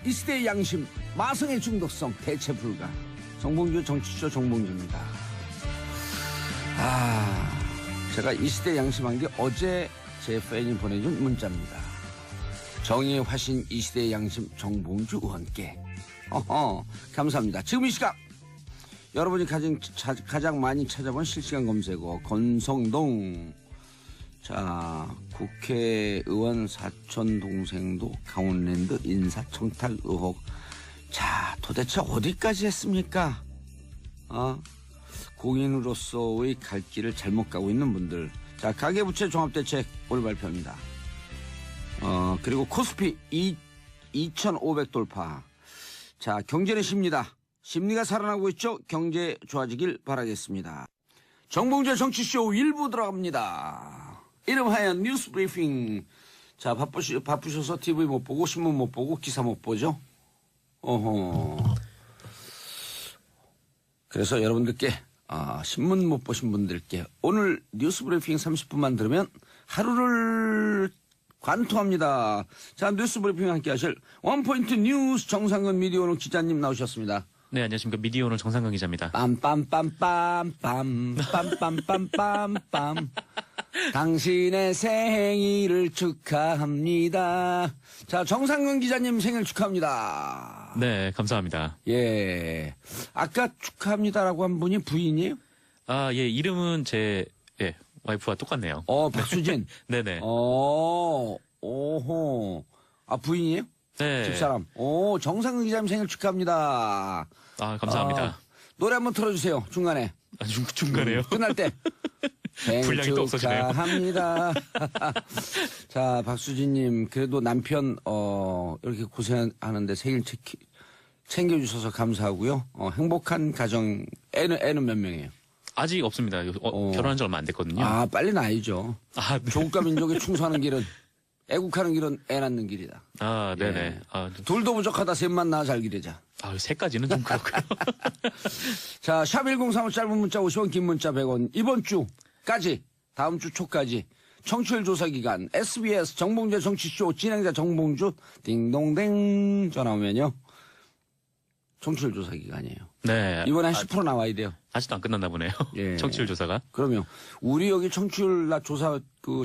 이 시대의 양심, 마성의 중독성 대체 불가. 정봉주 정치쇼 정봉주입니다. 제가 이 시대의 양심한 게 어제 제 팬이 보내준 문자입니다. 정의의 화신 이 시대의 양심 정봉주 의원께 감사합니다. 지금 이 시각 여러분이 가장 많이 찾아본 실시간 검색어 권성동. 자, 국회의원 사촌 동생도 강원랜드 인사청탁 의혹. 자, 도대체 어디까지 했습니까? 공인으로서의 갈 길을 잘못 가고 있는 분들. 자, 가계부채 종합대책 오늘 발표합니다. 그리고 코스피 2,500 돌파. 자, 경제는 심리가 살아나고 있죠? 경제 좋아지길 바라겠습니다. 정봉주의 정치쇼 1부 들어갑니다. 이름하여 뉴스 브리핑. 자, 바쁘셔서 TV 못 보고 신문 못 보고 기사 못 보죠? 그래서 여러분들께 신문 못 보신 분들께 오늘 뉴스 브리핑 30분만 들으면 하루를 관통합니다. 자, 뉴스 브리핑 함께 하실 원포인트 뉴스 정상근 미디어오늘 기자님 나오셨습니다. 네, 안녕하십니까. 미디어오늘 정상근 기자입니다. 빰빰빰빰빰빰빰빰빰 당신의 생일을 축하합니다. 자, 정상근 기자님 생일 축하합니다. 네, 감사합니다. 예. 아까 축하합니다라고 한 분이 부인이에요? 예, 이름은 제 와이프와 똑같네요. 박수진. 네네. 오호. 부인이에요? 네. 집사람. 정상근 기자님 생일 축하합니다. 감사합니다. 노래 한번 틀어주세요. 중간에. 중간에요? 끝날 때. 분량이 또 없어지네요. 축하합니다. 자, 박수진님, 그래도 남편, 이렇게 고생하는데 생일 챙겨주셔서 감사하고요. 행복한 가정, 애는 몇 명이에요? 아직 없습니다. 결혼한 지 얼마 안 됐거든요. 빨리 나이죠. 네. 조국과 민족에 충성하는 길은, 애국하는 길은 애 낳는 길이다. 네네. 예. 둘도 부족하다, 셋만 낳아 잘 기르자. 셋까지는 좀 그렇고요. 자, 샵 1035 짧은 문자 50원, 긴 문자 100원. 이번 주까지, 다음 주 초까지 청취율 조사 기간 SBS 정봉주 정치쇼 진행자 정봉주 딩동댕 전화 오면요. 청취율 조사 기간이에요. 네. 이번에 한 10% 나와야 돼요. 아직도 안 끝났나 보네요. 예. 청취율 조사가. 그러면 우리 여기 청취율 나 조사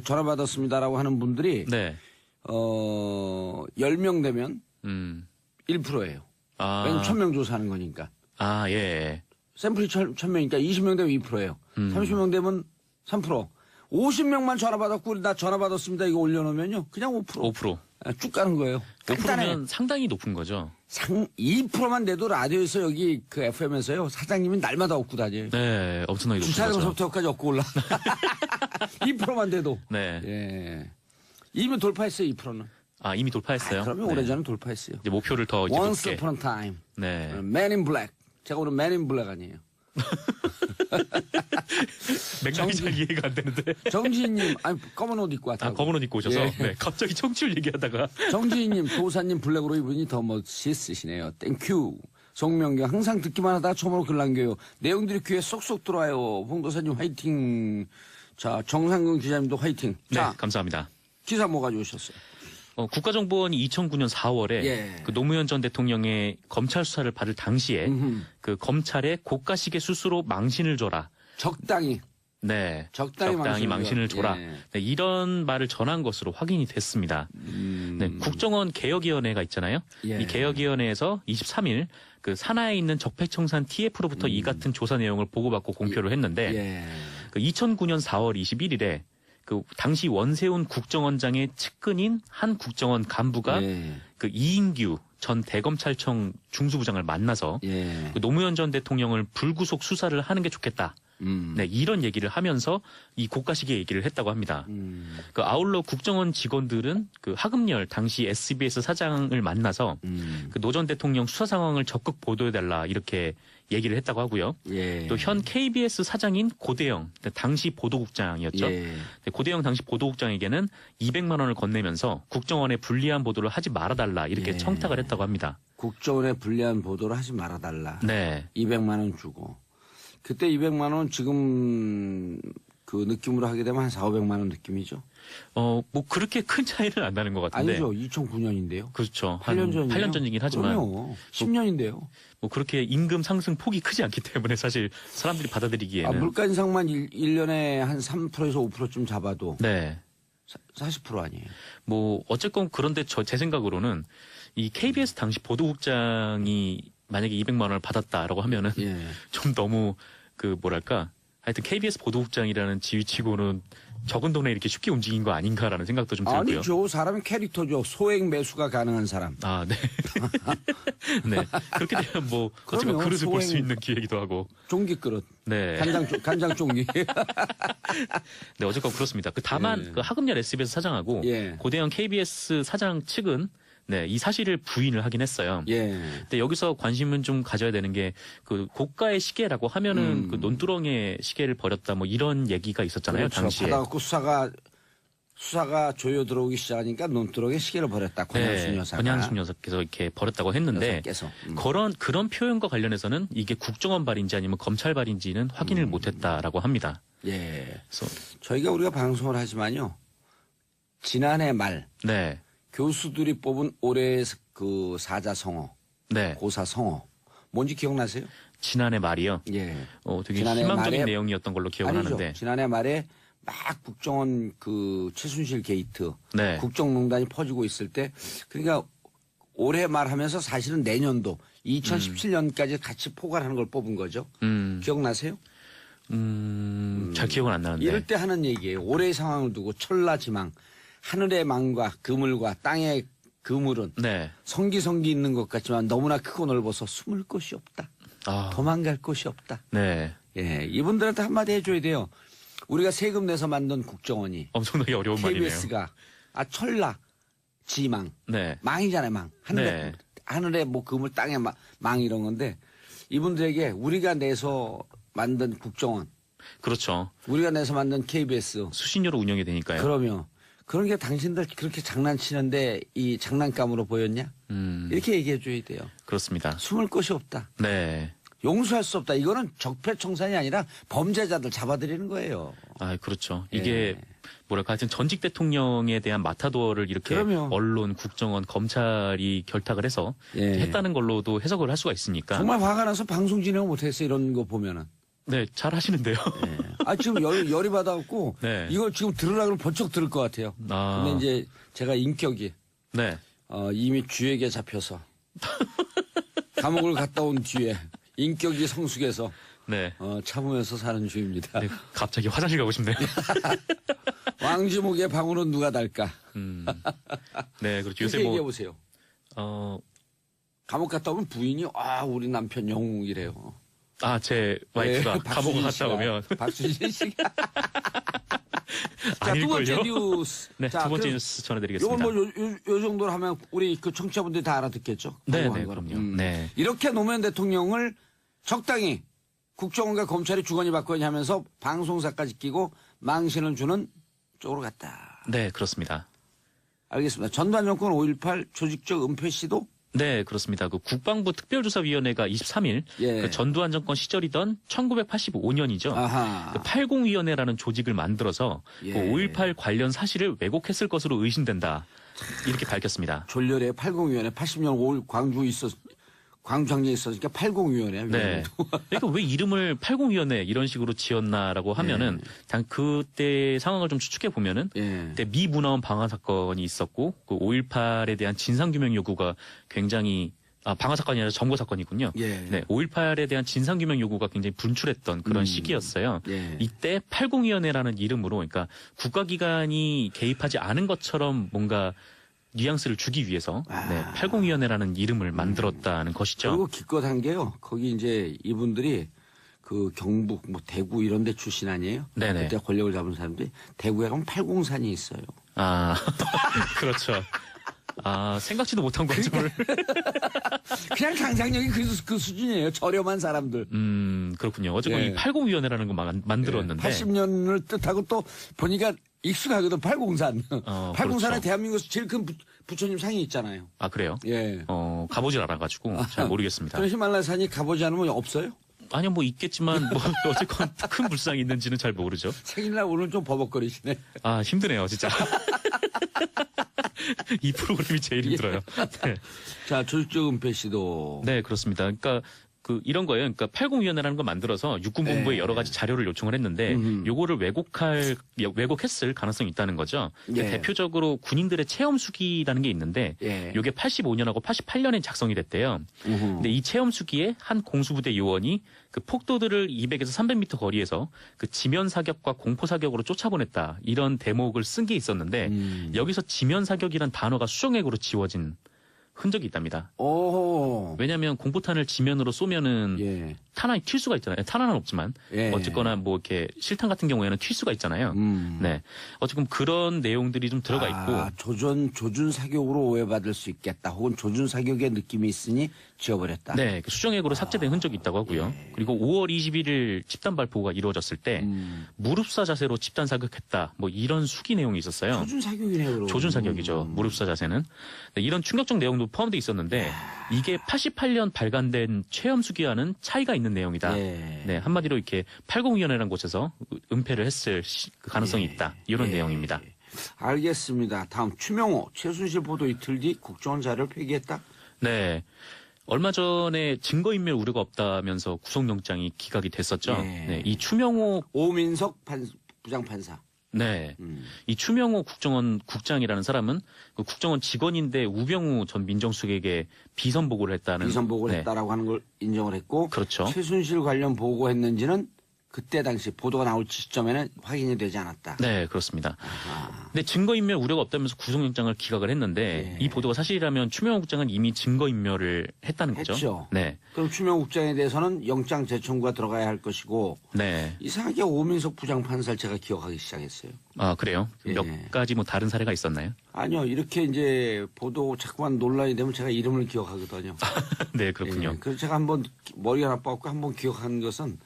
전화 받았습니다라고 하는 분들이 네. 10명 되면 1%예요. 왜냐면 1000명 조사하는 거니까. 예. 샘플이 1000명이니까 20명 되면 2%예요. 30명 되면 3%. 50명만 전화 받았고 우리 나 전화 받았습니다. 이거 올려놓으면요. 그냥 5%. 5%. 쭉 가는 거예요. 5%면 상당히 높은 거죠. 2%만 돼도 라디오에서 여기 그 FM에서요. 사장님이 날마다 얻고 다녀요. 네. 엄청나게 높은 거죠. 주차장서부터 여기까지 얻고 올라. 2%만 돼도. 네. 예. 이미 돌파했어요. 2%는. 이미 돌파했어요. 그러면 네. 오래전에 돌파했어요. 이제 목표를 더 이제 Once 높게. upon a time. 네. Man in Black. 제가 오늘 Man in Black 아니에요. 맥락이 잘 이해가 안 되는데. 정지희님, 검은 옷 입고 왔다고. 검은 옷 입고 오셔서. 예. 네. 갑자기 청취율 얘기하다가. 정지희님, 도사님 블랙으로 입으니 더 멋있으시네요. 땡큐. 송명경, 항상 듣기만 하다가 처음으로 글 남겨요. 내용들이 귀에 쏙쏙 들어와요. 홍도사님 화이팅. 자, 정상근 기자님도 화이팅. 네. 자, 감사합니다. 기사 뭐 가져오셨어요? 국가정보원이 2009년 4월에 예. 그 노무현 전 대통령의 검찰 수사를 받을 당시에 그 검찰에 고가식의 수수로 망신을 줘라. 적당히. 네. 적당히 망신을 줘라. 예. 네, 이런 말을 전한 것으로 확인이 됐습니다. 네, 국정원 개혁위원회가 있잖아요. 예. 이 개혁위원회에서 23일 그 산하에 있는 적폐청산 TF로부터 이 같은 조사 내용을 보고받고 공표를 했는데 예. 그 2009년 4월 21일에 그 당시 원세훈 국정원장의 측근인 한 국정원 간부가 예. 그 이인규 전 대검찰청 중수부장을 만나서 예. 그 노무현 전 대통령을 불구속 수사를 하는 게 좋겠다. 네, 이런 얘기를 하면서 이 고가식의 얘기를 했다고 합니다. 그 아울러 국정원 직원들은 그 하금열 당시 SBS 사장을 만나서 그 노 전 대통령 수사 상황을 적극 보도해달라 이렇게 얘기를 했다고 하고요. 예. 또 현 KBS 사장인 고대영 당시 보도국장이었죠. 예. 고대영 당시 보도국장에게는 200만 원을 건네면서 국정원에 불리한 보도를 하지 말아달라 이렇게 예. 청탁을 했다고 합니다. 국정원에 불리한 보도를 하지 말아달라. 네. 200만 원 주고. 그때 200만 원 지금 그 느낌으로 하게 되면 한 4,500만 원 느낌이죠. 뭐 그렇게 큰 차이는 안 나는 것 같은데. 아니죠. 2009년인데요. 그렇죠. 8년 전이에요. 8년 전이긴 하지만. 그럼요. 10년인데요. 뭐 그렇게 임금 상승 폭이 크지 않기 때문에 사실 사람들이 받아들이기에는. 물가 인상만 1년에 한 3%에서 5%쯤 잡아도 네. 40% 아니에요. 뭐 어쨌건 그런데 제 생각으로는 이 KBS 당시 보도국장이 만약에 200만 원을 받았다라고 하면은 예. 좀 너무 그 뭐랄까 하여튼 KBS 보도국장이라는 지위치고는 적은 돈에 이렇게 쉽게 움직인 거 아닌가라는 생각도 좀 들고요. 아니죠. 사람이 캐릭터죠. 소액 매수가 가능한 사람. 아, 네. 네. 그렇게 되면 뭐 어쨌건 그럼요. 그릇을 볼 수 소행- 있는 기회이기도 하고. 종기 그릇. 네. 간장 종기. 네, 어쨌건 그렇습니다. 다만 예. 그 하금열 SBS 사장하고 예. 고대영 KBS 사장 측은 네, 이 사실을 부인을 하긴 했어요. 예. 근데 여기서 관심은 좀 가져야 되는 게 그 고가의 시계라고 하면은 그 논두렁의 시계를 버렸다 뭐 이런 얘기가 있었잖아요. 그렇죠. 당시에. 받아갖고 수사가 조여 들어오기 시작하니까 논두렁에 시계를 버렸다. 권양순 여사가. 권양순 여사께서 이렇게 버렸다고 했는데 여사께서. 그런 표현과 관련해서는 이게 국정원 발인지 아니면 검찰 발인지는 확인을 못했다라고 합니다. 예. 그래서 우리가 방송을 하지만요. 지난해 말 네, 교수들이 뽑은 올해의 그 사자성어, 네, 고사성어. 뭔지 기억나세요? 지난해 말이요. 예. 되게 지난해 희망적인 말에- 내용이었던 걸로 기억을 아니죠. 하는데. 지난해 말에 막 국정원 그 최순실 게이트, 네, 국정농단이 퍼지고 있을 때, 그러니까 올해 말하면서 사실은 내년도 2017년까지 같이 포괄하는 걸 뽑은 거죠. 기억나세요? 잘 기억은 안 나는데. 이럴 때 하는 얘기예요. 올해의 상황을 두고 천라지망, 하늘의 망과 그물과 땅의 그물은 네, 성기성기 있는 것 같지만 너무나 크고 넓어서 숨을 곳이 없다. 아, 도망갈 곳이 없다. 네, 예, 이분들한테 한마디 해줘야 돼요. 우리가 세금 내서 만든 국정원이 엄청나게 어려운 말이네요. KBS가 천라 지망 네, 망이잖아요. 망 네. 하늘에 뭐 그물 땅에 망 이런 건데 이분들에게 우리가 내서 만든 국정원, 그렇죠. 우리가 내서 만든 KBS 수신료로 운영이 되니까요. 그러면 그런 게 당신들 그렇게 장난치는데 이 장난감으로 보였냐? 이렇게 얘기해 줘야 돼요. 그렇습니다. 숨을 곳이 없다. 네. 용서할 수 없다. 이거는 적폐청산이 아니라 범죄자들 잡아들이는 거예요. 아, 그렇죠. 예. 이게 뭐랄까 하여튼 전직 대통령에 대한 마타도어를 이렇게 그럼요. 언론, 국정원, 검찰이 결탁을 해서 예. 했다는 걸로도 해석을 할 수가 있으니까. 정말 화가 나서 방송 진행을 못했어 이런 거 보면은. 네, 잘 하시는데요. 지금 열이 받아갖고 네. 이걸 지금 들으려고 번쩍 들을 것 같아요. 아, 근데 이제 제가 인격이 네. 이미 쥐에게 잡혀서 감옥을 갔다 온 뒤에 인격이 성숙해서 네. 참으면서 사는 쥐입니다. 네, 갑자기 화장실 가고 싶네요. 왕지목의 방울은 누가 달까? 네, 그렇죠. 요새 그렇게 얘기해 뭐, 보세요. 어, 감옥 갔다 오면 부인이 우리 남편 영웅이래요. 제 와이프가 네, 감옥을 갔다 오면. 박수진 씨가. 자, 두 아닐걸요? 번째 뉴스. 네, 자, 두 번째 그럼 뉴스 전해드리겠습니다. 요건 요 정도로 하면 우리 그 청취자분들이 다 알아듣겠죠? 네, 방송한 네, 거는. 그럼요. 네. 이렇게 노무현 대통령을 적당히 국정원과 검찰이 주거니 받거니 하면서 방송사까지 끼고 망신을 주는 쪽으로 갔다. 네, 그렇습니다. 알겠습니다. 전두환 정권 5.18 조직적 은폐 시도? 네, 그렇습니다. 그 국방부 특별조사위원회가 23일 예. 그 전두환 정권 시절이던 1985년이죠. 아하. 그 80위원회라는 조직을 만들어서 예. 그 5.18 관련 사실을 왜곡했을 것으로 의심된다. 이렇게 밝혔습니다. 졸렬에 80위원회 80년 5월 광주항쟁에 있었으니까 80위원회. 네. 그러니까 왜 이름을 80위원회 이런 식으로 지었나라고 하면은 그때 상황을 좀 추측해 보면은 예. 그때 미 문화원 방화 사건이 있었고 그 5.18에 대한 진상 규명 요구가 굉장히 방화 사건이 아니라 점거 사건이군요. 예. 네, 5.18에 대한 진상 규명 요구가 굉장히 분출했던 그런 시기였어요. 예. 이때 80위원회라는 이름으로 그러니까 국가기관이 개입하지 않은 것처럼 뭔가 뉘앙스를 주기 위해서 80위원회라는 이름을 만들었다는 것이죠. 그리고 기껏한 게요. 거기 이제 이분들이 그 경북 뭐 대구 이런 데 출신 아니에요? 네네. 그때 권력을 잡은 사람들이 대구에 가면 팔공산이 있어요. 그렇죠. 생각지도 못한 관점을. 그냥 상상력이 그 수준이에요. 저렴한 사람들. 그렇군요. 어쨌건 예. 이 80위원회라는 거 만들었는데. 80년을 뜻하고 또 보니까 익숙하거든. 팔공산. 팔공산에 그렇죠. 대한민국에서 제일 큰 부처님 상이 있잖아요. 그래요? 예. 가보질 않아가지고 잘 모르겠습니다. 그런 히말라야 산이 가보지 않으면 없어요? 아니요, 뭐 있겠지만 뭐 어쨌건 큰 불상이 있는지는 잘 모르죠. 생일날 오늘 좀 버벅거리시네. 아, 힘드네요, 진짜. 이 프로그램이 제일 힘들어요. 네. 자, 조직적 은폐 시도. 네, 그렇습니다. 그러니까 이런 거예요. 그러니까 80위원회라는 걸 만들어서 육군본부에 네. 여러 가지 자료를 요청을 했는데 요거를 왜곡했을 가능성이 있다는 거죠. 예. 대표적으로 군인들의 체험 수기라는 게 있는데 예. 요게 85년하고 88년에 작성이 됐대요. 근데 이 체험 수기에 한 공수부대 요원이 그 폭도들을 200에서 300m 거리에서 그 지면 사격과 공포 사격으로 쫓아보냈다. 이런 대목을 쓴 게 있었는데 여기서 지면 사격이란 단어가 수정액으로 지워진 흔적이 있답니다. 오. 왜냐하면 공포탄을 지면으로 쏘면은 예. 탄환이 튈 수가 있잖아요. 탄환은 없지만 예. 어쨌거나 뭐 이렇게 실탄 같은 경우에는 튈 수가 있잖아요. 네, 어쨌든 그런 내용들이 좀 들어가 있고. 조준 사격으로 오해받을 수 있겠다. 혹은 조준 사격의 느낌이 있으니 지워버렸다. 네, 수정액으로 삭제된 흔적이 있다고 하고요. 그리고 5월 21일 집단 발포가 이루어졌을 때 무릎사 자세로 집단 사격했다. 뭐 이런 수기 내용이 있었어요. 조준 사격이네요. 그럼. 조준 사격이죠. 무릎사 자세는. 네, 이런 충격적 내용도 포함되어 있었는데 이게 88년 발간된 체험 수기와는 차이가 있는 내용이다. 예. 네, 한마디로 이렇게 80위원회라는 곳에서 은폐를 했을 그 가능성이 있다. 이런 예. 내용입니다. 알겠습니다. 다음 추명호 최순실 보도 이틀 뒤 국정원 자료를 폐기했다. 네. 얼마 전에 증거인멸 우려가 없다면서 구속영장이 기각이 됐었죠. 예. 네, 이 추명호 오민석 부장판사. 네. 이 추명호 국정원 국장이라는 사람은 그 국정원 직원인데 우병우 전 민정수석에게 비선 보고를 했다는. 비선 보고를 네. 했다라고 하는 걸 인정을 했고. 그렇죠. 최순실 관련 보고했는지는 그때 당시 보도가 나올 시점에는 확인이 되지 않았다. 네, 그렇습니다. 근데 증거인멸 우려가 없다면서 구속영장을 기각을 했는데 예. 이 보도가 사실이라면 추명호 국장은 이미 증거인멸을 했다는 거죠. 했죠. 네. 그럼 추명호 국장에 대해서는 영장 재청구가 들어가야 할 것이고 네. 이상하게 오민석 부장판사를 제가 기억하기 시작했어요. 아, 그래요? 예. 몇 가지 뭐 다른 사례가 있었나요? 아니요. 이렇게 이제 보도 자꾸만 논란이 되면 제가 이름을 기억하거든요. 네, 그렇군요. 예, 그래서 제가 한번 머리가 나빠갖고 한번 기억하는 것은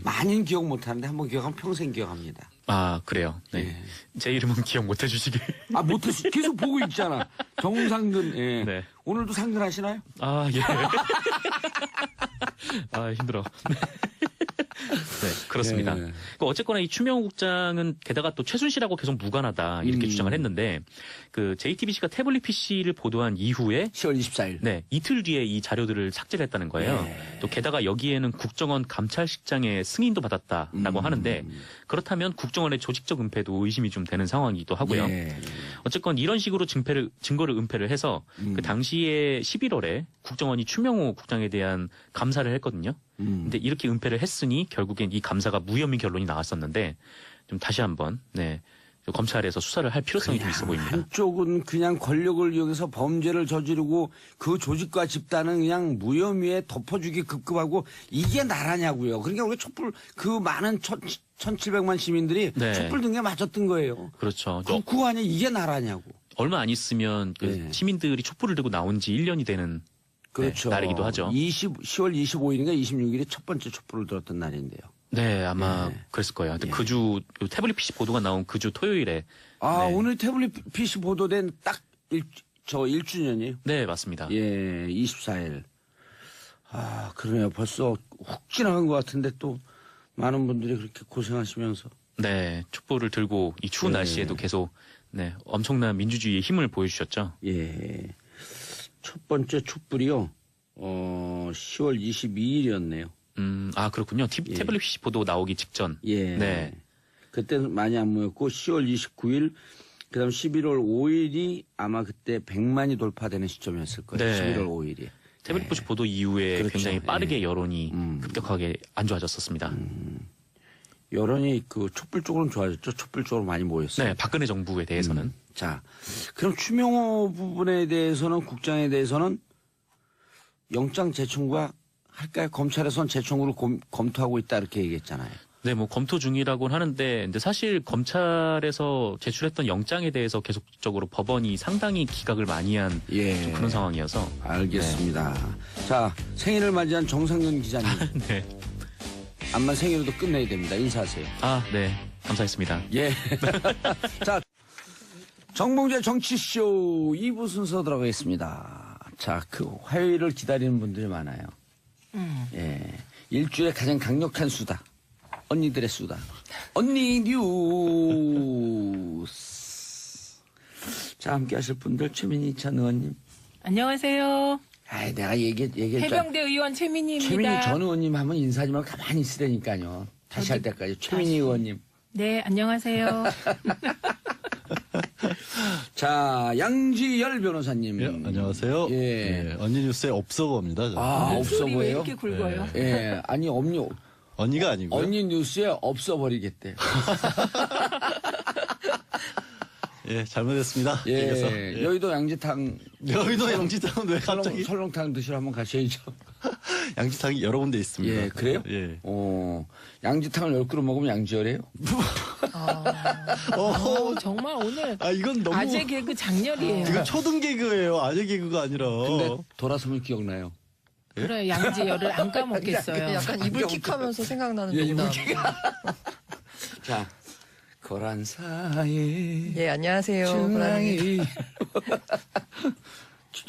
많이는 기억 못하는데 한번 기억하면 평생 기억합니다. 아, 그래요. 네. 예. 제 이름은 기억 못 해주시길. 아, 못했어. 계속 보고 있잖아. 정상근. 예. 네. 오늘도 상근하시나요? 아, 예. 아, 힘들어. 네, 그렇습니다. 예. 어쨌거나 이 추명호 국장은 게다가 또 최순실하고 계속 무관하다 이렇게 주장을 했는데 그 JTBC가 태블릿 PC를 보도한 이후에 10월 24일. 네, 이틀 뒤에 이 자료들을 삭제를 했다는 거예요. 예. 또 게다가 여기에는 국정원 감찰실장의 승인도 받았다라고 하는데 그렇다면 국정원의 조직적 은폐도 의심이 좀 되는 상황이기도 하고요. 예. 어쨌건 이런 식으로 증거를 은폐를 해서 그 당시에 11월에 국정원이 추명호 국장에 대한 감사를 했거든요. 근데 이렇게 은폐를 했으니 결국엔 이 감사가 무혐의 결론이 나왔었는데 좀 다시 한번 네, 검찰에서 수사를 할 필요성이 좀 있어 보입니다. 한쪽은 그냥 권력을 이용해서 범죄를 저지르고 그 조직과 집단은 그냥 무혐의에 덮어주기 급급하고 이게 나라냐고요. 그러니까 우리 촛불 그 많은 1,700만 시민들이 네. 촛불 등에 맞았던 거예요. 그렇죠. 그거 아니야 이게 나라냐고. 얼마 안 있으면 그 네. 시민들이 촛불을 들고 나온 지 1년이 되는 그렇죠. 네, 날이기도 하죠. 10월 25일인가 26일이 첫 번째 촛불을 들었던 날인데요. 네, 아마 그랬을 거예요. 근데 그주 태블릿 PC 보도가 나온 그 주 토요일에 아, 네. 오늘 태블릿 PC 보도된 딱 1주년이에요. 네, 맞습니다. 예, 24일. 아, 그러네요. 벌써 훅 지나간 것 같은데 또 많은 분들이 그렇게 고생하시면서. 네, 촛불을 들고 이 추운 네. 날씨에도 계속 네, 엄청난 민주주의의 힘을 보여주셨죠. 예. 첫 번째 촛불이요. 10월 22일이었네요. 아, 그렇군요. 태블릿 PC 보도 나오기 직전. 예. 네. 그때는 많이 안 모였고 10월 29일 그다음 11월 5일이 아마 그때 100만이 돌파되는 시점이었을 거예요. 네. 11월 5일이. 태블릿 PC 보도 이후에 그렇죠. 굉장히 빠르게 예. 여론이 급격하게 안 좋아졌었습니다. 여론이 그 촛불 쪽으로는 좋아졌죠. 촛불 쪽으로 많이 모였어요. 네, 박근혜 정부에 대해서는. 자, 그럼 추명호 부분에 대해서는 국장에 대해서는 영장 재청구가 할까요? 검찰에서는 재청구를 검토하고 있다 이렇게 얘기했잖아요. 네, 뭐 검토 중이라고는 하는데, 근데 사실 검찰에서 제출했던 영장에 대해서 계속적으로 법원이 상당히 기각을 많이 한 예. 좀 그런 상황이어서. 알겠습니다. 자, 생일을 맞이한 정상근 기자님. 네. 암만 생일도 끝내야 됩니다. 인사하세요. 아, 네. 감사했습니다. 예. 자, 정봉재 정치쇼 2부 순서 들어가겠습니다. 자, 그 화요일을 기다리는 분들이 많아요. 예. 일주일에 가장 강력한 수다. 언니들의 수다. 언니 뉴스. 자, 함께 하실 분들, 최민희 전 의원님. 안녕하세요. 아이, 내가 얘기했죠. 해병대 의원 최민희입니다. 최민희 전 의원님 하면 인사하지 말고 가만히 있으라니까요. 다시 할 때까지. 최민희 의원님. 네, 안녕하세요. 자, 양지열 변호사님. 예, 안녕하세요. 예. 예, 언니 뉴스의 업서거입니다. 저는. 아, 없어 목소리 왜 보여요? 이렇게 굵어요? 예, 아니, 언니가 아니고요. 언니 뉴스에 없어버리겠대. 예, 잘못했습니다. 예, 그래서 예. 여의도 양지탕. 여의도 양지탕은 왜 갑자기 설렁탕 드시러 한번 가셔야죠. 양지탕이 여러 군데 있습니다. 예, 그래요? 예. 양지탕을 10그릇 먹으면 양지열이에요? 정말 오늘 아, 이건 너무 아재 개그 장렬이에요. 이건 초등 개그예요. 아재 개그가 아니라. 근데 돌아서면 기억나요. 그래, 양지열을 안 까먹겠어요. 약간 이불킥하면서 생각나는 예, 농담. 자, 고란사에. 예, 안녕하세요. 중앙이.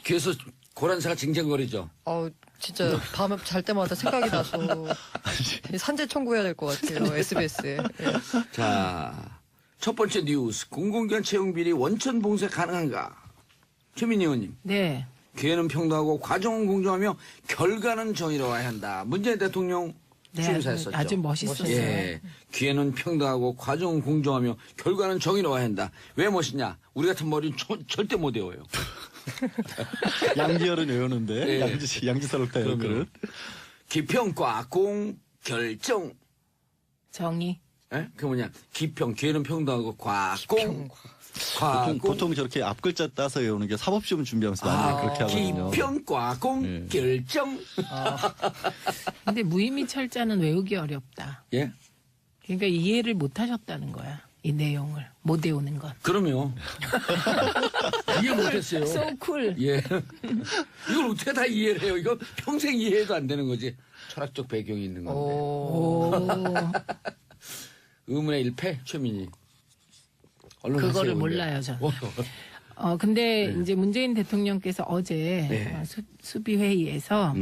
귀에서 고란사가 징징거리죠. 진짜 밤에 잘 때마다 생각이 나서 산재 청구해야 될 것 같아요. SBS에. 예. 자, 첫 번째 뉴스. 공공기관 채용 비리 원천 봉쇄 가능한가? 최민희 의원님. 네. 기회는 평등하고 과정은 공정하며 결과는 정의로워야 한다. 문재인 대통령 네, 취임사였었죠. 아주 멋있었어요. 예, 기회는 평등하고 과정은 공정하며 결과는 정의로워야 한다. 왜 멋있냐? 우리 같은 머리는 절대 못 외워요. 양지열은 외우는데 예. 양지설렁탕 이런 그러면. 그릇. 기평과 공 결정. 정의. 예? 그 뭐냐? 기평, 기회는 평등하고 과공. 보통 저렇게 앞 글자 따서 외우는 게 사법시험 준비하면서 많이 그렇게 하거든요. 기평, 과공, 예. 결정. 근데 무의미 철자는 외우기 어렵다. 예? 그러니까 이해를 못 하셨다는 거야. 이 내용을. 못 외우는 건. 그럼요. 이해 못했어요. So cool. 예. 이걸 어떻게 다 이해를 해요? 이거 평생 이해해도 안 되는 거지. 철학적 배경이 있는 건데. 오. 의문의 일패, 최민희. 얼른 그거를 하세요, 근데. 몰라요, 저는. 근데 네. 이제 문재인 대통령께서 어제 네. 수비회의에서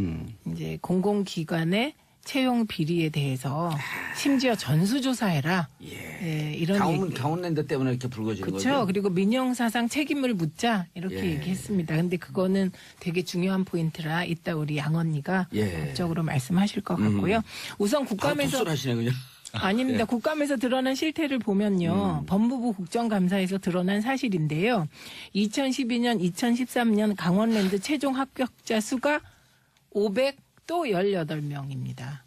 이제 공공기관의 채용 비리에 대해서 심지어 전수조사해라. 예, 이런 얘기. 강원랜드 때문에 이렇게 불거지는 그렇죠. 거죠. 그리고 민영사상 책임을 묻자 이렇게 예. 얘기했습니다. 근데 그거는 되게 중요한 포인트라 이따 우리 양 언니가 예. 법적으로 말씀하실 것 같고요. 우선 국감에서 하시네 그냥. 아닙니다. 예. 국감에서 드러난 실태를 보면요. 법무부 국정감사에서 드러난 사실인데요. 2012년, 2013년 강원랜드 최종 합격자 수가 518명입니다.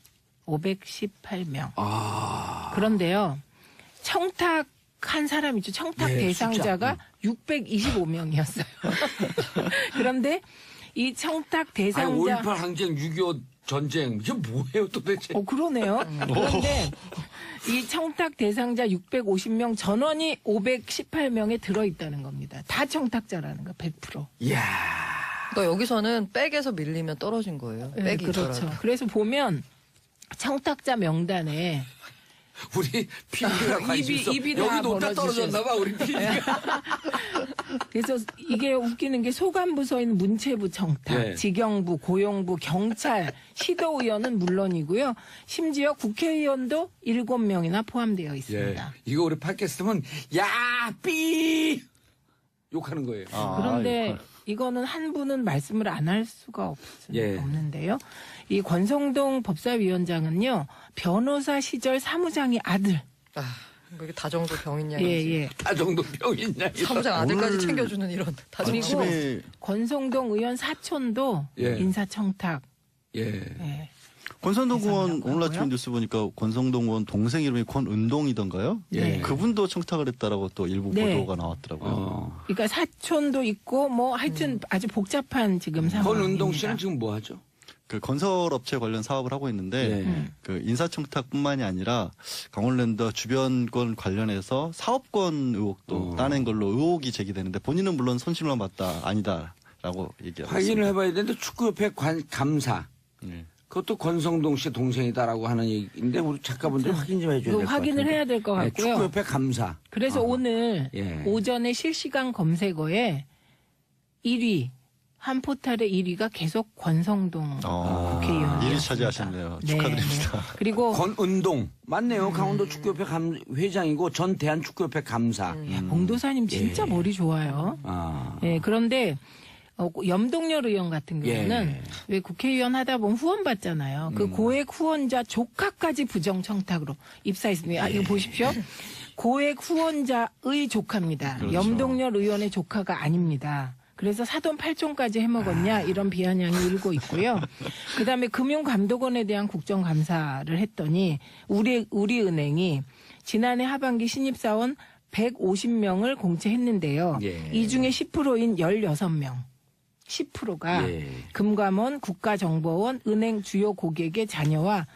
518명. 그런데요. 청탁한 사람이죠. 청탁 예, 대상자가 625명이었어요. 그런데 이 청탁 대상자 5.18 항쟁, 6.25 전쟁. 이게 뭐예요 도대체. 그러네요. 그런데 이 청탁 대상자 650명 전원이 518명에 들어있다는 겁니다. 다 청탁자라는 거 100%. 이야. 그러니까 여기서는 백에서 밀리면 떨어진 거예요. 네, 백이 그렇죠. 있더라도. 그래서 보면 청탁자 명단에 우리 PD가 관심 있어. 입이 다 여기 높다 벌어지셔서. 떨어졌나 봐 우리 PD가. 그래서 이게 웃기는 게 소관부서인 문체부 청탁, 예. 직영부, 고용부, 경찰, 시도의원은 물론이고요. 심지어 국회의원도 7명이나 포함되어 예. 있습니다. 이거 우리 팟캐스트면 야, 삐 욕하는 거예요. 그런데 이거는 한 분은 말씀을 안 할 수가 예. 없는데요. 이 권성동 법사위원장은요. 변호사 시절 사무장이 아들. 뭐 이게 다정도 병이냐. 예. 다 정도 병 있냐. 이거. 사무장 아들까지 챙겨주는 이런 다정. 그리고 아침에 권성동 의원 사촌도 예. 인사청탁. 예. 예. 권성동 의원 대상이라고 오늘 하고요. 아침 뉴스 보니까 권성동 의원 동생 이름이 권은동이던가요? 예. 그분도 청탁을 했다라고 또 일부 네. 보도가 나왔더라고요. 그러니까 사촌도 있고 뭐 하여튼 아주 복잡한 지금 상황입니다. 권은동 씨는 지금 뭐 하죠? 그 건설업체 관련 사업을 하고 있는데 예. 그 인사청탁뿐만이 아니라 강원랜드 주변권 관련해서 사업권 의혹도 따낸 걸로 의혹이 제기되는데 본인은 물론 손실만 봤다 아니다라고 얘기하고 확인을 있습니다. 해봐야 되는데 축구협회 감사. 예. 그것도 권성동 씨 동생이다라고 하는 얘기인데 우리 작가분들 확인 좀 해줘야 될 것 같아요. 확인을 해야 될 것 같고요. 축구협회 감사. 그래서 오늘 예. 오전에 실시간 검색어에 1위 한 포탈의 1위가 계속 권성동 국회의원. 1위 차지하셨네요. 네, 축하드립니다. 네. 그리고 권은동 맞네요. 강원도 축구협회 회장이고 전 대한축구협회 감사. 야, 봉도사님 진짜 머리 좋아요. 아. 예, 그런데 염동열 의원 같은 경우는 왜 국회의원 하다 보면 후원 받잖아요. 그 고액 후원자 조카까지 부정청탁으로 입사했습니다. 이거 보십시오. 고액 후원자의 조카입니다. 그렇죠. 염동열 의원의 조카가 아닙니다. 그래서 사돈 8촌까지 해먹었냐 이런 비아냥이 일고 있고요. 그다음에 금융감독원에 대한 국정감사를 했더니 우리은행이 지난해 하반기 신입사원 150명을 공채했는데요. 예. 이 중에 10%인 16명. 10%가 예. 금감원, 국가정보원, 은행 주요 고객의 자녀와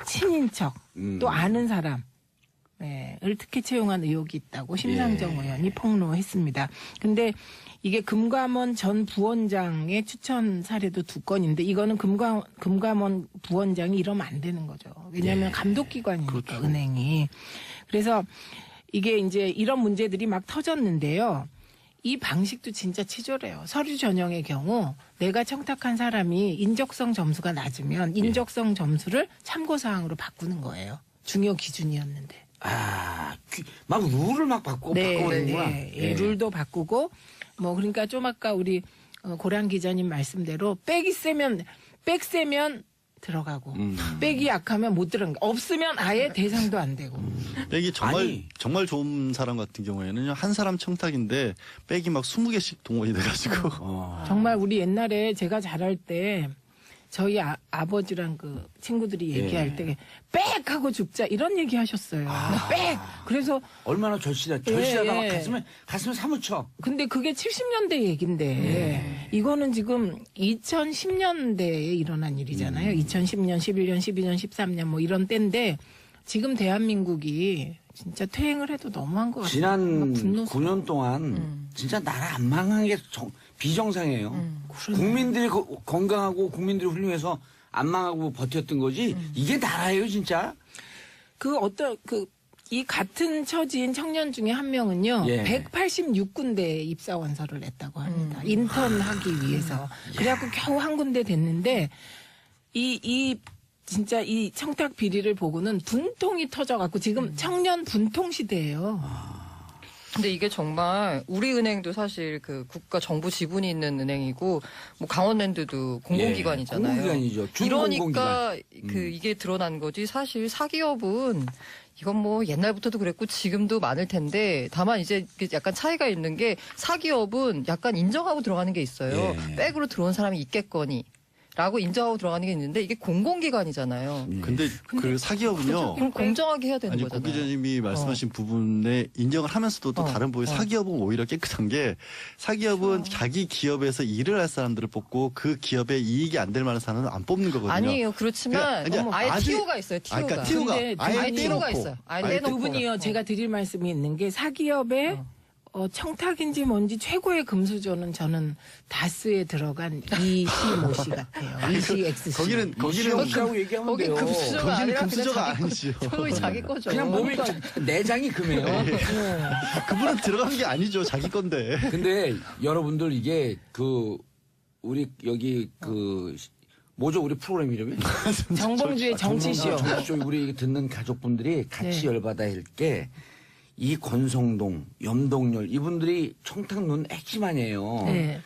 친인척 또 아는 사람 을 특혜 채용한 의혹이 있다고 심상정 의원이 폭로했습니다. 근데 이게 금감원 전 부원장의 추천 사례도 2건인데 이거는 금감원 부원장이 이러면 안 되는 거죠. 왜냐하면 감독기관이니까 은행이. 그래서 이게 이제 이런 문제들이 막 터졌는데요. 이 방식도 진짜 치졸해요. 서류 전형의 경우 내가 청탁한 사람이 인적성 점수가 낮으면 인적성 점수를 참고사항으로 바꾸는 거예요. 중요 기준이었는데. 막 룰을 막 바꿔버리는구나. 예, 룰도 바꾸고 뭐 그러니까 좀 아까 우리 고란 기자님 말씀대로 백이 세면 들어가고 백이 약하면 못 들어가는 거. 없으면 아예 대상도 안 되고. 백이 아니. 정말 좋은 사람 같은 경우에는요. 한 사람 청탁인데 백이 막 20개씩 동원이 돼가지고 정말 우리 옛날에 제가 자랄 때 저희 아버지랑 그 친구들이 얘기할 때 빽 하고 죽자 이런 얘기 하셨어요. 빽. 그래서 얼마나 절실하다. 예. 가슴에 사무쳐. 근데 그게 70년대 얘긴데 이거는 지금 2010년대에 일어난 일이잖아요. 2010년, 11년, 12년, 13년 뭐 이런 때인데 지금 대한민국이 진짜 퇴행을 해도 너무한 것 같아요. 지난 분노 9년 동안 진짜 나라 안 망한 게 비정상이에요. 국민들이 건강하고 국민들이 훌륭해서 안 망하고 버텼던 거지. 이게 나라예요, 진짜. 이 같은 처지인 청년 중에 한 명은요, 예. 186군데에 입사 원서를 냈다고 합니다. 인턴 하기 위해서. 그래갖고 겨우 한 군데 됐는데, 진짜 이 청탁 비리를 보고는 분통이 터져갖고 지금 청년 분통 시대예요. 근데 이게 정말 우리 은행도 사실 그 국가 정부 지분이 있는 은행이고 뭐 강원랜드도 공공기관이잖아요. 공공기관이죠. 이러니까 이게 드러난 거지. 사실 사기업은 이건 뭐 옛날부터도 그랬고 지금도 많을 텐데 다만 이제 약간 차이가 있는 게 사기업은 약간 인정하고 들어가는 게 있어요. 예. 백으로 들어온 사람이 있겠거니. 라고 인정하고 들어가는 게 있는데 이게 공공기관이잖아요. 근데 그 사기업은요. 그럼 공정하게 해야 되는 아니 거잖아요. 고 기자님이 말씀하신 부분에 인정을 하면서도 또 다른 부분이 사기업은 오히려 깨끗한 게 사기업은 자기 기업에서 일을 할 사람들을 뽑고 그 기업에 이익이 안 될 만한 사람은 안 뽑는 거거든요. 아니에요. 그렇지만 그러니까 아예 아주- TO가 있어요. TO가. 그러니까 TO가 근데 아예 아예 TO가 떼놓고. 있어요. 아예 아예 떼놓고. 두 분이요, 제가 드릴 말씀이 있는 게 사기업의 청탁인지 뭔지 최고의 금수저는 저는 다스에 들어간 이씨모 씨 같아요. 이씨 X씨. 거기는 이시영이라고 얘기하면 거기 돼요. 금수저가 거기는 아니라 금수저가 그냥 아니지요. 거의 자기 거죠. 그냥 몸이 내장이 금해요. 그분은 들어간 게 아니죠. 자기 건데. 근데 여러분들 이게 우리 여기 뭐죠 우리 프로그램 이름이? 정봉주의 정치쇼. 정치쇼 우리 듣는 가족분들이 같이 네. 열받아야 할 게 이 권성동, 염동열 이분들이 청탁 논 핵심 아니에요. 네.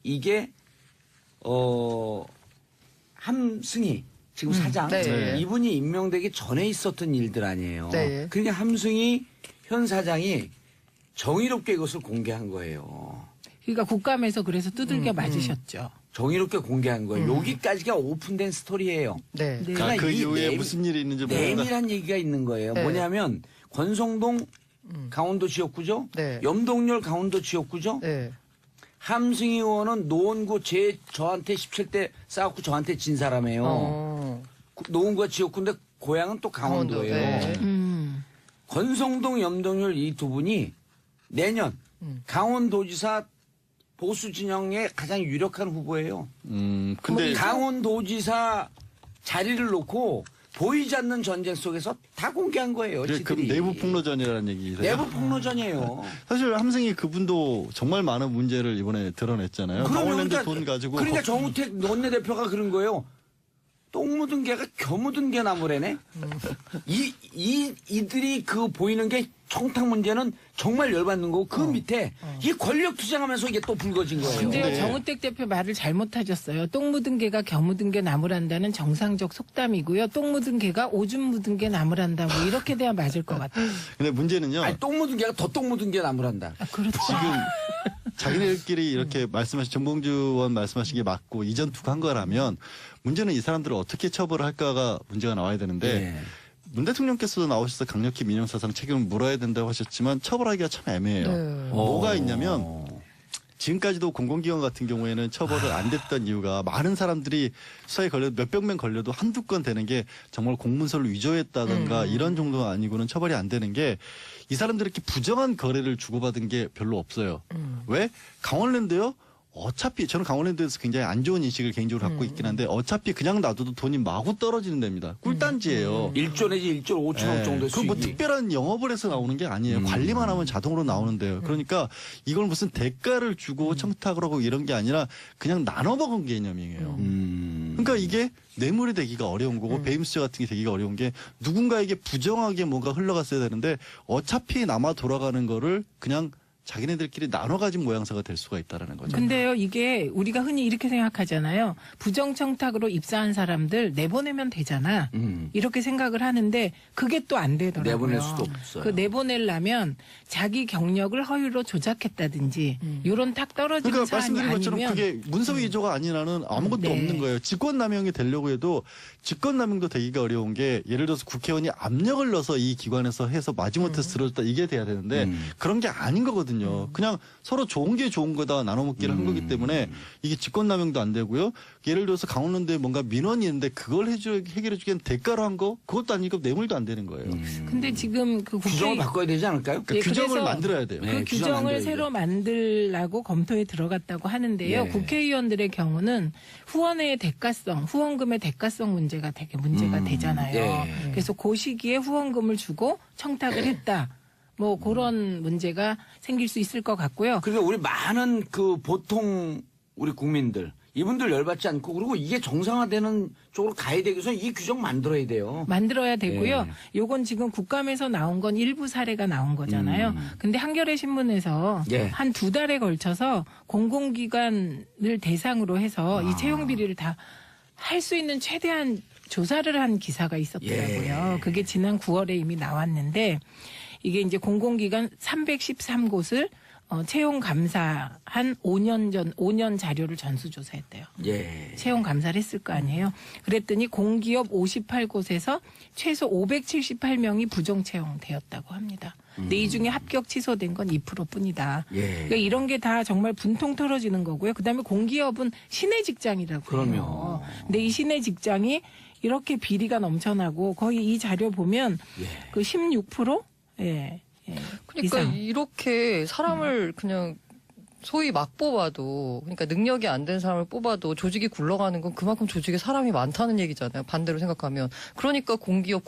이게 함승희 지금 사장 네. 이분이 임명되기 전에 있었던 일들 아니에요. 네. 그러니까 함승희 현 사장이 정의롭게 이것을 공개한 거예요. 그러니까 국감에서 그래서 두들겨 맞으셨죠. 정의롭게 공개한 거예요. 여기까지가 오픈된 스토리예요. 네. 네. 그러나 그 이 이후에 무슨 일이 있는지 모르겠다. 내밀한 얘기가 있는 거예요. 네. 뭐냐면 권성동 강원도 지역구죠. 네. 염동열 강원도 지역구죠. 네. 함승희 의원은 노원구 저한테 17대 싸웠고 저한테 진 사람이에요. 노원구가 지역구인데 고향은 또 강원도예요. 강원도, 네. 권성동, 염동열 이 두 분이 내년 강원도지사 보수 진영의 가장 유력한 후보예요. 근데 강원도지사 자리를 놓고 보이지 않는 전쟁 속에서 다 공개한 거예요. 그 지들이. 내부 폭로전이라는 얘기세요? 내부 폭로전이에요. 사실 함승이 그분도 정말 많은 문제를 이번에 드러냈잖아요. 강원랜드 돈 가지고. 그러니까 정우택 원내대표가 그런 거예요. 똥 묻은 개가 겨 묻은 개 나무래네. 이들이 그 보이는 게 청탁 문제는 정말 열받는 거고 그 밑에 이 권력 투쟁하면서 이게 또 불거진 거예요. 근데요, 네. 정우택 대표 말을 잘못하셨어요. 똥 묻은 개가 겨 묻은 게 나무란다는 정상적 속담이고요. 똥 묻은 개가 오줌 묻은 게 나무란다. 뭐 이렇게 돼야 맞을 것 같아요. 근데 문제는요. 아니 똥 묻은 개가 더 똥 묻은 게 나무란다. 아, 그렇죠. 지금 자기네들끼리 이렇게 말씀하신 정봉주 의원 말씀하신 게 맞고 이전 투구한 거라면 문제는 이 사람들을 어떻게 처벌할까가 문제가 나와야 되는데 예. 문 대통령께서도 나오셔서 강력히 민영사상 책임을 물어야 된다고 하셨지만 처벌하기가 참 애매해요. 네. 뭐가 있냐면 지금까지도 공공기관 같은 경우에는 처벌을 안 됐던 이유가 많은 사람들이 수사에 걸려도 몇백 명 걸려도 한두 건 되는 게 정말 공문서를 위조했다든가 이런 정도가 아니고는 처벌이 안 되는 게 이 사람들이 이렇게 부정한 거래를 주고받은 게 별로 없어요. 왜? 강원랜드요? 어차피 저는 강원랜드에서 굉장히 안 좋은 인식을 개인적으로 갖고 있긴 한데 어차피 그냥 놔둬도 돈이 마구 떨어지는 데입니다. 꿀단지예요. 1조 내지 1조 5천억 정도의 그 뭐 수익이. 특별한 영업을 해서 나오는 게 아니에요. 관리만 하면 자동으로 나오는데요. 그러니까 이걸 무슨 대가를 주고 청탁을 하고 이런 게 아니라 그냥 나눠 먹은 개념이에요. 그러니까 이게 뇌물이 되기가 어려운 거고 배임수재 같은 게 되기가 어려운 게 누군가에게 부정하게 뭔가 흘러갔어야 되는데 어차피 남아 돌아가는 거를 그냥 자기네들끼리 나눠 가진 모양새가 될 수가 있다라는 거죠. 근데요, 이게 우리가 흔히 이렇게 생각하잖아요. 부정청탁으로 입사한 사람들 내보내면 되잖아. 이렇게 생각을 하는데 그게 또 안 되더라고요. 내보낼 수도 없어요. 그 내보내려면 자기 경력을 허위로 조작했다든지 이런 탁 떨어지는 그러니까 사안이 말씀드린 것처럼 아니면 그게 문서 위조가 아니라는 아무것도 네. 없는 거예요. 직권남용이 되려고 해도 직권남용도 되기가 어려운 게 예를 들어서 국회의원이 압력을 넣어서 이 기관에서 해서 마지못해서 들어줬다 이게 돼야 되는데 그런 게 아닌 거거든요. 그냥 서로 좋은 게 좋은 거다 나눠 먹기를 한 거기 때문에 이게 직권남용도 안 되고요. 예를 들어서 강원랜드에 뭔가 민원이 있는데 그걸 해결해 주기엔 대가로 한 거 그것도 아니고 뇌물도 안 되는 거예요. 근데 지금 그 규정을 바꿔야 되지 않을까요? 그 예, 규정을 그래서 만들어야 돼요. 네, 그 규정 규정을 만들어야죠. 새로 만들라고 검토에 들어갔다고 하는데요. 예. 국회의원들의 경우는 후원의 대가성, 후원금의 대가성 문제가 되게 문제가 되잖아요. 예. 그래서 그 시기에 후원금을 주고 청탁을 했다. 뭐 그런 문제가 생길 수 있을 것 같고요. 그러니까 우리 많은 그 보통 우리 국민들 이분들 열받지 않고 그리고 이게 정상화되는 쪽으로 가야 되기 위해서 이 규정 만들어야 돼요. 만들어야 되고요. 예. 요건 지금 국감에서 나온 건 일부 사례가 나온 거잖아요. 근데 한겨레 신문에서 예. 한 2달에 걸쳐서 공공기관을 대상으로 해서 이 채용 비리를 다 할 수 있는 최대한 조사를 한 기사가 있었더라고요. 예. 그게 지난 9월에 이미 나왔는데 이게 이제 공공기관 313곳을 채용 감사한 5년 자료를 전수조사했대요. 예. 채용 감사를 했을 거 아니에요. 그랬더니 공기업 58곳에서 최소 578명이 부정 채용되었다고 합니다. 근데 이 중에 합격 취소된 건 2%뿐이다. 예. 그러니까 이런 게 다 정말 분통 털어지는 거고요. 그다음에 공기업은 시내 직장이라고 그럼요. 해요. 근데 이 시내 직장이 이렇게 비리가 넘쳐나고 거의 이 자료 보면 그 16%? 예. 그러니까 이상. 이렇게 사람을 그냥 소위 막 뽑아도 그러니까 능력이 안 된 사람을 뽑아도 조직이 굴러가는 건 그만큼 조직에 사람이 많다는 얘기잖아요. 반대로 생각하면. 그러니까 공기업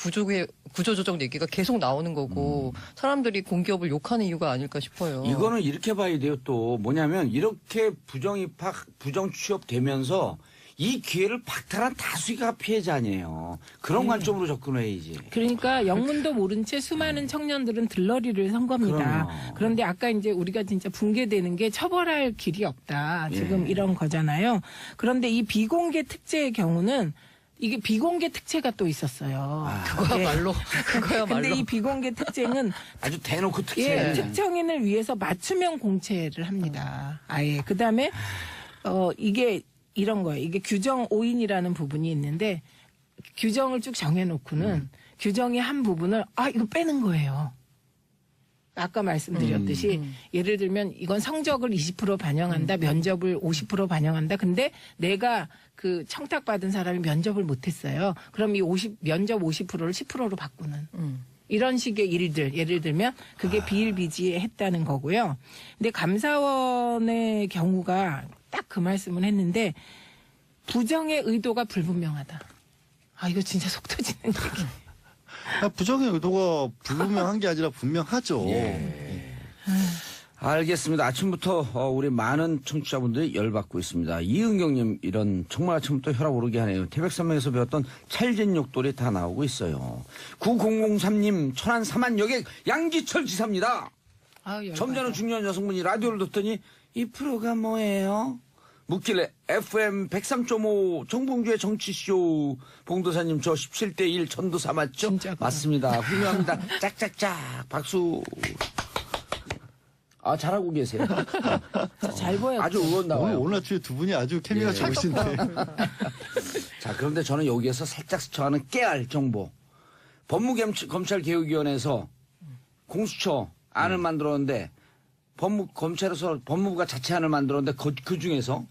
구조조정 얘기가 계속 나오는 거고 사람들이 공기업을 욕하는 이유가 아닐까 싶어요. 이거는 이렇게 봐야 돼요. 또 뭐냐면 이렇게 부정 입학, 부정 취업되면서 이 기회를 박탈한 다수가 피해자니에요. 그런 관점으로 접근해야지. 그러니까 영문도 모른 채 수많은 청년들은 들러리를 선 겁니다. 그럼요. 그런데 아까 이제 우리가 진짜 붕괴되는 게 처벌할 길이 없다. 지금 예. 이런 거잖아요. 그런데 이 비공개 특채의 경우는 이게 비공개 특채가 또 있었어요. 그거야말로 그거야말로. 근데 이 비공개 특채는 아주 대놓고 예, 특채. 특정인을 위해서 맞춤형 공채를 합니다. 아예. 그다음에 이게 이런 거예요. 이게 규정 5인이라는 부분이 있는데 규정을 쭉 정해놓고는 규정의 한 부분을 이거 빼는 거예요. 아까 말씀드렸듯이 예를 들면 이건 성적을 20% 반영한다, 면접을 50% 반영한다. 근데 내가 그 청탁받은 사람이 면접을 못했어요. 그럼 이 면접 50%를 10%로 바꾸는. 이런 식의 일들, 예를 들면 그게 비일비재했다는 거고요. 근데 감사원의 경우가 딱 그 말씀을 했는데 부정의 의도가 불분명하다. 아, 이거 진짜 속 터지는 얘기. 부정의 의도가 불분명한 게 아니라 분명하죠. 알겠습니다. 아침부터 우리 많은 청취자분들이 열받고 있습니다. 이은경님 이런 정말 아침부터 혈압 오르게 하네요. 태백산맥에서 배웠던 찰진 욕돌이 다 나오고 있어요. 9003님 천안 삼안역의 양지철 지사입니다. 아유, 점잖은 중년 여성분이 라디오를 듣더니 이 프로가 뭐예요? 묻길래 FM 103.5 정봉주의 정치쇼. 봉도사님 저 17대1 전도사 맞죠? 진짜 맞습니다. 훌륭합니다. 짝짝짝 박수. 아 잘하고 계세요. 잘 보여. 아주 의원 나와요. 오늘 아침에 두 분이 아주 케미가 좋으신데. 자 그런데 저는 여기에서 살짝 스쳐가는 깨알 정보. 법무검찰개혁위원회에서 공수처 안을 만들었는데 검찰에서 법무부가 자체안을 만들었는데 그 중에서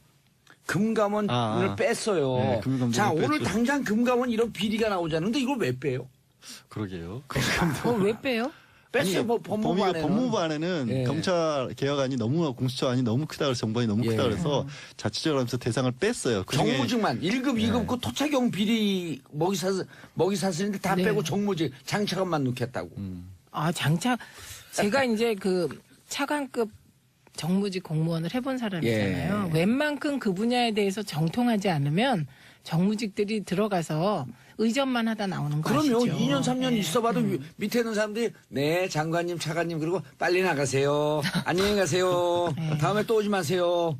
금감원을 뺐어요. 네, 금감원을 자 오늘 뺐죠. 당장 금감원 이런 비리가 나오자는데 이걸 왜 빼요? 그러게요. 왜 빼요? 뺐어요. 법무부 안에는. 법무부 안에는 예. 검찰 개혁안이 너무 공수처안이 너무 크다 그래서 정권이 너무 크다 예. 그래서 자체적으로 하면서 대상을 뺐어요. 그중에 정무직만 1급, 2급 그 토착용 비리 먹이사슬인데 다 네. 빼고 정무직 장차관만 넣겠다고. 아, 장차 제가 이제 그 차관급 정무직 공무원을 해본 사람이잖아요. 예. 웬만큼 그 분야에 대해서 정통하지 않으면 정무직들이 들어가서 의전만 하다 나오는 거 그럼요. 아시죠? 2년, 3년 예. 있어봐도 밑에 있는 사람들이 네, 장관님, 차관님 그리고 빨리 나가세요. 안녕히 가세요. 다음에 또 오지 마세요.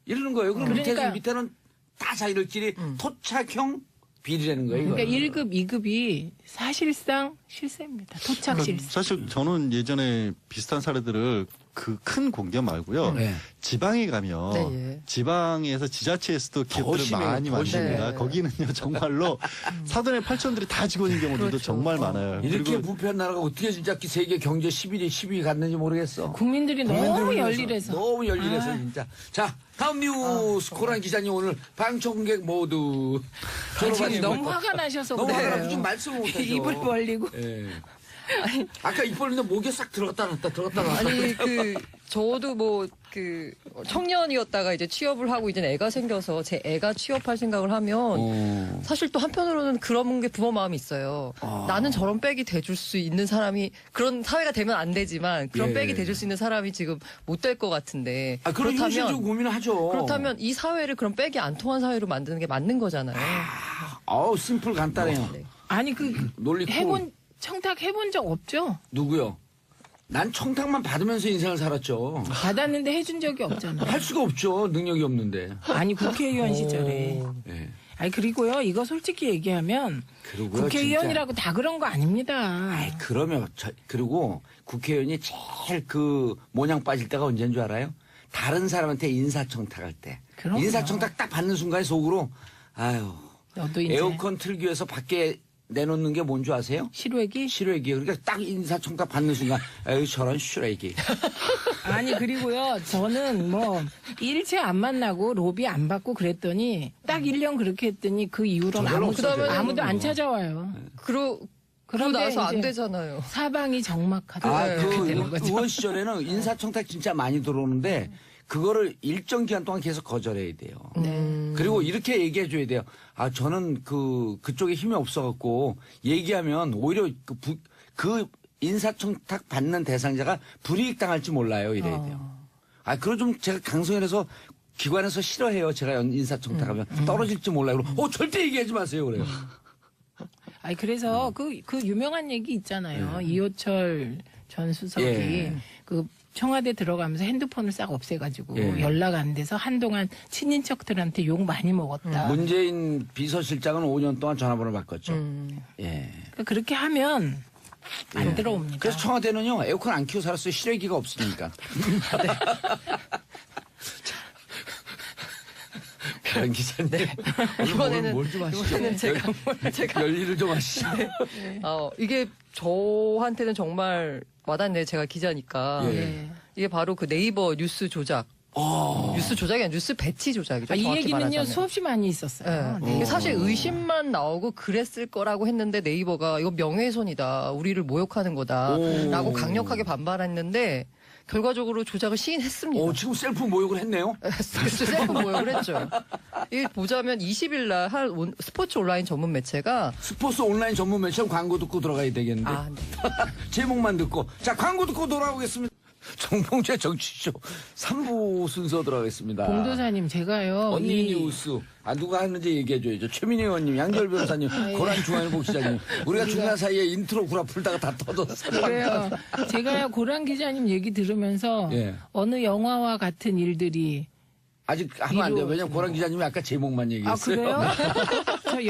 이러는 거예요. 그럼 그러니까- 밑에는 다 자기들끼리 토착형 비리라는 거예요. 이거. 그러니까 1급, 2급이 사실상 실세입니다. 토착 그러니까 실세. 사실 저는 예전에 비슷한 사례들을 그 큰 공기업 말고요. 네. 지방에 가면 네, 예. 지방에서 지자체에서도 기업들을 심해요, 많이 더 만듭니다. 심해요. 거기는요 정말로 사돈의 8천들이 다 직원인 경우들도 그렇죠. 정말 많아요. 이렇게 그리고 부패한 나라가 어떻게 진짜 세계 경제 10위 갔는지 모르겠어. 국민들이 너무 국민들을 위해서. 열일해서. 너무 열일해서 진짜. 자 다음 뉴스 고란 기자님 오늘 방청객 모두 지금 너무 화가 나셔서 너무 화가 나서 그래요. 좀 말씀을 못하죠. 입을 벌리고. 예. 아까 입 벌리는데 목에 싹 들어갔다 나왔다. 아니 저도 뭐 청년이었다가 이제 취업을 하고 이제 애가 생겨서 제 애가 취업할 생각을 하면 사실 또 한편으로는 그런 게 부모 마음이 있어요. 나는 저런 백이 돼줄 수 있는 사람이 그런 사회가 되면 안 되지만 그런 예. 백이 돼줄 수 있는 사람이 지금 못 될 것 같은데 아, 그런 현실적으로 고민을 하죠. 그렇다면 이 사회를 그런 백이 안 통한 사회로 만드는 게 맞는 거잖아요. 어우 심플 간단해요. 네. 아니 논리 청탁 해본 적 없죠? 누구요? 난 청탁만 받으면서 인생을 살았죠. 받았는데 해준 적이 없잖아요. 할 수가 없죠. 능력이 없는데. 아니 국회의원 시절에. 예. 아니 그리고요 이거 솔직히 얘기하면 그리고요, 국회의원이라고 다 그런 거 아닙니다. 아이, 그러면 그리고 국회의원이 제일 그 모냥 빠질 때가 언제인 줄 알아요? 다른 사람한테 인사청탁할 때. 그럼요. 인사청탁 딱 받는 순간에 속으로 아유 너도 이제 에어컨 틀기 위해서 밖에 내놓는 게 뭔 줄 아세요? 실외기? 실외기. 그러니까 딱 인사청탁 받는 순간 에이 저런 실외기. 아니 그리고요 저는 뭐 일체 안 만나고 로비 안 받고 그랬더니 딱 1년 그렇게 했더니 그 이후로는 저절로 아무도, 없어져요. 아무도 안 찾아와요. 그러고 그런데 나서 안 이제 되잖아요. 사방이 적막하다. 아, 이렇게 그 되는 거죠. 의원 시절에는 인사청탁 진짜 많이 들어오는데 그거를 일정 기간 동안 계속 거절해야 돼요. 그리고 이렇게 얘기해 줘야 돼요. 아, 저는 그쪽에 힘이 없어갖고 얘기하면 오히려 그 인사청탁 받는 대상자가 불이익 당할지 몰라요. 이래야 돼요. 아, 그걸 좀 제가 강성현에서 기관에서 싫어해요. 제가 인사청탁하면 떨어질지 몰라요. 그럼 절대 얘기하지 마세요. 그래요. 아니 그래서 그 유명한 얘기 있잖아요. 이호철 전 수석이 예. 그 청와대 들어가면서 핸드폰을 싹 없애가지고 예. 연락 안 돼서 한동안 친인척들한테 욕 많이 먹었다. 문재인 비서실장은 5년 동안 전화번호 바꿨죠. 예. 그러니까 그렇게 하면 안 들어옵니다. 그래서 청와대는요 에어컨 안 키고 살았어요. 실외기가 없으니까. 별 기자님. 이번에는 뭘좀 하시죠. 이번에는 제가 열일을 좀 하시죠. 이게 저한테는 정말 와닿네. 제가 기자니까. 예. 이게 바로 그 네이버 뉴스 조작. 뉴스 조작이 아니라 뉴스 배치 조작이죠. 이 정확히 얘기는요 말하자면. 수없이 많이 있었어요. 네. 이게 사실 의심만 나오고 그랬을 거라고 했는데 네이버가 이거 명예훼손이다. 우리를 모욕하는 거다라고 오. 강력하게 반발했는데 결과적으로 조작을 시인했습니다. 지금 셀프 모욕을 했네요. 셀프 모욕을 했죠. 이 보자면 20일 날 한 스포츠 온라인 전문 매체가 스포츠 온라인 전문 매체 광고 듣고 들어가야 되겠는데. 아, 네. 제목만 듣고. 자, 광고 듣고 돌아오겠습니다. 정봉재 정치쇼 3부 순서 들어가겠습니다. 공도사님 제가요. 언니 뉴스. 누가 하는지 얘기해줘야죠. 최민희 의원님, 양결 변호사님, 고란 중앙일보 기자님. 우리가 중간 사이에 인트로 구라 풀다가 다 터졌어요. 그래요. 제가요 고란 기자님 얘기 들으면서 예. 어느 영화와 같은 일들이 아직 하면 안 돼요. 왜냐면 고란 기자님이 아까 제목만 얘기했어요. 그래요? 저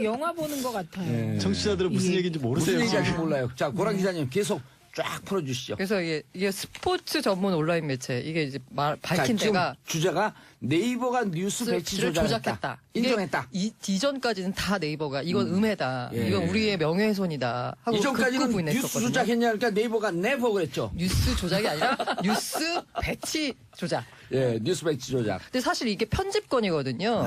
영화 보는 것 같아요. 청취자들은 무슨 얘기인지 모르세요. 무슨 얘기할지 몰라요. 자, 고란 기자님 계속 쫙 풀어주시죠. 그래서 이게 스포츠 전문 온라인 매체 이게 이제 밝힌 자, 지금 데가 주제가 네이버가 뉴스 배치 조작했다. 인정했다. 이전까지는 다 네이버가 이건 음해다. 예. 이건 우리의 명예훼손이다. 하고 이전까지는 극구 뉴스 부인했었거든요. 조작했냐 그러니까 네이버가 네버 그랬죠. 뉴스 조작이 아니라 뉴스 배치 조작. 예, 뉴스 배치 조작. 근데 사실 이게 편집권이거든요.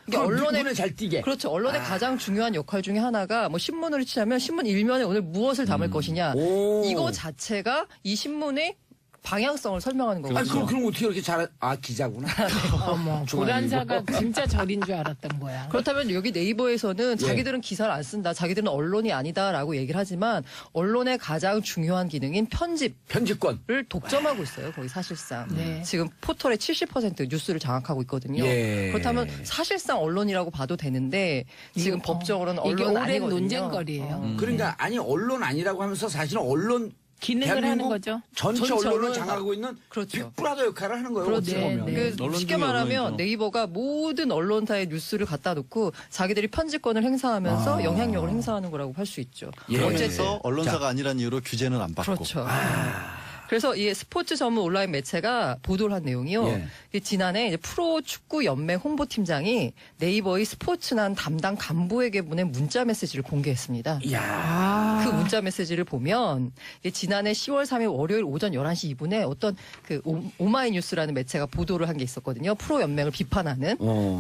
이게 그럼 언론의 눈에 잘 띄게. 그렇죠. 언론의 가장 중요한 역할 중에 하나가 뭐 신문으로 치자면 신문 일면에 오늘 무엇을 담을 것이냐. 오. 이거 자체가 이 신문의 방향성을 설명하는 거거든요. 아니, 그럼 어떻게 이렇게 기자구나. 어머, 고란사가 진짜 절인 줄 알았던 거야. 그렇다면 여기 네이버에서는 예. 자기들은 기사를 안 쓴다. 자기들은 언론이 아니다라고 얘기를 하지만 언론의 가장 중요한 기능인 편집권. 편집을 독점하고 있어요. 거의 사실상. 네. 지금 포털의 70% 뉴스를 장악하고 있거든요. 예. 그렇다면 사실상 언론이라고 봐도 되는데 지금 법적으로는 이게 언론 오랜 아니거든요. 논쟁거리예요. 그러니까 아니 언론 아니라고 하면서 사실은 언론 기능을 하는 대한민국 거죠. 전체 전체 언론을 언론을 장악하고 있는 그렇죠. 빅브라더 역할을 하는 거예요. 그렇죠. 어떻게 보면. 네. 그 언론 쉽게 중에 말하면 언론이죠. 네이버가 모든 언론사의 뉴스를 갖다 놓고 자기들이 편집권을 행사하면서 영향력을 행사하는 거라고 할 수 있죠. 예. 어째서 언론사가 아니라는 이유로 규제는 안 받고. 그렇죠. 그래서 이 스포츠 전문 온라인 매체가 보도를 한 내용이요. 예. 이게 지난해 이제 프로축구 연맹 홍보팀장이 네이버의 스포츠난 담당 간부에게 보낸 문자 메시지를 공개했습니다. 이야. 그 문자 메시지를 보면 이게 지난해 10월 3일 월요일 오전 11시 2분에 어떤 그 오마이뉴스라는 매체가 보도를 한 게 있었거든요. 프로 연맹을 비판하는.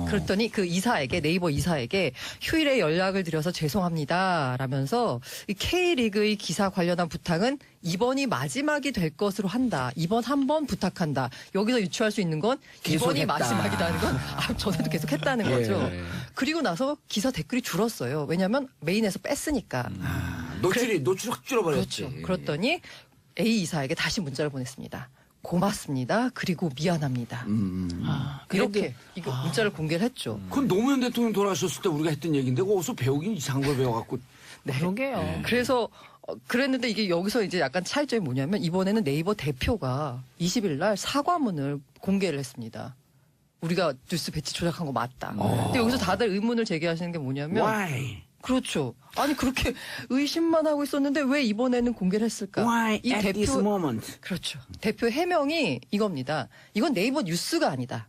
그랬더니 그 이사에게 네이버 이사에게 휴일에 연락을 드려서 죄송합니다. 라면서 이 K리그의 기사 관련한 부탁은 이번이 마지막이 될 것으로 한다. 이번 한 번 부탁한다. 여기서 유추할 수 있는 건 이번이 계속했다. 마지막이라는 건 전에도 계속 했다는 거죠. 예. 그리고 나서 기사 댓글이 줄었어요. 왜냐하면 메인에서 뺐으니까. 노출이 확 줄어버렸지. 그렇죠. 그랬더니 A 이사에게 다시 문자를 보냈습니다. 고맙습니다. 그리고 미안합니다. 이렇게 이거 문자를 공개를 했죠. 그건 노무현 대통령 돌아가셨을 때 우리가 했던 얘기인데 그거 어디서 배우긴 이상한 걸 배워갖고. 그러게요. 그래서 그랬는데 이게 여기서 이제 약간 차이점이 뭐냐면 이번에는 네이버 대표가 20일 날 사과문을 공개를 했습니다. 우리가 뉴스 배치 조작한 거 맞다. 근데 여기서 다들 의문을 제기하시는 게 뭐냐면 Why? 그렇죠. 아니 그렇게 의심만 하고 있었는데 왜 이번에는 공개를 했을까? Why at this moment? 그렇죠. 대표 해명이 이겁니다. 이건 네이버 뉴스가 아니다.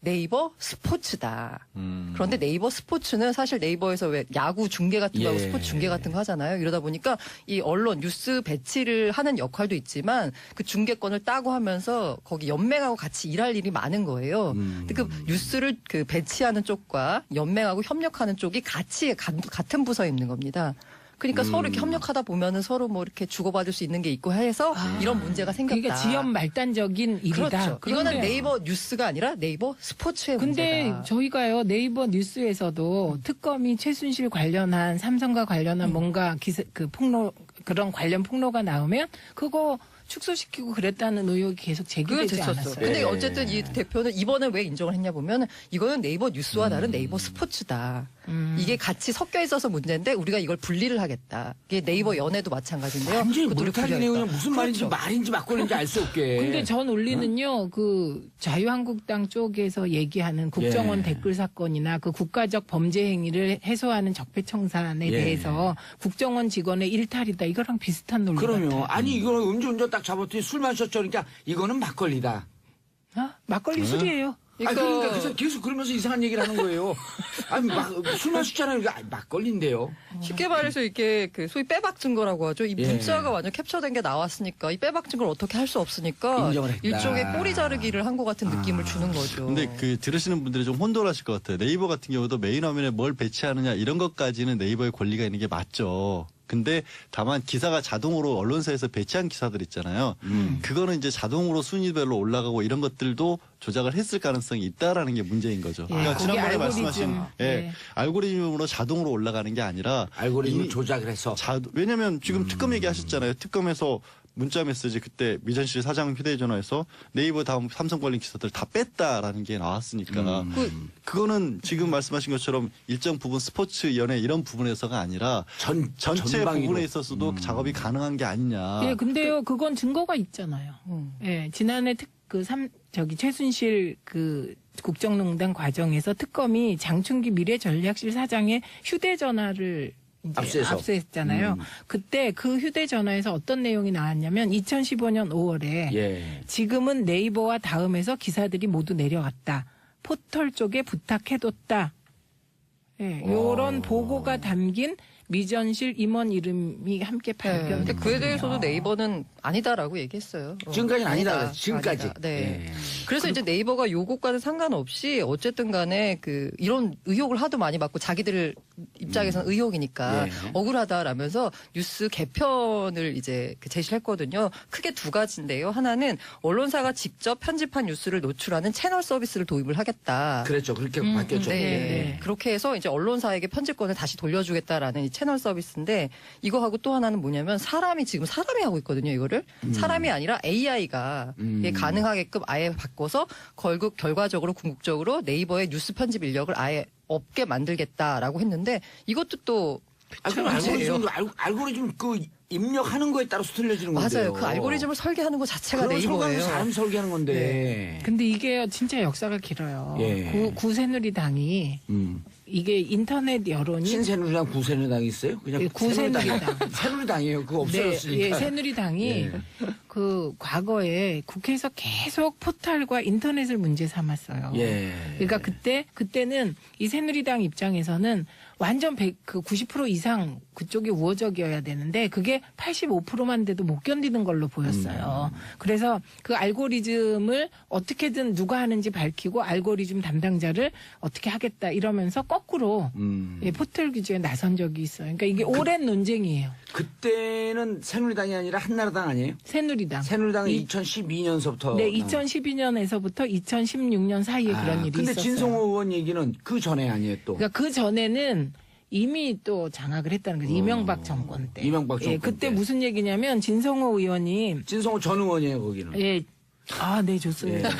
네이버 스포츠다. 그런데 네이버 스포츠는 사실 네이버에서 왜 야구 중계 같은 거 하고 예. 스포츠 중계 같은 거 하잖아요. 이러다 보니까 이 언론 뉴스 배치를 하는 역할도 있지만 그 중계권을 따고 하면서 거기 연맹하고 같이 일할 일이 많은 거예요. 근데 그 뉴스를 그 배치하는 쪽과 연맹하고 협력하는 쪽이 같이 같은 부서에 있는 겁니다. 그러니까 서로 이렇게 협력하다 보면은 서로 뭐 이렇게 주고받을 수 있는 게 있고 해서 이런 문제가 생겼다. 그러니까 지연 발단적인 일이다. 그렇죠. 그런데- 이거는 네이버 뉴스가 아니라 네이버 스포츠의 근데 문제다. 저희가요 네이버 뉴스에서도 특검이 최순실 관련한 삼성과 관련한 뭔가 그 폭로 그런 관련 폭로가 나오면 그거 축소시키고 그랬다는 의혹이 계속 그게 제기되지 됐었어. 않았어요. 근데 예. 어쨌든 이 대표는 이번에 왜 인정을 했냐 보면 이거는 네이버 뉴스와 다른 네이버 스포츠다. 이게 같이 섞여 있어서 문제인데 우리가 이걸 분리를 하겠다. 이게 네이버 연애도 마찬가지인데요. 완전히 그것도 물타기네요. 분리하겠다. 그냥 무슨 말인지 그렇죠. 말인지 막걸리인지 알 수 없게. 근데 전 논리는요, 그 자유한국당 쪽에서 얘기하는 국정원 예. 댓글 사건이나 그 국가적 범죄 행위를 해소하는 적폐청산에 예. 대해서 국정원 직원의 일탈이다. 이거랑 비슷한 논리 그럼요. 같아요. 아니 이거는 음주운전 딱 잡았더니 술 마셨죠. 그러니까 이거는 막걸리다. 막걸리 술이에요. 아니 그러니까 그러니까 그래서 계속 그러면서 이상한 얘기를 하는 거예요. 아니 술 마셨잖아요. 그러니까 막걸리인데요. 쉽게 말해서 이게 그 소위 빼박 증거라고 하죠. 이 예. 문자가 완전 캡처된 게 나왔으니까 이 빼박 증거를 어떻게 할 수 없으니까 인정을 했다. 일종의 꼬리 자르기를 한 것 같은 느낌을 주는 거죠. 근데 그 들으시는 분들이 좀 혼돈하실 것 같아요. 네이버 같은 경우도 메인 화면에 뭘 배치하느냐 이런 것까지는 네이버의 권리가 있는 게 맞죠. 근데 다만 기사가 자동으로 언론사에서 배치한 기사들 있잖아요. 그거는 이제 자동으로 순위별로 올라가고 이런 것들도 조작을 했을 가능성이 있다라는 게 문제인 거죠. 예, 그러니까 거기 지난번에 알고리즘, 말씀하신 예. 알고리즘으로 자동으로 올라가는 게 아니라 알고리즘을 이미 조작을 해서. 왜냐면 지금 특검 얘기하셨잖아요. 특검에서 문자 메시지 그때 미전실 사장 휴대전화에서 네이버 다음 삼성 관련 기사들 다 뺐다라는 게 나왔으니까 그거는 지금 말씀하신 것처럼 일정 부분 스포츠 연예 이런 부분에서가 아니라 전체 전방위로. 부분에 있어서도 작업이 가능한 게 아니냐. 예, 근데요, 그건 증거가 있잖아요. 예, 지난해 최순실 국정농단 과정에서 특검이 장충기 미래전략실 사장의 휴대전화를 이제 압수했잖아요. 그때 그 휴대전화에서 어떤 내용이 나왔냐면 2015년 5월에 예. 지금은 네이버와 다음에서 기사들이 모두 내려왔다. 포털 쪽에 부탁해뒀다. 예, 요런 보고가 담긴 미전실 임원 이름이 함께 발견됐거든요. 근데 그에 대해서도 네이버는 아니다라고 얘기했어요. 지금까지는 아니다. 지금까지. 아니다. 네. 예. 그래서 이제 네이버가 요것과는 상관없이 어쨌든 간에 이런 의혹을 하도 많이 받고 자기들 입장에서는 의혹이니까 예. 억울하다라면서 뉴스 개편을 이제 제시했거든요. 크게 두 가지인데요. 하나는 언론사가 직접 편집한 뉴스를 노출하는 채널 서비스를 도입을 하겠다. 그랬죠. 그렇게 바뀌었죠. 네. 예. 그렇게 해서 이제 언론사에게 편집권을 다시 돌려주겠다라는 이 채널 서비스인데 이거하고 또 하나는 뭐냐면 사람이 하고 있거든요. 이거를 사람이 아니라 AI가 가능하게끔 아예 바꿔서 결과적으로 궁극적으로 네이버의 뉴스 편집 인력을 아예 없게 만들겠다라고 했는데 이것도 또 그럼 알고리즘 그 입력하는 거에 따라서 틀려지는 건데요. 맞아요. 그 알고리즘을 설계하는 것 자체가 네이버예요. 사람 설계하는 건데. 근데 이게 진짜 역사가 길어요. 예. 구새누리당이 이게 인터넷 여론이 신새누리당, 구새누리당 있어요? 그냥 예, 구새누리당. 새누리당이에요. 그거 없어졌으니까. 네, 예, 새누리당이 예. 그 과거에 국회에서 계속 포털과 인터넷을 문제 삼았어요. 예. 그러니까 그때는 이 새누리당 입장에서는 완전 90% 이상 그쪽이 우호적이어야 되는데 그게 85%만 돼도 못 견디는 걸로 보였어요. 그래서 그 알고리즘을 어떻게든 누가 하는지 밝히고 알고리즘 담당자를 어떻게 하겠다 이러면서 거꾸로 예, 포털 규제에 나선 적이 있어요. 그러니까 이게 오랜 논쟁이에요. 그때는 새누리당이 아니라 한나라당 아니에요? 새누리당. 새누리당은 2012년서부터. 네, 2012년에서부터 2016년 사이에 그런 일이 근데 있었어요. 진성호 의원 얘기는 그 전에 아니에요, 또. 그러니까 그 전에는 이미 또 장악을 했다는 거죠. 이명박 정권 때. 이명박 정권 예, 그때 때. 무슨 얘기냐면 진성호 의원이 진성호 전 의원이에요, 거기는. 예. 아, 네, 좋습니다.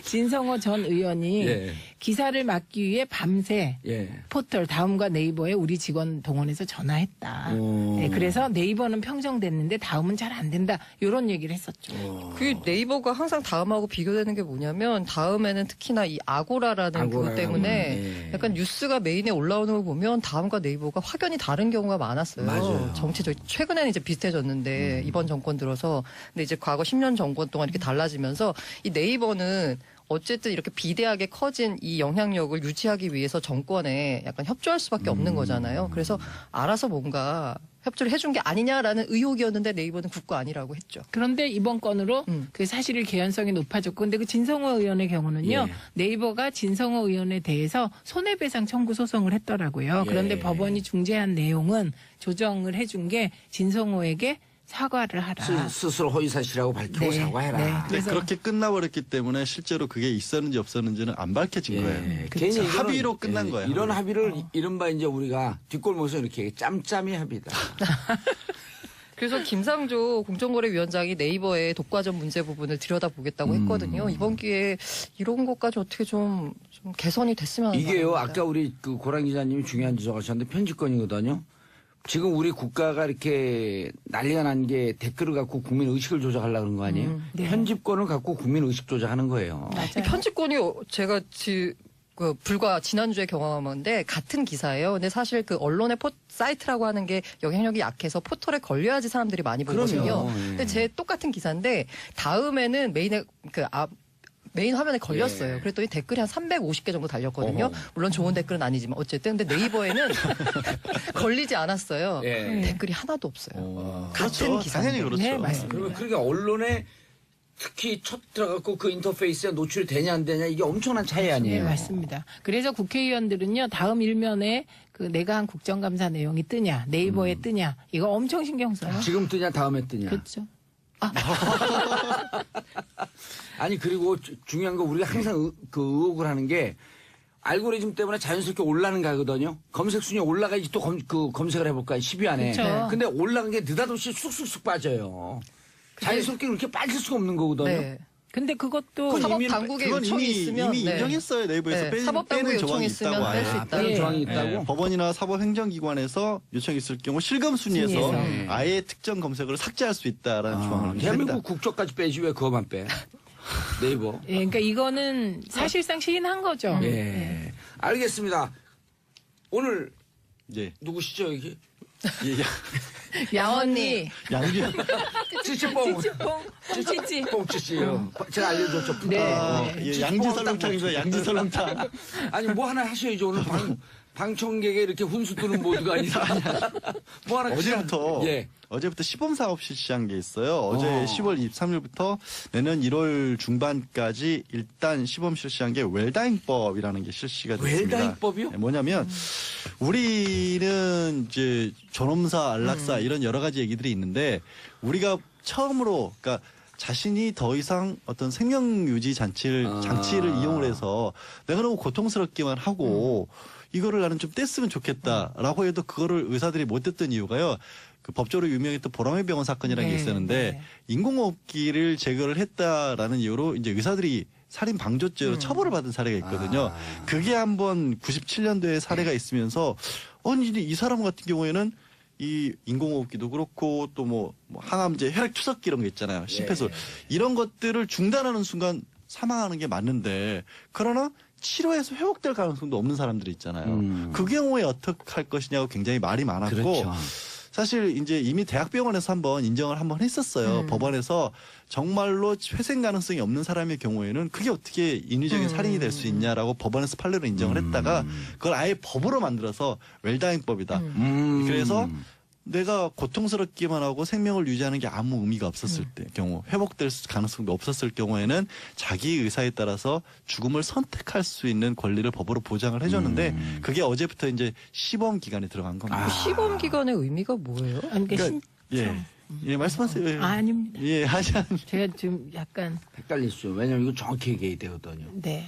진성호 전 의원이 예. 기사를 막기 위해 밤새 예. 포털 다음과 네이버에 우리 직원 동원해서 전화했다. 네, 그래서 네이버는 평정됐는데 다음은 잘 안 된다. 이런 얘기를 했었죠. 그 네이버가 항상 다음하고 비교되는 게 뭐냐면 다음에는 특히나 이 아고라라는 그것 때문에 예. 약간 뉴스가 메인에 올라오는 걸 보면 다음과 네이버가 확연히 다른 경우가 많았어요. 맞아요. 정치적 최근에는 이제 비슷해졌는데 이번 정권 들어서 근데 이제 과거 10년 정권 동안 이렇게 달라지면서 이 네이버는 어쨌든 이렇게 비대하게 커진 이 영향력을 유지하기 위해서 정권에 약간 협조할 수밖에 없는 거잖아요. 그래서 알아서 뭔가 협조를 해준 게 아니냐라는 의혹이었는데 네이버는 국가 아니라고 했죠. 그런데 이번 건으로 그 사실의 개연성이 높아졌고 근데 그 진성호 의원의 경우는요. 예. 네이버가 진성호 의원에 대해서 손해배상 청구 소송을 했더라고요. 그런데 예. 법원이 중재한 내용은 조정을 해준 게 진성호에게 사과를 하라. 스스로 허위사실이라고 밝히고 네, 사과해라. 네. 근데 그래서- 그렇게 끝나버렸기 때문에 실제로 그게 있었는지 없었는지는 안 밝혀진 거예요. 예. 그쵸. 괜히 이거는, 합의로 끝난 거예요. 이런 합의를 이른바 이제 우리가 뒷골목에서 이렇게 짬짬이 합의다. 그래서 김상조 공정거래위원장이 네이버의 독과점 문제 부분을 들여다보겠다고 했거든요. 이번 기회에 이런 것까지 어떻게 좀 개선이 됐으면 이게요, 바랍니다. 아까 우리 그 고란 기자님이 중요한 지적하셨는데 편집권이거든요. 지금 우리 국가가 이렇게 난리가 난 게 댓글을 갖고 국민 의식을 조작하려고 그런 거 아니에요? 네. 편집권을 갖고 국민 의식 조작하는 거예요. 이 편집권이 제가 불과 지난주에 경험한데 같은 기사예요. 근데 사실 그 언론의 사이트라고 하는 게 영향력이 약해서 포털에 걸려야지 사람들이 많이 보거든요. 그럼요. 예. 근데 제 똑같은 기사인데 다음에는 메인 화면에 걸렸어요. 예. 그랬더니 댓글이 한 350개 정도 달렸거든요. 어허. 물론 좋은 댓글은 아니지만 어쨌든 근데 네이버에는 걸리지 않았어요. 예. 댓글이 하나도 없어요. 같은 그렇죠. 기사인데. 당연히 그렇죠. 네, 맞습니다. 그러면 그러니까 언론의 특히 첫 들어갔고 그 인터페이스에 노출이 되냐 안 되냐 이게 엄청난 차이 아니에요. 네, 맞습니다. 그래서 국회의원들은요, 다음 일면에 그 내가 한 국정감사 내용이 뜨냐, 네이버에 뜨냐, 이거 엄청 신경 써요. 지금 뜨냐 다음에 뜨냐. 그렇죠. 아니 그리고 중요한 거 우리가 항상 그 의혹을 하는 게 알고리즘 때문에 자연스럽게 올라가는 거거든요. 검색 순위 올라가야지 또 검색을 해볼까 10위 안에. 그쵸. 근데 올라간 게 느닷없이 쑥쑥쑥 빠져요. 자연스럽게 그렇게 빠질 수가 없는 거거든요. 네. 근데 그것도 그건 사법 이미- 당국의 그건 요청이 있으면 이미 네. 인정했어요. 네이버에서 네. 사법당국의 빼는 요청이 조항이 있으면 있다고 뺄 수 아예. 있다. 다른 예. 조항이 있다고. 네, 법원이나 사법행정기관에서 요청이 있을 경우 실검 순위에서 순위에서. 아예 특정 검색어를 삭제할 수 있다라는 조항을 대한민국 했다. 국적까지 빼지 왜 그거만 빼? 네이버. 예, 그러니까 이거는 사실상 시인한 거죠. 예. 알겠습니다. 오늘 예. 누구시죠 여기? 예, 양언니, 양규 찌찌뽕. 찌찌뽕, 찌찌. 뽕찌찌요. 제가 알려줬죠. 네. 예, 양지설렁탕입니다. 양지설렁탕. 아니 뭐 하나 하셔야죠. 오늘 방청객에 이렇게 훈수 두는 모드가 아니라 뭐 하나 어제부터 예. 어제부터 시범 사업 실시한 게 있어요. 어제 10월 23일부터 내년 1월 중반까지 일단 시범 실시한 게 웰다잉법이라는 게 실시가 됐습니다. 웰다잉법이요? 네, 뭐냐면 우리는 이제 존엄사, 안락사 이런 여러 가지 얘기들이 있는데 우리가 처음으로 그러니까 자신이 더 이상 어떤 생명 유지 장치를 이용을 해서 내가 너무 고통스럽기만 하고 이거를 나는 좀 뗐으면 좋겠다라고 해도 그거를 의사들이 못 뗐던 이유가요. 그 법적으로 유명했던 보라매 병원 사건이라는 게 네, 있었는데 네. 인공호흡기를 제거를 했다라는 이유로 이제 의사들이 살인 방조죄로 처벌을 받은 사례가 있거든요. 그게 한번 97년도에 사례가 있으면서 아니 이 사람 같은 경우에는 이 인공호흡기도 그렇고 또 뭐 항암제, 혈액투석기 이런 거 있잖아요. 심폐소를 이런 것들을 중단하는 순간 사망하는 게 맞는데 그러나 치료해서 회복될 가능성도 없는 사람들이 있잖아요. 그 경우에 어떻게 할 것이냐고 굉장히 말이 많았고 그렇죠. 사실 이제 이미 대학병원에서 인정을 한번 했었어요. 법원에서 정말로 회생 가능성이 없는 사람의 경우에는 그게 어떻게 인위적인 살인이 될 수 있냐라고 법원에서 판례로 인정을 했다가 그걸 아예 법으로 만들어서 웰다잉법이다. 그래서 내가 고통스럽기만 하고 생명을 유지하는 게 아무 의미가 없었을 때 경우 회복될 가능성도 없었을 경우에는 자기 의사에 따라서 죽음을 선택할 수 있는 권리를 법으로 보장을 해줬는데 그게 어제부터 이제 시범 기간에 들어간 겁니다. 시범 기간의 의미가 뭐예요? 아니, 그러니까 예, 말씀하세요. 예. 아닙니다. 예, 제가 좀 약간 헷갈리시죠. 왜냐면 이거 정확히 얘기해야 되거든요. 네.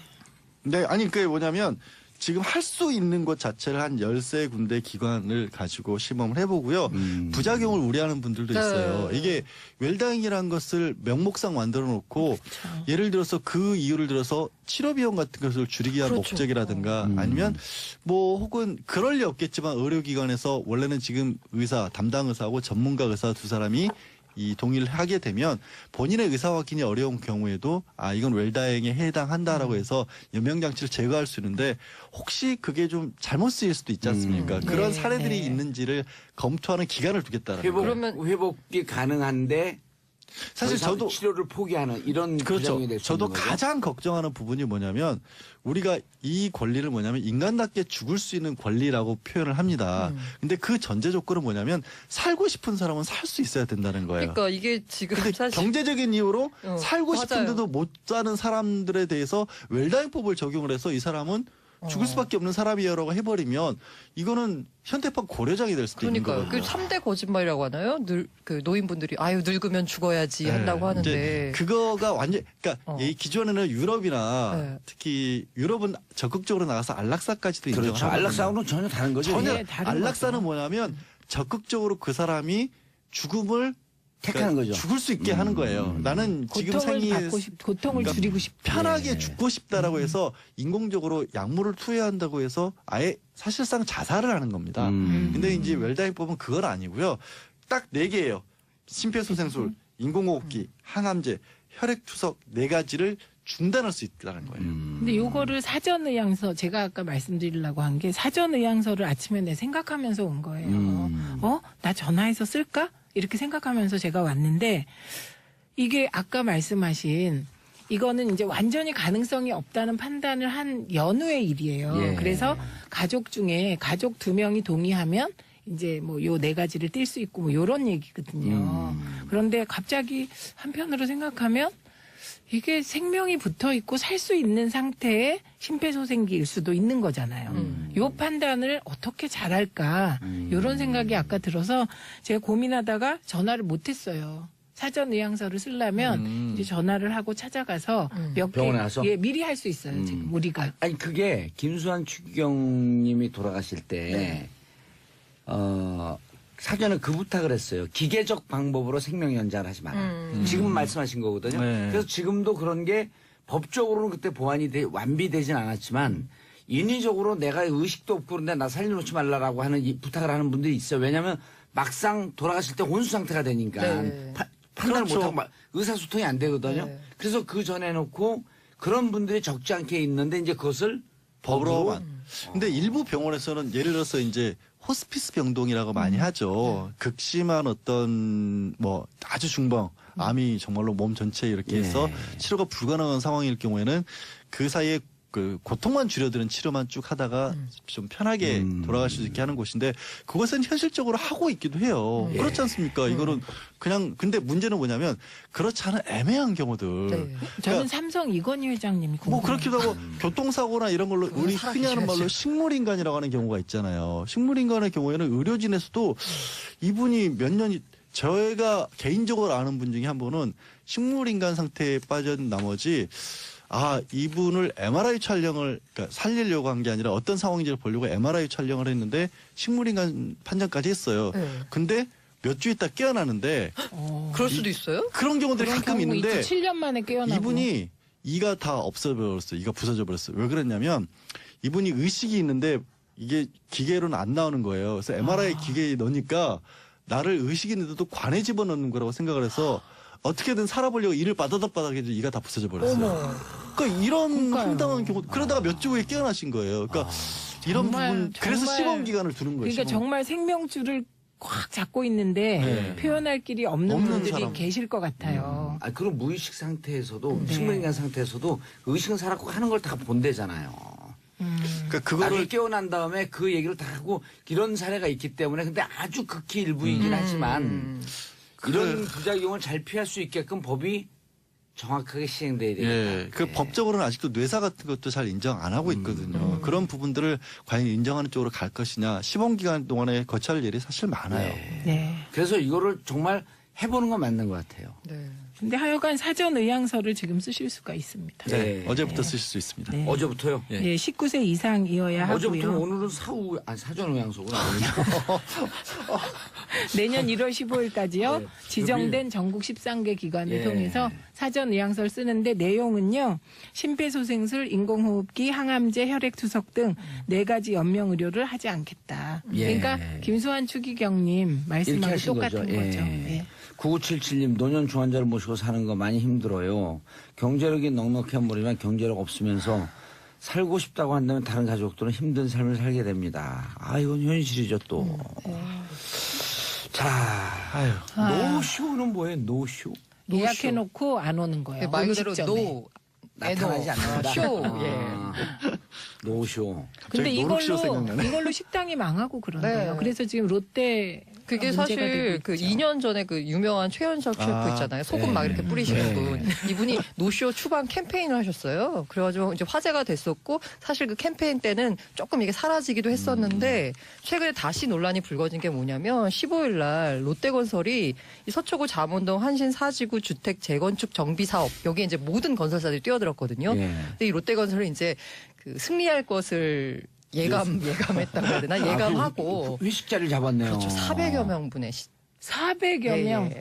네, 아니 그게 뭐냐면 지금 할 수 있는 것 자체를 한 13군데 기관을 가지고 시범을 해보고요. 부작용을 우려하는 분들도 있어요. 이게 웰다잉이라는 것을 명목상 만들어 놓고 예를 들어서 그 이유를 들어서 치료 비용 같은 것을 줄이기 위한 그렇죠. 목적이라든가 아니면 뭐 혹은 그럴 리 없겠지만 의료기관에서 원래는 지금 의사, 담당 의사하고 전문가 의사 두 사람이 이 동의를 하게 되면 본인의 의사 확인이 어려운 경우에도 이건 웰다잉에 해당한다라고 해서 연명장치를 제거할 수 있는데 혹시 그게 좀 잘못 쓰일 수도 있지 않습니까? 그런 네, 사례들이 네. 있는지를 검토하는 기간을 두겠다라는 거예요. 회복이 가능한데 사실 더 이상 저도 치료를 포기하는 이런 그렇죠. 부작용이 될 수 저도 있는 거죠. 가장 걱정하는 부분이 뭐냐면 우리가 이 권리를 뭐냐면 인간답게 죽을 수 있는 권리라고 표현을 합니다. 근데 그 전제 조건은 뭐냐면 살고 싶은 사람은 살 수 있어야 된다는 거예요. 그러니까 이게 지금 근데 사실 경제적인 이유로 살고 맞아요. 싶은데도 못 사는 사람들에 대해서 웰다잉법을 적용을 해서 이 사람은 죽을 수밖에 없는 사람이에요라고 해버리면 이거는 현대판 고려장이 될 수도 있는 그러니까요. 그 거거든요. 3대 거짓말이라고 하나요? 그 노인분들이 늙으면 죽어야지 한다고 하는데 이제 그거가 완전 그러니까 이 기존에는 유럽이나 네. 특히 유럽은 적극적으로 나가서 안락사까지도 인정을 그렇죠. 하거든요. 안락사하고는 전혀 다른 거죠. 전혀 네, 다른 안락사는 거죠. 뭐냐면 적극적으로 그 사람이 죽음을 택하는 거죠. 죽을 수 있게 하는 거예요. 나는 지금 고통을 생이 받고 고통을 그러니까 줄이고 싶. 편하게 죽고 싶다라고 해서 인공적으로 약물을 투여한다고 해서 아예 사실상 자살을 하는 겁니다. 근데 이제 웰다잉법은 그건 아니고요. 딱 4개예요. 심폐소생술, 인공호흡기, 항암제, 혈액투석 4가지를 중단할 수 있다는 거예요. 근데 요거를 사전 의향서 제가 아까 말씀드리려고 한 게 사전 의향서를 아침에 내 생각하면서 온 거예요. 나 전화해서 쓸까? 이렇게 생각하면서 제가 왔는데 이게 아까 말씀하신 이거는 이제 완전히 가능성이 없다는 판단을 한 연후의 일이에요. 예. 그래서 가족 중에 가족 2명이 동의하면 이제 뭐 요 4가지를 뗄 수 있고 뭐 요런 얘기거든요. 그런데 갑자기 한편으로 생각하면 이게 생명이 붙어 있고 살 수 있는 상태의 심폐소생기일 수도 있는 거잖아요. 요 판단을 어떻게 잘할까 이런 생각이 아까 들어서 제가 고민하다가 전화를 못했어요. 사전 의향서를 쓰려면 이제 전화를 하고 찾아가서 몇 개 병원에 가서? 예, 미리 할 수 있어요. 지금 우리가. 아니 그게 김수환 추기경님이 돌아가실 때 사전에 그 부탁을 했어요. 기계적 방법으로 생명 연장을 하지 마라. 지금 말씀하신 거거든요. 네. 그래서 지금도 그런 게 법적으로는 그때 보완이 완비되진 않았지만 인위적으로 내가 의식도 없고 그런데 나 살려놓지 말라라고 하는 부탁을 하는 분들이 있어요. 왜냐하면 막상 돌아가실 때 혼수 상태가 되니까 네. 판단을 그렇죠. 못하고 의사소통이 안 되거든요. 네. 그래서 그 전에 놓고 그런 분들이 적지 않게 있는데 이제 그것을 법으로만. 근데 일부 병원에서는 예를 들어서 이제 호스피스 병동이라고 많이 하죠. 극심한 어떤 뭐 아주 중병, 암이 정말로 몸 전체에 이렇게 해서 치료가 불가능한 상황일 경우에는 그 사이에 그 고통만 줄여드는 치료만 쭉 하다가 좀 편하게 돌아갈 수 있게 하는 곳인데 그것은 현실적으로 하고 있기도 해요. 그렇지 않습니까? 이거는 그냥 근데 문제는 뭐냐면 그렇지 않은 애매한 경우들. 네. 저는 삼성 이건희 회장님이 뭐 궁금해요. 그렇기도 하고 교통사고나 이런 걸로 우리 흔히 하는 말로 식물인간이라고 하는 경우가 있잖아요. 식물인간의 경우에는 의료진에서도 이분이 몇 년이 저희가 개인적으로 아는 분 중에 한 분은 식물인간 상태에 빠진 나머지 이분을 MRI 촬영을 그러니까 살리려고 한 게 아니라 어떤 상황인지를 보려고 MRI 촬영을 했는데 식물인간 판정까지 했어요. 네. 근데 몇 주 있다 깨어나는데 그럴 수도 있어요? 그런 경우들이 그런 가끔 경우 있는데 있죠. 7년 만에 깨어나고. 이분이 이가 다 없어버렸어요. 이가 부서져 버렸어요. 왜 그랬냐면 이분이 의식이 있는데 이게 기계로는 안 나오는 거예요. 그래서 MRI 기계에 넣으니까 나를 의식이 있는데도 관에 집어넣는 거라고 생각을 해서 어떻게든 살아보려고 이를 바다닥바닥 해도 이가 다 부서져 버렸어요. 그러니까 이런 그러니까요. 황당한 경우 그러다가 몇 주 후에 깨어나신 거예요. 그러니까 이런 정말, 부분 그래서 정말 시범 기간을 두는 거예요. 그러니까 시범. 정말 생명줄을 꽉 잡고 있는데 네. 표현할 길이 없는 없는 분들이 사람. 계실 것 같아요. 그런 무의식 상태에서도 네. 식물인간 상태에서도 의식은 살았고 하는 걸 다 본대잖아요. 그러니까 나중에 그거를 깨어난 다음에 그 얘기를 다 하고 이런 사례가 있기 때문에 근데 아주 극히 일부이긴 하지만 이런 부작용을 잘 피할 수 있게끔 법이 정확하게 시행돼야 되겠다. 예, 그 법적으로는 아직도 뇌사 같은 것도 잘 인정 안 하고 있거든요. 그런 부분들을 과연 인정하는 쪽으로 갈 것이냐 시범 기간 동안에 거쳐야 할 일이 사실 많아요. 네. 그래서 이거를 정말 해보는 건 맞는 것 같아요. 네. 근데 하여간 사전 의향서를 지금 쓰실 수가 있습니다. 네. 어제부터 쓰실 수 있습니다. 네. 어제부터요? 예. 네, 19세 이상이어야 어제부터 하고요. 오늘은 사전 의향소구나. 내년 1월 15일까지요. 네. 지정된 전국 13개 기관을 예. 통해서 사전 의향서를 쓰는데 내용은요. 심폐소생술, 인공호흡기, 항암제, 혈액투석 등 4가지 연명 의료를 하지 않겠다. 예. 그러니까 김수환 추기경님 이렇게 말씀하고 하신 똑같은 거죠. 거죠. 예. 예. 9977님 노년 중환자를 모시고 사는 거 많이 힘들어요. 경제력이 넉넉한 분이면 경제력 없으면서 살고 싶다고 한다면 다른 가족들은 힘든 삶을 살게 됩니다. 이건 현실이죠 또. 자, 노쇼는 뭐예요? 노쇼? 예약해놓고 안 오는 거예요. 말 그대로 음식점에. 나타나지 않는다. 쇼. 노쇼. 근데 갑자기 노룩쇼 생각나네. 이걸로 식당이 망하고 그런 네. 거예요. 그래서 지금 롯데 그게 문제가 사실 되고 그 있죠. 2년 전에 그 유명한 최현석 셰프 있잖아요. 소금 막 이렇게 뿌리시는 분. 이분이 노쇼 추방 캠페인을 하셨어요. 그래가지고 이제 화제가 됐었고 사실 그 캠페인 때는 조금 이게 사라지기도 했었는데 최근에 다시 논란이 불거진 게 뭐냐면 15일 날 롯데건설이 이 서초구 잠원동 한신 사지구 주택 재건축 정비 사업 여기에 이제 모든 건설사들이 뛰어들었거든요. 예. 근데 이 롯데건설이 이제 그 승리할 것을 예감했다고 해야 되나? 예감하고 회식 자리를 잡았네요. 그렇죠. 400여 명분의 400여 명.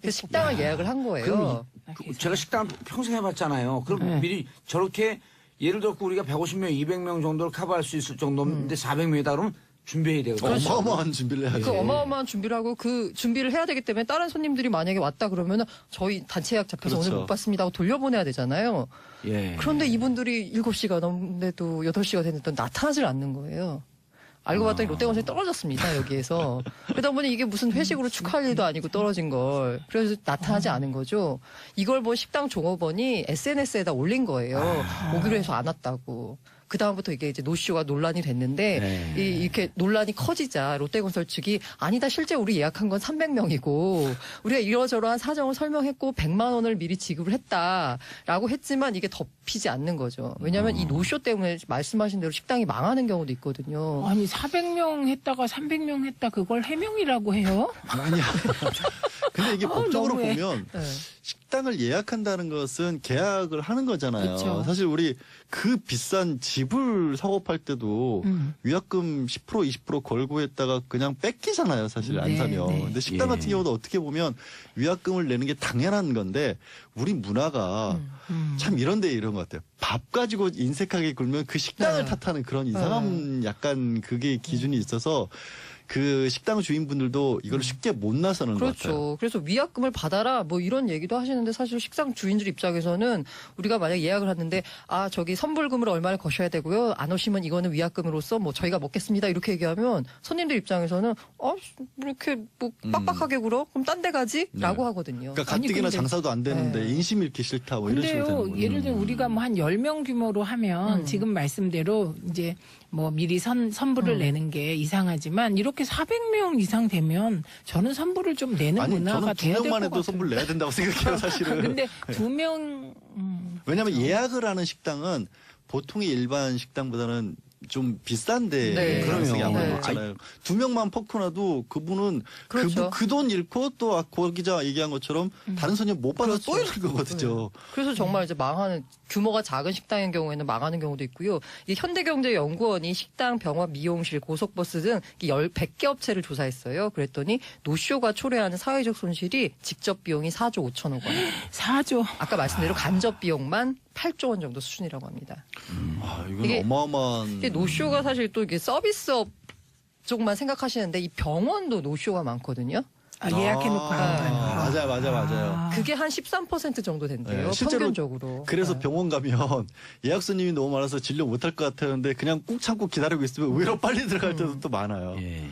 그 식당을 예약을 한 거예요. 그럼 제가 식당 평생 해봤잖아요. 그럼 미리 저렇게 예를 들어 우리가 150명, 200명 정도를 커버할 수 있을 정도인데 400명이다 그러면 준비해야 되거든요. 어마어마한 준비를 해야죠. 그 어마어마한 준비를 하고 그 준비를 해야 되기 때문에 다른 손님들이 만약에 왔다 그러면 저희 단체 예약 잡혀서 그렇죠. 오늘 못 봤습니다 하고 돌려보내야 되잖아요. 예. 그런데 이분들이 7시가 넘는데도 8시가 됐는데도 나타나질 않는 거예요. 알고 봤더니 롯데건설이 떨어졌습니다, 여기에서. 그러다 보니 이게 무슨 회식으로 축하할 일도 아니고 떨어진 걸. 그래서 나타나지 않은 거죠. 이걸 본 식당 종업원이 SNS에다 올린 거예요. 오기로 해서 안 왔다고. 그 다음부터 이게 이제 노쇼가 논란이 됐는데 이렇게 논란이 커지자 롯데건설 측이 아니다 실제 우리 예약한 건 300명이고 우리가 이러저러한 사정을 설명했고 100만 원을 미리 지급을 했다라고 했지만 이게 덮이지 않는 거죠. 왜냐하면 이 노쇼 때문에 말씀하신 대로 식당이 망하는 경우도 있거든요. 아니 400명 했다가 300명 했다 그걸 해명이라고 해요? 아니야. 근데 이게 법적으로 너무해. 보면 네. 식당을 예약한다는 것은 계약을 하는 거잖아요. 그쵸. 사실 우리 그 비싼 집을 사고팔 때도 위약금 10% 20% 걸고 했다가 그냥 뺏기잖아요. 사실 안 네, 사면. 네. 근데 식당 예. 같은 경우도 어떻게 보면 위약금을 내는 게 당연한 건데 우리 문화가 참 이런데 이런 것 같아요. 밥 가지고 인색하게 굴면 그 식당을 네. 탓하는 그런 이상한 약간 그게 기준이 있어서 그 식당 주인분들도 이걸 쉽게 못 나서는 것 같아요. 그렇죠. 그래서 위약금을 받아라 뭐 이런 얘기도 하시는데 사실 식당 주인들 입장에서는 우리가 만약 예약을 했는데 아 저기 선불금을 얼마를 거셔야 되고요. 안 오시면 이거는 위약금으로서 뭐 저희가 먹겠습니다 이렇게 얘기하면 손님들 입장에서는 이렇게 뭐 빡빡하게 굴어 그럼 딴 데 가지라고 하거든요. 그러니까 아니, 가뜩이나 근데- 장사도 안 되는데 네. 인심 잃기 싫다 뭐 이런 식으로 되는 근데요, 거예요. 예를 들면 우리가 뭐 한 10명 규모로 하면 지금 말씀대로 이제 뭐 미리 선불을 내는 게 이상하지만 이렇게 400명 이상 되면 저는 선불을 좀 내는 아니 문화가 저는 두 돼야 될 명만 것 해도 같아요. 선불 내야 된다고 생각해요 사실은. 근데 2명 왜냐하면 예약을 하는 식당은 보통의 일반 식당보다는 좀 비싼데 네. 가능성이 그럼요. 아무래도 네. 있잖아요. 두 명만 퍼크나도 그분은 그렇죠. 그 돈 잃고 또 고 기자 얘기한 것처럼 다른 손님 못 받아서 또 그렇죠. 잃는 거거든요. 그래서 정말 이제 망하는 규모가 작은 식당인 경우에는 망하는 경우도 있고요. 이 현대경제연구원이 식당, 병원, 미용실, 고속버스 등 100개 업체를 조사했어요. 그랬더니 노쇼가 초래하는 사회적 손실이 직접 비용이 4조 5천억 원. 4조. 아까 말씀대로 간접 비용만 8조 원 정도 수준이라고 합니다. 아, 이건 이게- 어마어마한. 이게 노쇼가 사실 또 이게 서비스업 쪽만 생각하시는데 이 병원도 노쇼가 많거든요. 예약해놓고 하는 거. 맞아요. 그게 한 13% 정도 된대요. 네, 실제로 평균적으로. 그래서 네. 병원 가면 예약 손님이 너무 많아서 진료 못할 것 같았는데 그냥 꾹 참고 기다리고 있으면 의외로 빨리 들어갈 때도 또 많아요. 예.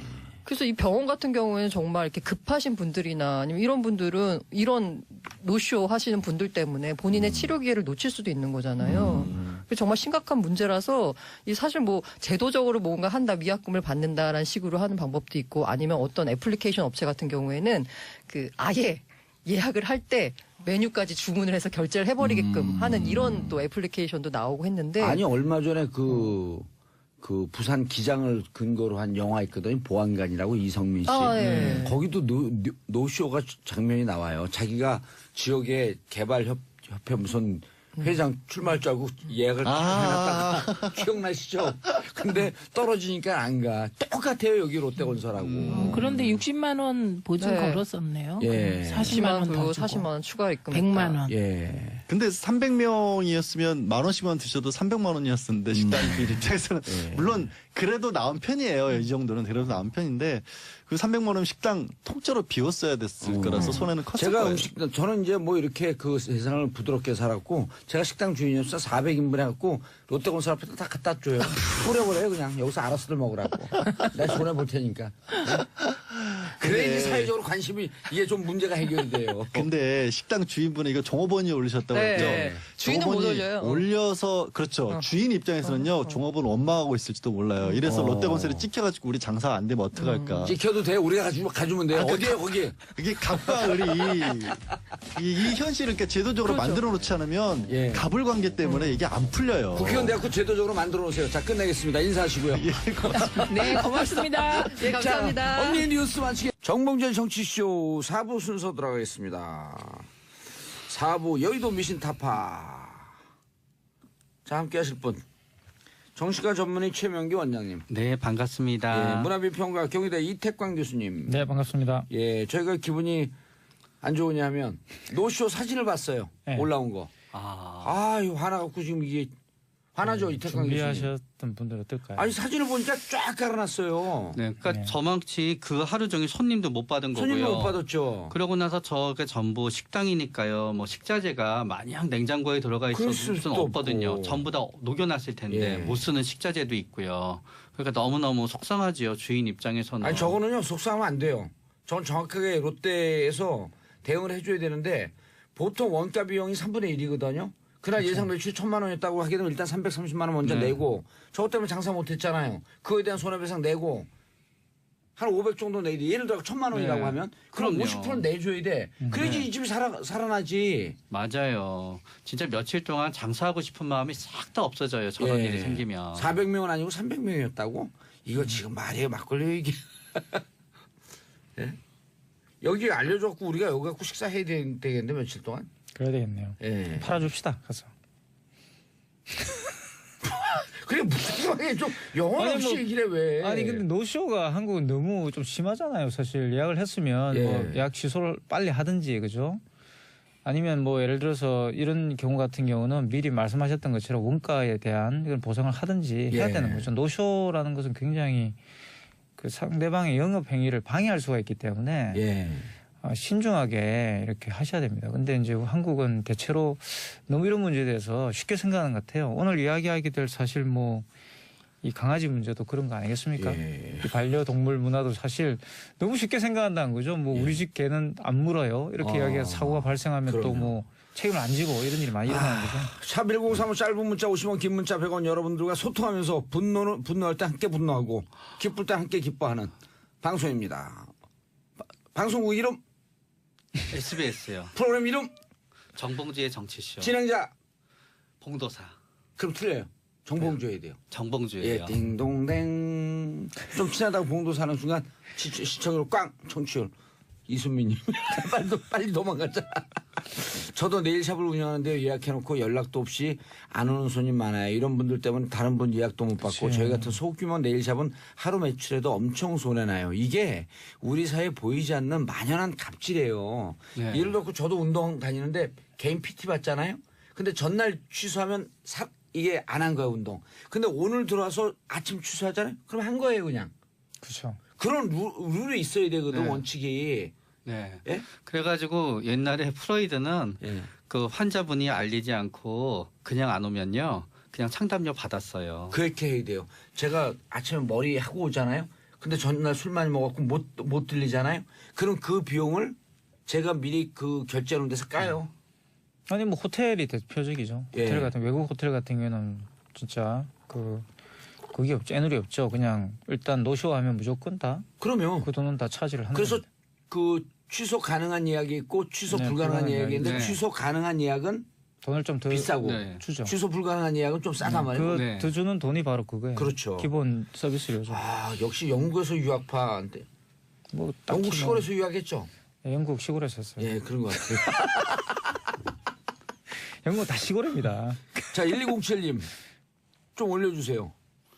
그래서 이 병원 같은 경우에는 정말 이렇게 급하신 분들이나 아니면 이런 분들은 이런 노쇼 하시는 분들 때문에 본인의 치료 기회를 놓칠 수도 있는 거잖아요. 그래서 정말 심각한 문제라서 이 사실 뭐 제도적으로 뭔가 한다 위약금을 받는다라는 식으로 하는 방법도 있고 아니면 어떤 애플리케이션 업체 같은 경우에는 그 아예 예약을 할 때 메뉴까지 주문을 해서 결제를 해버리게끔 하는 이런 또 애플리케이션도 나오고 했는데 아니 얼마 전에 그 부산 기장을 근거로 한 영화 있거든요. 보안관이라고 이성민 씨. 네. 거기도 노쇼가 장면이 나와요. 자기가 지역의 개발협회 무슨 회장 출마할 줄 알고 예약을 해놨다가 기억나시죠? 근데 떨어지니까 안 가. 똑같아요 여기 롯데건설하고. 그런데 60만 원 보증 네. 걸었었네요. 예. 40만 원 더 그리고 주고. 40만 원 추가 입금 100만 원. 예. 근데 300명이었으면 10,000원씩만 드셔도 300만 원이었는데 식당 주인 입장에서는 물론 그래도 나은 편이에요. 이 정도는 그래도 나은 편인데 그 300만 원 식당 통째로 비웠어야 됐을 거라서 손해는 컸을 제가 거예요. 저는 이제 뭐 이렇게 그 세상을 부드럽게 살았고 제가 식당 주인이었어 400인분 해갖고 롯데건설 앞에다 다 갖다 줘요. 뿌려버려요 그냥 여기서 알아서들 먹으라고. 내가 손해 볼 테니까. 그래야지 사회적으로 관심이 이게 좀 문제가 해결이 돼요. 근데 식당 주인분이 이거 종업원이 올리셨다고 네. 했죠. 주인은 못 종업원이 올려요. 올려서 그렇죠. 주인 입장에서는요. 종업원 원망하고 있을지도 몰라요. 이래서 롯데건설이 찍혀가지고 우리 장사 안 되면 어떡할까. 찍혀도 돼. 우리가 가주면 돼요. 어디에 거기. 이게 갑과 을이 이 현실을 이렇게 제도적으로 만들어 놓지 않으면 예. 갑을 관계 때문에 이게 안 풀려요. 국회의원 대학교 제도적으로 만들어 놓으세요. 자 끝내겠습니다. 인사하시고요. 네, 고맙습니다. 네, 감사합니다. 자, 언니 뉴스 마치게. 정봉재 정치쇼 4부 순서 들어가겠습니다. 4부 여의도 미신 타파. 자 함께 하실 분. 정치가 전문의 최명기 원장님. 네, 반갑습니다. 예, 문화비평가 경희대 이택광 교수님. 네, 반갑습니다. 예, 저희가 기분이 안 좋으냐 하면 노쇼 사진을 봤어요. 네. 올라온 거. 아유 화나갖고 지금 이게 화나죠 이택광 교수님. 준비하셨던 분들 어떨까요? 아니 사진을 보니까 쫙 깔아놨어요. 네, 그러니까 네. 저만치 그 하루 종일 손님도 못 받은 거고요. 손님도 못 받았죠. 그러고 나서 저게 전부 식당이니까요. 뭐 식자재가 마냥 냉장고에 들어가 있을 그럴 수는 수도 없거든요. 없고. 전부 다 녹여놨을 텐데 예. 못 쓰는 식자재도 있고요. 그러니까 너무너무 속상하지요. 주인 입장에서는. 아니 저거는요 속상하면 안 돼요. 저는 정확하게 롯데에서 대응을 해줘야 되는데 보통 원가 비용이 3분의 1이거든요. 그날 예상 매출이 1,000만 원이었다고 하게 되면 일단 330만 원 먼저 내고 저것 때문에 장사 못했잖아요. 그거에 대한 손해배상 내고 한 500 정도 내야 돼. 예를 들어 1,000만 원이라고 네. 하면 그럼 그럼요. 50% 내줘야 돼. 그래야지 이 집이 살아나지. 맞아요. 진짜 며칠 동안 장사하고 싶은 마음이 싹 다 없어져요. 저런 예. 일이 생기면. 400명은 아니고 300명이었다고? 이거 지금 말이에요. 막걸리 얘기. 예? 여기 알려줘갖고 우리가 여기 갖고 식사해야 되겠는데 며칠 동안? 그래야 되겠네요. 예. 팔아줍시다. 가서. 그래 무슨 좀 영혼 아니, 없이 뭐, 얘기를 해 왜? 아니 근데 노쇼가 한국은 너무 좀 심하잖아요. 사실 예약을 했으면 예. 뭐 예약 취소를 빨리 하든지 그죠? 아니면 뭐 예를 들어서 이런 경우 같은 경우는 미리 말씀하셨던 것처럼 원가에 대한 이런 보상을 하든지 해야 예. 되는 거죠. 노쇼라는 것은 굉장히 그 상대방의 영업 행위를 방해할 수가 있기 때문에 예. 신중하게 이렇게 하셔야 됩니다. 근데 이제 한국은 대체로 너무 이런 문제에 대해서 쉽게 생각하는 것 같아요. 오늘 이야기하게 될 사실 뭐 이 강아지 문제도 그런 거 아니겠습니까? 예. 이 반려동물 문화도 사실 너무 쉽게 생각한다는 거죠. 뭐 우리 집 개는 안 물어요. 이렇게 이야기해서 사고가 발생하면 또 그럼요. 뭐 책임을 안 지고 이런 일이 많이 일어나는 거죠. 샵 1035 짧은 문자 50원 긴 문자 100원 여러분들과 소통하면서 분노할 때 함께 분노하고 기쁠 때 함께 기뻐하는 방송입니다. 방송국 이름 SBS요. 프로그램 이름 정봉주의 정치쇼. 진행자 봉도사. 그럼 틀려요. 정봉주해야 돼요. 정봉주예요. 예, 띵동댕. 좀 친하다고 봉도 사는 순간 시청률 꽝 청취율. 이순민님 빨리 도망가자. 저도 네일샵을 운영하는데 예약해놓고 연락도 없이 안 오는 손님 많아요. 이런 분들 때문에 다른 분 예약도 못 받고 그치. 저희 같은 소규모 네일샵은 하루 매출에도 엄청 손해나요. 이게 우리 사회에 보이지 않는 만연한 갑질이에요. 네. 예를 들어 저도 운동 다니는데 개인 PT 받잖아요. 근데 전날 취소하면 이게 안 한 거야 운동. 근데 오늘 들어와서 아침 취소하잖아요. 그럼 한 거예요 그냥. 그렇죠. 그런 룰이 있어야 되거든 네. 원칙이. 네. 예? 그래가지고 옛날에 프로이드는 예. 그 환자분이 알리지 않고 그냥 안 오면요. 그냥 상담료 받았어요. 그렇게 해야 돼요. 제가 아침에 머리 하고 오잖아요. 근데 전날 술 많이 먹었고 못 들리잖아요. 그럼 그 비용을 제가 미리 그 결제하는 데서 까요. 아니 뭐 호텔이 대표적이죠. 예. 호텔 같은 외국 호텔 같은 경우는 진짜 그게 없죠. 애누리 없죠. 그냥 일단 노쇼하면 무조건 다 그 그러면 돈은 다 차지를 하는 그래서 겁니다. 그 취소 가능한 예약이 있고 취소 네, 불가능한 불가능한 예약인데 예약이. 취소 가능한 예약은 돈을 좀 더 비싸고 네. 주죠. 취소 불가능한 예약은 좀 싸단 말이에요. 그 네. 더 주는 돈이 바로 그거예요. 그렇죠. 기본 서비스료죠. 아 역시 영국에서 유학파인데 뭐 딱히 영국 뭐- 시골에서 유학했죠. 네, 영국 시골에서 했어요. 예 그런 것 같아요. 영국 다 시골입니다. 자, 1207님. 좀 올려주세요.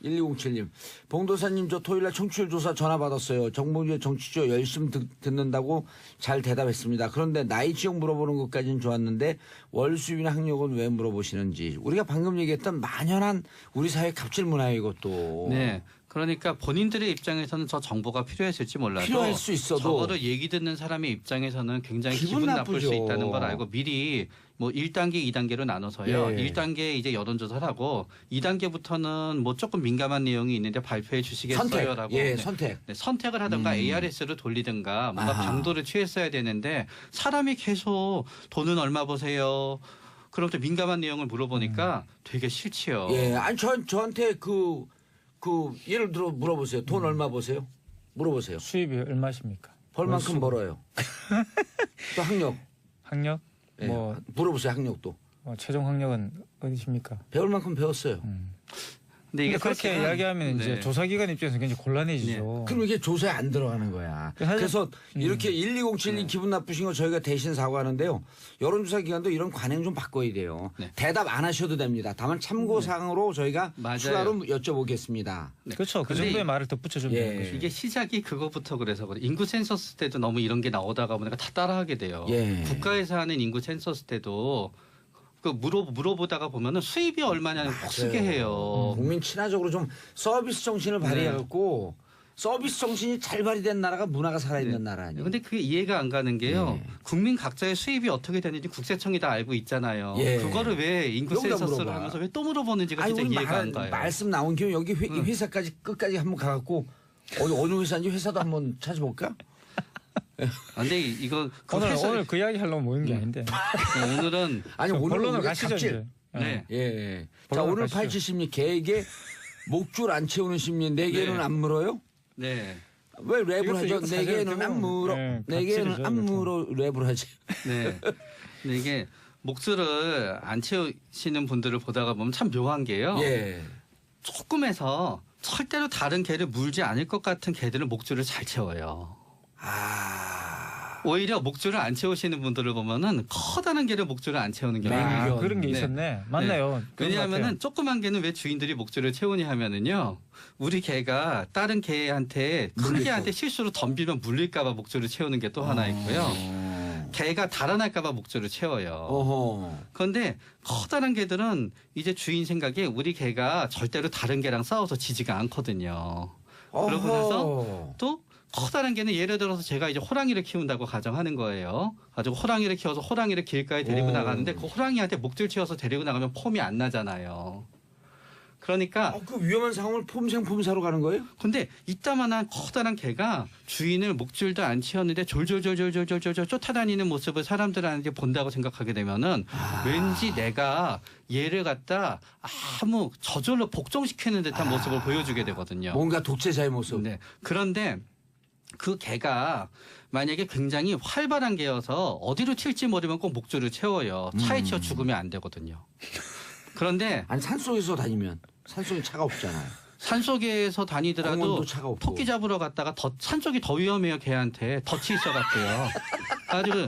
1207님. 봉도사님, 저 토요일날 청취율 조사 전화 받았어요. 정봉주의 정치쇼 열심히 듣는다고 잘 대답했습니다. 그런데 나이 지역 물어보는 것까지는 좋았는데 월 수입이나 학력은 왜 물어보시는지. 우리가 방금 얘기했던 만연한 우리 사회 갑질 문화예요, 이것도. 네. 그러니까 본인들의 입장에서는 저 정보가 필요했을지 몰라도 필요할 수 있어도 저거를 얘기 듣는 사람의 입장에서는 굉장히 기분 기분 나쁠 수 나쁘죠. 있다는 걸 알고 미리 뭐 1단계, 2단계로 나눠서요. 예. 1단계 이제 여론조사를 하고 2단계부터는 뭐 조금 민감한 내용이 있는데 발표해 주시겠어요라고 예, 네. 선택. 네, 선택을 하든가 ARS를 돌리든가 뭔가 아하. 방도를 취했어야 되는데 사람이 계속 돈은 얼마 보세요. 그럼 또 민감한 내용을 물어보니까 되게 싫지요. 예, 아니, 저한테 예를 들어 물어보세요. 돈 얼마 보세요? 물어보세요. 수입이 얼마십니까? 벌만큼 벌어요. 또 학력. 학력? 예, 뭐 물어보세요, 학력도. 최종 학력은 어디십니까? 배울 만큼 배웠어요. 근데 이게 근데 그렇게 사실은- 이야기하면 이제 네. 조사기관 입장에서 굉장히 곤란해지죠. 그럼 이게 조사에 안 들어가는 거야. 사실- 그래서 이렇게 1207님 네. 기분 나쁘신 거 저희가 대신 사과하는데요. 여론조사 기관도 이런 관행 좀 바꿔야 돼요. 네. 대답 안 하셔도 됩니다. 다만 참고사항으로 저희가 맞아요. 추가로 여쭤보겠습니다. 그렇죠. 그 근데 정도의 말을 덧붙여주면 예. 되는 거죠. 이게 시작이 그거부터 그래서 그래. 인구 센서스 때도 너무 이런 게 나오다가 보니까 다 따라하게 돼요. 예. 국가에서 하는 인구 센서스 때도 그 물어보다가 보면은 수입이 얼마냐는 꼭 쓰게 해요. 국민 친화적으로 좀 서비스 정신을 발휘해갖고 서비스 정신이 잘 발휘된 나라가 문화가 살아있는 나라 아니에요. 근데 그게 이해가 안 가는 게요. 예. 국민 각자의 수입이 어떻게 되는지 국세청이 다 알고 있잖아요. 예. 그거를 왜 인구 여기다 센서스를 물어봐. 하면서 왜 또 물어보는지가 아니, 진짜 우리 이해가 안 가요. 말씀 나온 김에 여기 회사까지 끝까지 한번 가갖고 어느 회사인지 회사도 한번 찾아볼까? 근데 이거 그 오늘 그 이야기 하려고 모인 게 아닌데. 오늘은 아니 좀 오늘 본론으로 우리가 가시죠, 갑질 이제. 네. 예. 자, 볼록 오늘 가시죠. 87 심리 개에게 목줄 안 채우는 심리 4개는 네. 안 물어요? 네. 왜 랩을 이것도 하죠? 사실 4개는 어떻게 안 물어. 보면, 4개는 갑질이죠, 안 이것도. 물어 랩을 하지. 네. 근데 이게 목줄을 안 채우시는 분들을 보다가 보면 참 묘한 게요. 예. 조금 해서 절대로 다른 개를 물지 않을 것 같은 개들은 목줄을 잘 채워요. 아. 오히려 목줄을 안 채우시는 분들을 보면은 커다란 개를 목줄을 안 채우는 경우가 아, 맹견. 그런 게 네. 있었네. 맞나요? 그런 것 왜냐하면은 같아요. 조그만 개는 왜 주인들이 목줄을 채우냐 하면은요. 우리 개가 다른 개한테 큰 물릴 개한테 거. 실수로 덤비면 물릴까봐 목줄을 채우는 게 또 하나 있고요. 개가 달아날까봐 목줄을 채워요. 어허. 그런데 커다란 개들은 이제 주인 생각에 우리 개가 절대로 다른 개랑 싸워서 지지가 않거든요. 그러고 나서 또 커다란 개는 예를 들어서 제가 이제 호랑이를 키운다고 가정하는 거예요. 가지고 호랑이를 키워서 호랑이를 길가에 데리고 오. 나가는데 그 호랑이한테 목줄 채워서 데리고 나가면 폼이 안 나잖아요. 그러니까 그 위험한 상황을 폼생폼사로 가는 거예요? 근데 이따만한 커다란 개가 주인을 목줄도 안 채웠는데 졸졸졸졸졸졸졸 쫓아다니는 모습을 사람들한테 본다고 생각하게 되면은 왠지 내가 얘를 갖다 아무 저절로 복종시키는 듯한 모습을 보여주게 되거든요. 뭔가 독재자의 모습. 네. 그런데 그 개가 만약에 굉장히 활발한 개여서 어디로 튈지 모르면 꼭 목줄을 채워요. 차에 치여 죽으면 안 되거든요. 그런데 아니 산속에서 다니면 산속에 차가 없잖아요. 산속에서 다니더라도 공원도 차가 없고. 토끼 잡으러 갔다가 산속이 더 위험해요. 걔한테 덫이 있어갖고요. 아주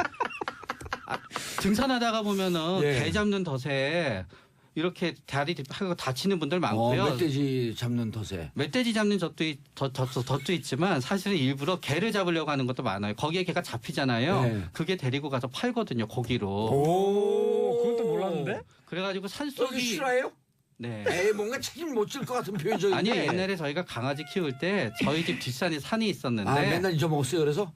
등산하다가 보면은 예. 개 잡는 덫에 이렇게 다리 하고 다치는 분들 많고요. 멧돼지 잡는 덫에. 멧돼지 잡는 덫도 있지만 사실은 일부러 개를 잡으려고 하는 것도 많아요. 거기에 개가 잡히잖아요. 네. 그게 데리고 가서 팔거든요. 고기로. 오, 그것도 몰랐는데? 그래가지고 여기 산속이 실화예요? 네. 에이 뭔가 책임 못 질 것 같은 표정인데. 아니요. 옛날에 저희가 강아지 키울 때 저희 집 뒷산에 산이 있었는데 아 맨날 잊어먹었어요. 그래서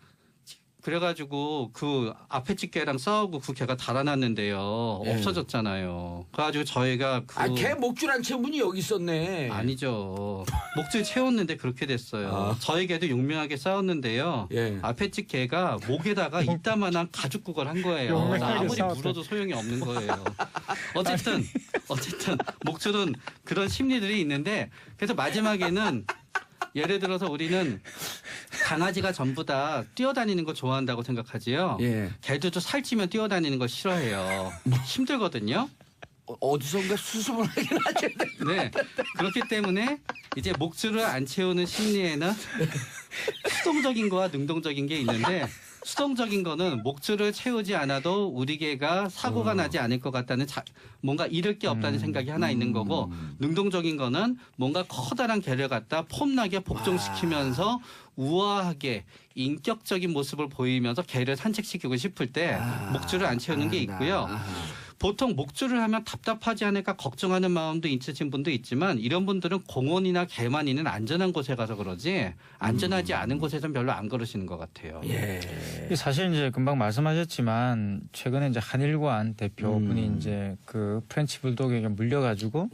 그래가지고 그 앞에 집개랑 싸우고 그 개가 달아났는데요. 예. 없어졌잖아요. 그래가지고 저희가 개 목줄 안 채운 분이 여기 있었네. 아니죠. 목줄 채웠는데 그렇게 됐어요. 아. 저희 개도 용맹하게 싸웠는데요. 예. 앞에 집 개가 목에다가 이따만한 가죽국을 한 거예요. 용맹하게 아무리 싸웠대. 물어도 소용이 없는 거예요. 어쨌든 목줄은 그런 심리들이 있는데 그래서 마지막에는 예를 들어서 우리는 강아지가 전부 다 뛰어다니는 거 좋아한다고 생각하지요. 예. 개들도 살찌면 뛰어다니는 걸 싫어해요. 힘들거든요. 어디선가 수습을 하긴 하죠. 네. 그렇기 때문에 이제 목줄을 안 채우는 심리에는 수동적인 거와 능동적인 게 있는데 수동적인 거는 목줄을 채우지 않아도 우리 개가 사고가 나지 않을 것 같다는 뭔가 잃을 게 없다는 생각이 하나 있는 거고 능동적인 거는 뭔가 커다란 개를 갖다 폼나게 복종시키면서 우아하게 인격적인 모습을 보이면서 개를 산책시키고 싶을 때 목줄을 안 채우는 게 있고요. 보통 목줄을 하면 답답하지 않을까 걱정하는 마음도 있으신 분도 있지만 이런 분들은 공원이나 개만 있는 안전한 곳에 가서 그러지 안전하지 않은 곳에서는 별로 안 그러시는 것 같아요. 예. 사실 이제 금방 말씀하셨지만 최근에 이제 한일관 대표분이 이제 그 프렌치 불독에게 물려가지고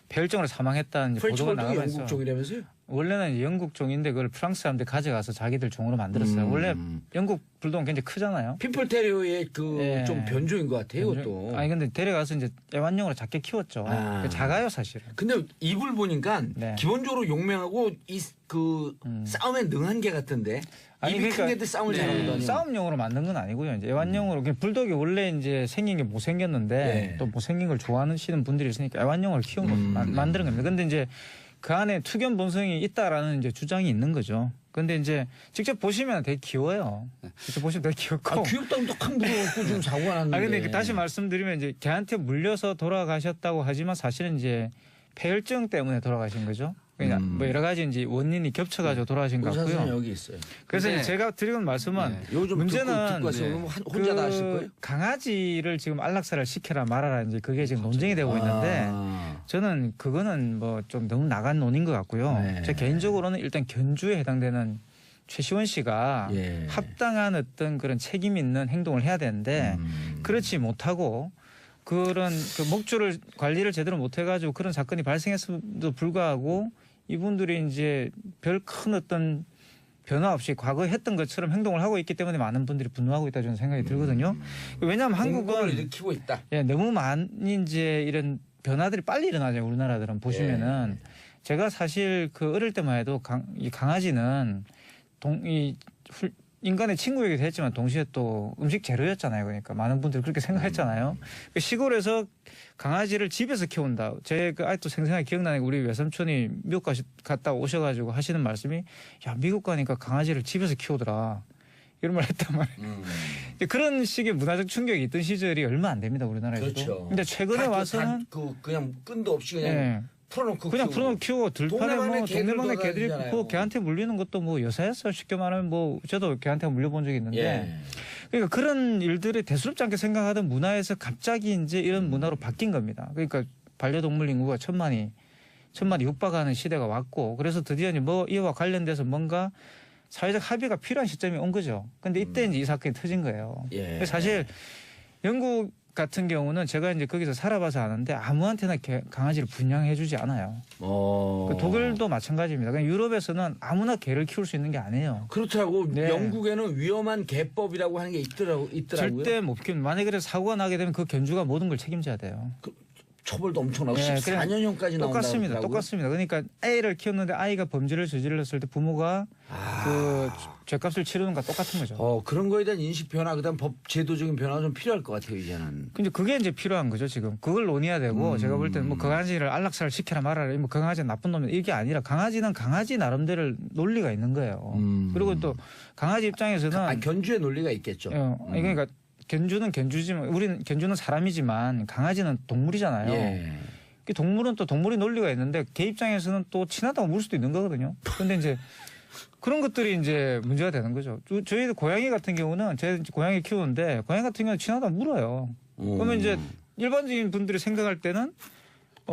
폐혈증으로 사망했다는 이제 보도가 프렌치볼도 나가면서 영국 종이라면서요? 원래는 이제 영국 종인데 그걸 프랑스 사람들 가져가서 자기들 종으로 만들었어요. 원래 영국 불독은 굉장히 크잖아요. 피플테리오의 그 예. 좀 변종인 것 같아요, 이것도. 아니 근데 데려가서 이제 애완용으로 작게 키웠죠. 아. 작아요 사실은. 근데 입을 보니까 네. 기본적으로 용맹하고 그 싸움에 능한 개 같은데. 입이 큰 개들 싸움을 잘하거든요. 싸움용으로 만든 건 아니고요. 이제 애완용으로 그냥 불독이 원래 이제 생긴 게 못생겼는데 네. 또 못생긴 걸 좋아하시는 분들이 있으니까 애완용을 키운 거 만드는 겁니다. 근데 이제 그 안에 투견 본성이 있다라는 이제 주장이 있는 거죠. 근데 이제 직접 보시면 되게 귀여워요. 직접 보시면 되게 귀엽고. 귀엽다고 또큰 물어갖고 좀 사고가 났는데. 근데 다시 말씀드리면 이제 걔한테 물려서 돌아가셨다고 하지만 사실은 이제 폐혈증 때문에 돌아가신 거죠. 그러니까 뭐 여러 가지 이제 원인이 겹쳐가지고 돌아가신 것 의사 선생님 같고요. 여기 있어요. 그래서 근데- 이제 제가 드리는 말씀은 요즘 문제는 듣고 왔어요. 그럼 혼자 다 하실 거예요? 강아지를 지금 안락사를 시켜라 말아라 이제 그게 지금 논쟁이 되고 있는데 아. 저는 그거는 뭐 좀 너무 나간 논인 것 같고요. 네. 제 개인적으로는 일단 견주에 해당되는 최시원 씨가 예. 합당한 어떤 그런 책임 있는 행동을 해야 되는데 그렇지 못하고 그런 그 목줄을 관리를 제대로 못 해가지고 그런 사건이 발생했음에도 불구하고 이분들이 이제 별 큰 어떤 변화 없이 과거에 했던 것처럼 행동을 하고 있기 때문에 많은 분들이 분노하고 있다 저는 생각이 들거든요. 왜냐하면 공권을 한국은 일으키고 있다. 예, 너무 많은 이제 이런 변화들이 빨리 일어나죠. 우리나라들은 보시면은 제가 사실 그 어릴 때만 해도 이 강아지는 인간의 친구이기도 했지만 동시에 또 음식 재료였잖아요. 그러니까 많은 분들이 그렇게 생각했잖아요. 시골에서 강아지를 집에서 키운다. 제가 아직도 생생하게 기억나는 게 우리 외삼촌이 미국 갔다 오셔가지고 하시는 말씀이 야 미국 가니까 강아지를 집에서 키우더라. 이런 말 했단 말이에요. 그런 식의 문화적 충격이 있던 시절이 얼마 안 됩니다. 우리나라에서도. 그렇죠. 근데 최근에 와서는 그냥 끈도 없이 그냥 예. 풀어놓고 그냥 키우고. 풀어놓고 키우고 들판에 뭐 동네방네 개들이 돌아다니잖아요. 있고 개한테 물리는 것도 뭐 여사였어. 쉽게 말하면 뭐 저도 개한테 물려본 적이 있는데 예. 그러니까 그런 일들이 대수롭지 않게 생각하던 문화에서 갑자기 이제 이런 문화로 바뀐 겁니다. 그러니까 반려동물 인구가 천만이 육박하는 시대가 왔고 그래서 드디어 이제 뭐 이와 관련돼서 뭔가 사회적 합의가 필요한 시점이 온 거죠. 근데 이때 이제 이 사건이 터진 거예요. 예. 사실 영국 같은 경우는 제가 이제 거기서 살아봐서 아는데 아무한테나 강아지를 분양해주지 않아요. 그 독일도 마찬가지입니다. 그냥 유럽에서는 아무나 개를 키울 수 있는 게 아니에요. 그렇더라고. 네. 영국에는 위험한 개법이라고 하는 게 있더라고요. 절대 못 키우는. 만약에 그래서 사고가 나게 되면 그 견주가 모든 걸 책임져야 돼요. 처벌도 엄청나고 네, 14년형까지 똑같습니다. 나온다고. 똑같습니다. 그러니까 애를 키웠는데 아이가 범죄를 저질렀을 때 부모가 그 죄값을 치르는 것과 똑같은 거죠. 그런 거에 대한 인식 변화, 그다음 법 제도적인 변화가 좀 필요할 것 같아요 이제는. 근데 그게 이제 필요한 거죠 지금. 그걸 논의해야 되고 제가 볼 때는 뭐 강아지를 안락사를 시켜라 말아라. 뭐 강아지는 나쁜 놈이다 이게 아니라 강아지는 강아지 나름대로 논리가 있는 거예요. 그리고 또 강아지 입장에서는 견주의 논리가 있겠죠. 그러니까 견주는 견주지만 우리는 견주는 사람이지만 강아지는 동물이잖아요. 예. 그 동물은 또 동물의 논리가 있는데 개 입장에서는 또 친하다고 물 수도 있는 거거든요. 그런데 이제 그런 것들이 이제 문제가 되는 거죠. 저희도 고양이 같은 경우는 제가 고양이 키우는데 고양이 같은 경우는 친하다고 물어요. 그러면 이제 일반적인 분들이 생각할 때는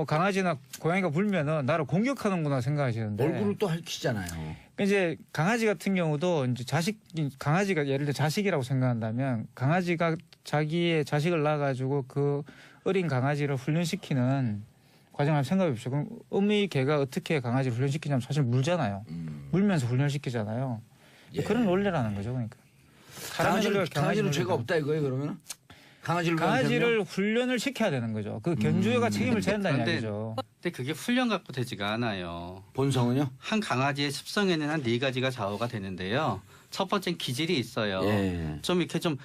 강아지나 고양이가 물면은 나를 공격하는구나 생각하시는데 얼굴을 또 핥히잖아요. 이제 강아지 같은 경우도 이제 강아지가 예를 들어 자식이라고 생각한다면 강아지가 자기의 자식을 낳아가지고 그 어린 강아지를 훈련시키는 과정을 생각해 보십시오. 그럼 어미 개가 어떻게 강아지를 훈련시키냐면 사실 물잖아요. 물면서 훈련시키잖아요. 예. 그런 논리라는 거죠. 그러니까 강아지는 죄가 없다 이거예요 그러면? 강아지를 훈련을 시켜야 되는 거죠. 그 견주가 책임을 져야 된다는 이야기죠. 근데 그게 훈련 갖고 되지가 않아요. 본성은요? 한 강아지의 습성에는 한 4가지가 좌우가 되는데요. 첫 번째는 기질이 있어요. 예. 좀 이렇게 좀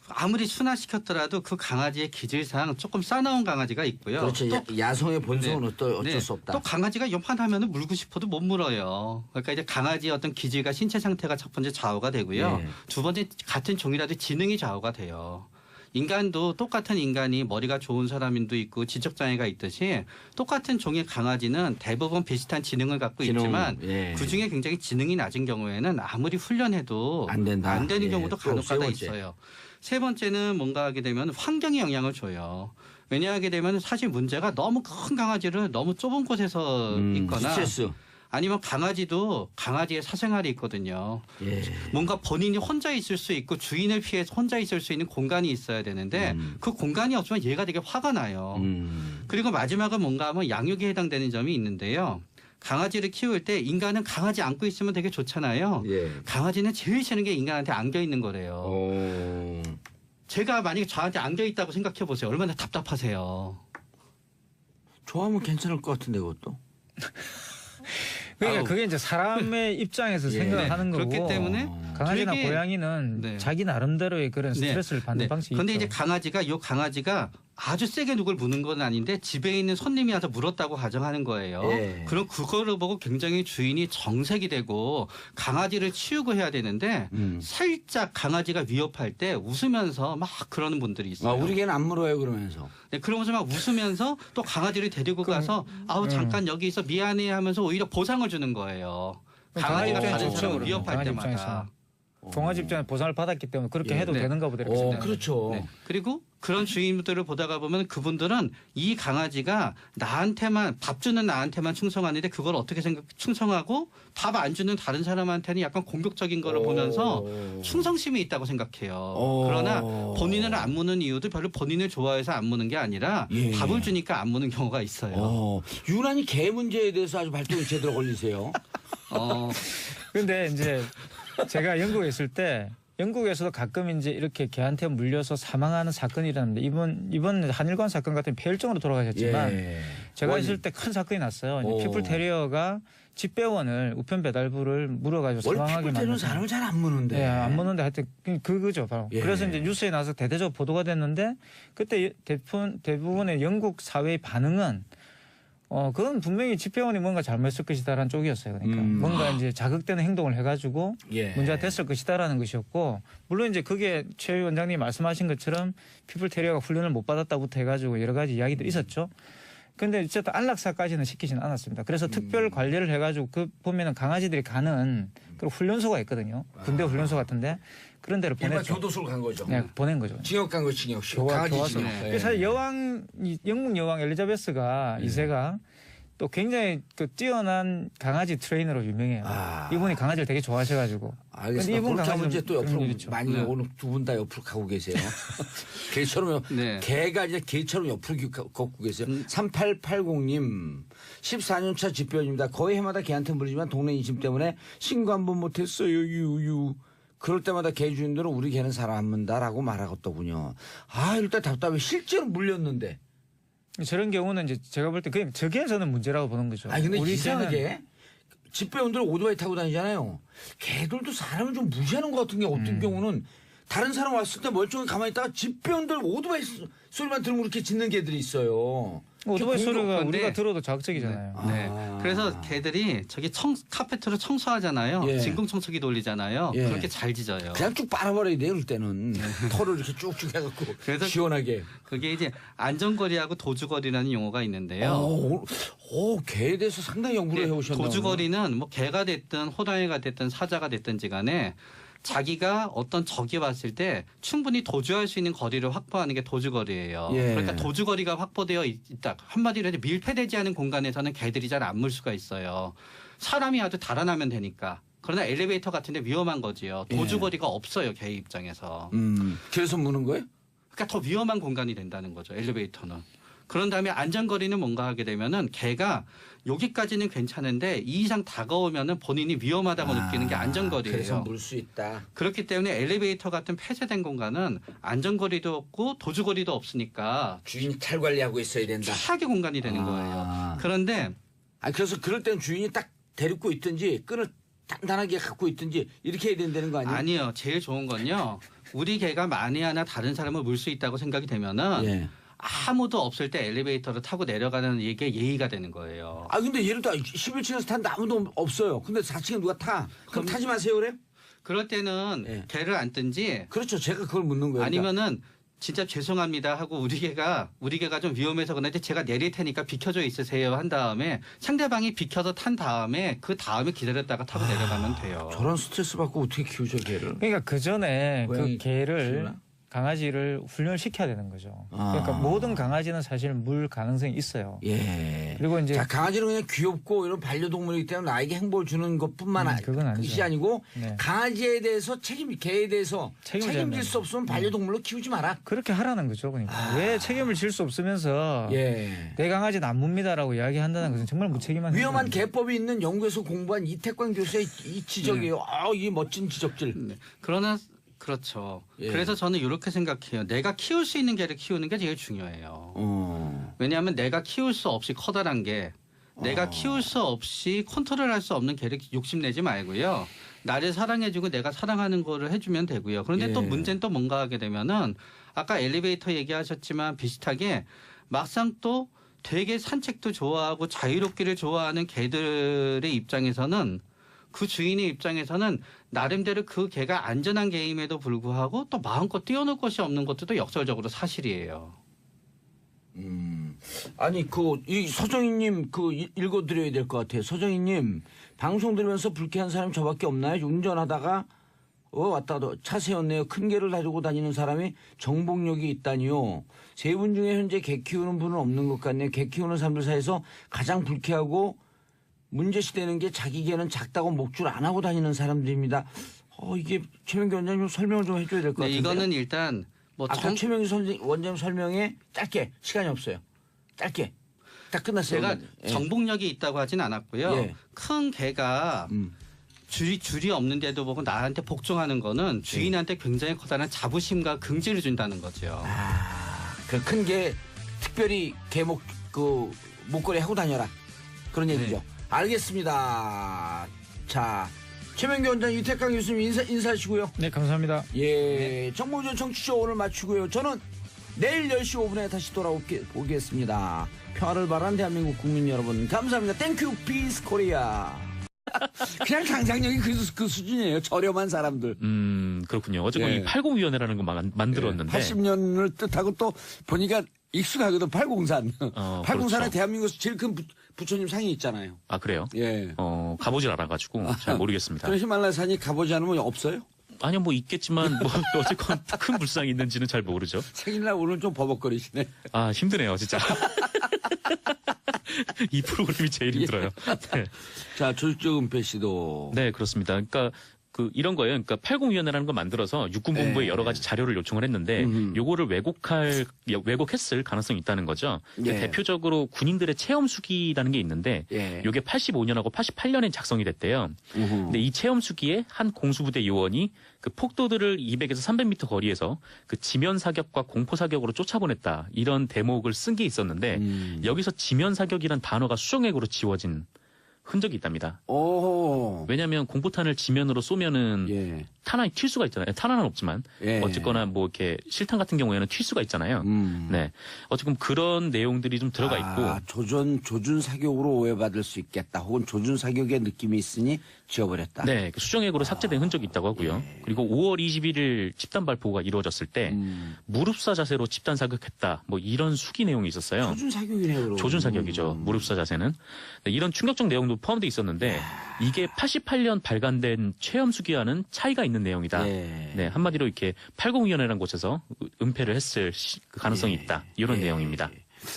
아무리 순화시켰더라도 그 강아지의 기질상 조금 싸나운 강아지가 있고요. 그렇죠. 야성의 본성은 네. 어쩔 수 없다. 또 강아지가 요만하면 물고 싶어도 못 물어요. 그러니까 이제 강아지의 어떤 기질과 신체 상태가 첫 번째 좌우가 되고요. 예. 두 번째 같은 종이라도 지능이 좌우가 돼요. 인간도 똑같은 인간이 머리가 좋은 사람도 있고 지적장애가 있듯이 똑같은 종의 강아지는 대부분 비슷한 지능을 갖고 있지만 예. 그중에 굉장히 지능이 낮은 경우에는 아무리 훈련해도 안 된다. 안 되는 예. 경우도 또 세 간혹가다 번째. 있어요. 세 번째는 뭔가 하게 되면 환경에 영향을 줘요. 왜냐하게 되면 사실 문제가 너무 큰 강아지를 너무 좁은 곳에서 있거나 스트레스. 아니면 강아지도 강아지의 사생활이 있거든요. 예. 뭔가 본인이 혼자 있을 수 있고 주인을 피해서 혼자 있을 수 있는 공간이 있어야 되는데 그 공간이 없으면 얘가 되게 화가 나요. 그리고 마지막은 뭔가 하면 양육에 해당되는 점이 있는데요. 강아지를 키울 때 인간은 강아지 안고 있으면 되게 좋잖아요. 예. 강아지는 제일 싫은 게 인간한테 안겨 있는 거래요. 제가 만약에 저한테 안겨 있다고 생각해 보세요. 얼마나 답답하세요. 좋아하면 괜찮을 것 같은데 그것도. 그러니까 아우. 그게 이제 사람의 입장에서 예. 생각하는 거고 그렇기 때문에 강아지나 되게- 고양이는 네. 자기 나름대로의 그런 스트레스를 받는 방식이 근데 있죠. 이제 강아지가 아주 세게 누굴 무는 건 아닌데 집에 있는 손님이 와서 물었다고 가정하는 거예요. 예. 그럼 그거를 보고 굉장히 주인이 정색이 되고 강아지를 치우고 해야 되는데 살짝 강아지가 위협할 때 웃으면서 막 그러는 분들이 있어요. 우리 개는 안 물어요 그러면서. 네, 그러면서 막 웃으면서 또 강아지를 데리고 가서 아우 잠깐 여기 있어 미안해 하면서 오히려 보상을 주는 거예요. 강아지가 강아지 다른 입장에서 사람을 좋죠, 위협할 강아지 때마다. 입장에서. 강아지 입장에 보상을 받았기 때문에 그렇게 예. 해도 네. 되는가 보다 이렇게 생각해요. 그렇죠. 네. 그리고 그런 주인들을 보다가 보면 그분들은 이 강아지가 나한테만 밥 주는 나한테만 충성하는데 그걸 어떻게 충성하고 밥 안 주는 다른 사람한테는 약간 공격적인 거를 보면서 충성심이 있다고 생각해요. 그러나 본인을 안 무는 이유도 별로 본인을 좋아해서 안 무는 게 아니라 예. 밥을 주니까 안 무는 경우가 있어요. 유난히 개 문제에 대해서 아주 발동이 제대로 걸리세요. 근데 이제 제가 영국에 있을 때 영국에서도 가끔 이제 이렇게 개한테 물려서 사망하는 사건이 일어납니다. 이번 한일관 사건 같은 폐혈증으로 돌아가셨지만 예. 제가 있을 때 큰 사건이 났어요. 오. 피플 테리어가 집배원을 우편 배달부를 물어가지고 원래 사망하게 피플 테리어는 만든. 사람을 잘 안 무는데. 네, 안 묻는데 하여튼 그거죠, 바로. 예. 그래서 이제 뉴스에 나와서 대대적으로 보도가 됐는데 그때 대부분의 영국 사회의 반응은 그건 분명히 집배원이 뭔가 잘못했을 것이다라는 쪽이었어요. 그러니까 뭔가 이제 자극되는 행동을 해가지고 예. 문제가 됐을 것이다라는 것이었고 물론 이제 그게 최 원장님이 말씀하신 것처럼 피플 테리어가 훈련을 못 받았다부터 해가지고 여러 가지 이야기들이 있었죠. 근데 어쨌든 안락사까지는 시키지는 않았습니다. 그래서 특별 관리를 해가지고 그 보면은 강아지들이 가는 그런 훈련소가 있거든요. 군대 훈련소 같은데 그런 데를 일반 보냈죠. 교도소를 간 거죠. 네, 보낸 거죠. 징역 간 거 징역. 강아지 교화소. 징역. 예. 사실 영국 여왕 엘리자베스가 2세가 또 굉장히 그 뛰어난 강아지 트레이너로 유명해요. 아. 이분이 강아지를 되게 좋아하셔가지고. 알겠습니다. 이분 그렇게 하면 강아지는 이제 또 옆으로 그런 일 있죠. 많이 네. 오늘 두 분 다 옆으로 가고 계세요. 개처럼 네. 개가 이제 개처럼 옆으로 걷고 계세요. 3880님 14년차 집배원입니다. 거의 해마다 개한테 물리지만 동네 인심 때문에 신고 한 번 못했어요. 유유. 그럴 때마다 개 주인들은 우리 개는 사람 안 문다라고 말하겠더군요. 아 일단 답답해. 실제로 물렸는데. 저런 경우는 이제 제가 볼 때 그냥 저게에서는 문제라고 보는 거죠. 아니 근데 우리 이상하게 개는 집배원들 오토바이 타고 다니잖아요. 개들도 사람을 좀 무시하는 것 같은 게 어떤 경우는 다른 사람 왔을 때 멀쩡히 가만히 있다가 집배원들 오토바이 소리만 들으면 이렇게 짖는 개들이 있어요. 오토바이 소리가 근데- 우리가 들어도 자극적이잖아요. 네. 아. 그래서 개들이 저기 카페트로 청소하잖아요. 예. 진공청소기 돌리잖아요. 예. 그렇게 잘 짖어요. 그냥 쭉 빨아버려야 돼요, 그럴 때는. 털을 이렇게 쭉쭉 해갖고. 그래서- 시원하게. 그게 이제 안전거리하고 도주거리라는 용어가 있는데요. 개에 대해서 상당히 연구를 해오셨네요. 도주거리는 뭐 개가 됐든 호랑이가 됐든 사자가 됐든지 간에 자기가 어떤 적이 왔을 때 충분히 도주할 수 있는 거리를 확보하는 게 도주거리예요. 예. 그러니까 도주거리가 확보되어 있다. 한마디로 해서 밀폐되지 않은 공간에서는 개들이 잘 안 물 수가 있어요. 사람이 아주 달아나면 되니까. 그러나 엘리베이터 같은 데 위험한 거지요. 도주거리가 없어요. 개 입장에서. 그래서 무는 거예요? 그러니까 더 위험한 공간이 된다는 거죠. 엘리베이터는. 그런 다음에 안전거리는 뭔가 하게 되면은 개가 여기까지는 괜찮은데 이 이상 다가오면은 본인이 위험하다고 느끼는 게 안전거리예요. 그래서 물 수 있다. 그렇기 때문에 엘리베이터 같은 폐쇄된 공간은 안전거리도 없고 도주거리도 없으니까 주인이 잘 관리하고 있어야 된다. 최악의 공간이 되는 거예요. 그런데 그래서 그럴 땐 주인이 딱 데리고 있든지 끈을 단단하게 갖고 있든지 이렇게 해야 된다는 거 아니에요? 아니요. 제일 좋은 건요. 우리 개가 만에 하나 다른 사람을 물 수 있다고 생각이 되면은 예. 아무도 없을 때 엘리베이터를 타고 내려가는 이게 예의가 되는 거예요. 근데 예를 들어 11층에서 탔는데 아무도 없어요. 근데 4층에 누가 타? 그럼 타지 마세요, 그래? 그럴 때는 예. 개를 안 뜬지 그렇죠. 제가 그걸 묻는 거예요. 아니면은 진짜 죄송합니다 하고 우리 개가 좀 위험해서 그런데 제가 내릴 테니까 비켜져 있으세요 한 다음에 상대방이 비켜서 탄 다음에 그 다음에 기다렸다가 타고 내려가면 돼요. 저런 스트레스 받고 어떻게 키우죠, 개를? 그러니까 그 전에 고양이 그 개를 키우나? 강아지를 훈련을 시켜야 되는 거죠. 그러니까 모든 강아지는 사실 물 가능성이 있어요. 예. 그리고 이제 강아지는 그냥 귀엽고 이런 반려동물이기 때문에 나에게 행복을 주는 것뿐만 그건 아니죠. 것이 아니고 네. 강아지에 대해서 개에 대해서 책임을 책임질 져야 수 없으면 반려동물로 키우지 마라. 그렇게 하라는 거죠. 그러니까 왜 책임을 질 수 없으면서 예. 내 강아지는 안 묻니다라고 이야기한다는 것은 정말 무책임한 위험한 행동입니다. 개법이 있는 연구에서 공부한 이태광 교수의 이 지적이에요. 이게 멋진 지적질. 네. 그러나 그렇죠. 예. 그래서 저는 이렇게 생각해요. 내가 키울 수 있는 개를 키우는 게 제일 중요해요. 왜냐하면 내가 키울 수 없이 커다란 게 내가 키울 수 없이 컨트롤할 수 없는 개를 욕심내지 말고요. 나를 사랑해주고 내가 사랑하는 거를 해주면 되고요. 그런데 또 예. 문제는 또 뭔가 하게 되면은 아까 엘리베이터 얘기하셨지만 비슷하게 막상 또 되게 산책도 좋아하고 자유롭기를 좋아하는 개들의 입장에서는 그 주인의 입장에서는 나름대로 그 개가 안전한 개임에도 불구하고 또 마음껏 뛰어놀 것이 없는 것도 또 역설적으로 사실이에요. 아니 이 서정희님 읽어드려야 될 것 같아요. 서정희님 방송 들으면서 불쾌한 사람이 저밖에 없나요? 운전하다가 왔다 갔다 차 세웠네요. 큰 개를 다루고 다니는 사람이 정복력이 있다니요. 세 분 중에 현재 개 키우는 분은 없는 것 같네요. 개 키우는 사람들 사이에서 가장 불쾌하고 문제시되는 게 자기 개는 작다고 목줄 안 하고 다니는 사람들입니다. 이게 최명기 원장님 설명을 좀 해줘야 될 것 네, 같은데. 이거는 일단 뭐 아까 최명기 원장님 설명에 짧게 시간이 없어요. 짧게 딱 끝났어요. 제가 예. 정복력이 있다고 하진 않았고요. 예. 큰 개가 줄이 없는데도 보고 나한테 복종하는 거는 주인한테 굉장히 커다란 자부심과 긍지를 준다는 거죠. 그 큰 게 특별히 개목 그 목걸이 하고 다녀라 그런 얘기죠. 알겠습니다. 자, 최명기 원장, 이태강 교수님 인사하시고요. 네, 감사합니다. 예, 정봉준 청취자 오늘 마치고요. 저는 내일 10시 5분에 다시 돌아오겠습니다. 평화를 바라는 대한민국 국민 여러분 감사합니다. 땡큐 피스 코리아. 그냥 상상력이 그 수준이에요. 저렴한 사람들. 그렇군요. 어쨌건 예. 이 80위원회라는 걸 만들었는데 80년을 뜻하고 또 보니까 익숙하거든. 803. 803에 그렇죠. 대한민국에서 제일 큰 부처님 상이 있잖아요. 아 그래요? 예. 가보질 않아가지고 잘 모르겠습니다. 그럼 히말라야 산이 가보지 않으면 없어요? 아니요, 뭐 있겠지만 뭐 어쨌건 큰 불상이 있는지는 잘 모르죠. 생일날 오늘 좀 버벅거리시네. 아 힘드네요, 진짜. 이 프로그램이 제일 힘들어요. 네. 자, 조직적 은폐 시도. 네, 그렇습니다. 그러니까 이런 거예요. 그러니까 80위원회라는 걸 만들어서 육군본부에 네. 여러 가지 자료를 요청을 했는데 요거를 왜곡했을 가능성이 있다는 거죠. 예. 대표적으로 군인들의 체험 수기라는 게 있는데 예. 요게 85년하고 88년에 작성이 됐대요. 근데 이 체험 수기에 한 공수부대 요원이 그 폭도들을 200에서 300m 거리에서 그 지면 사격과 공포 사격으로 쫓아보냈다. 이런 대목을 쓴 게 있었는데 여기서 지면 사격이란 단어가 수정액으로 지워진 흔적이 있답니다. 오. 왜냐하면 공포탄을 지면으로 쏘면은 예. 탄환이 튈 수가 있잖아요. 탄환은 없지만 예. 어쨌거나 뭐 이렇게 실탄 같은 경우에는 튈 수가 있잖아요. 네, 어쨌든 그런 내용들이 좀 들어가 있고 조준 사격으로 오해받을 수 있겠다. 혹은 조준 사격의 느낌이 있으니 지워버렸다. 네, 그 수정액으로 삭제된 흔적이 있다고 하고요. 그리고 5월 21일 집단 발포가 이루어졌을 때 무릎사 자세로 집단 사격했다. 뭐 이런 수기 내용이 있었어요. 조준 사격이네요. 그럼. 조준 사격이죠. 무릎사 자세는. 네, 이런 충격적 내용도 포함되어 있었는데 이게 88년 발간된 체험 수기와는 차이가 있는 내용이다. 예. 네, 한마디로 이렇게 80위원회라는 곳에서 은폐를 했을 그 가능성이 있다. 이런 내용입니다.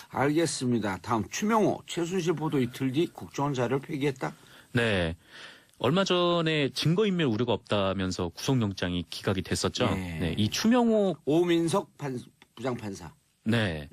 알겠습니다. 다음 추명호 최순실 보도 이틀 뒤 국정원 자료를 폐기했다. 네. 얼마 전에 증거인멸 우려가 없다면서 구속영장이 기각이 됐었죠. 네. 네, 이 추명호 오민석 부장판사. 네.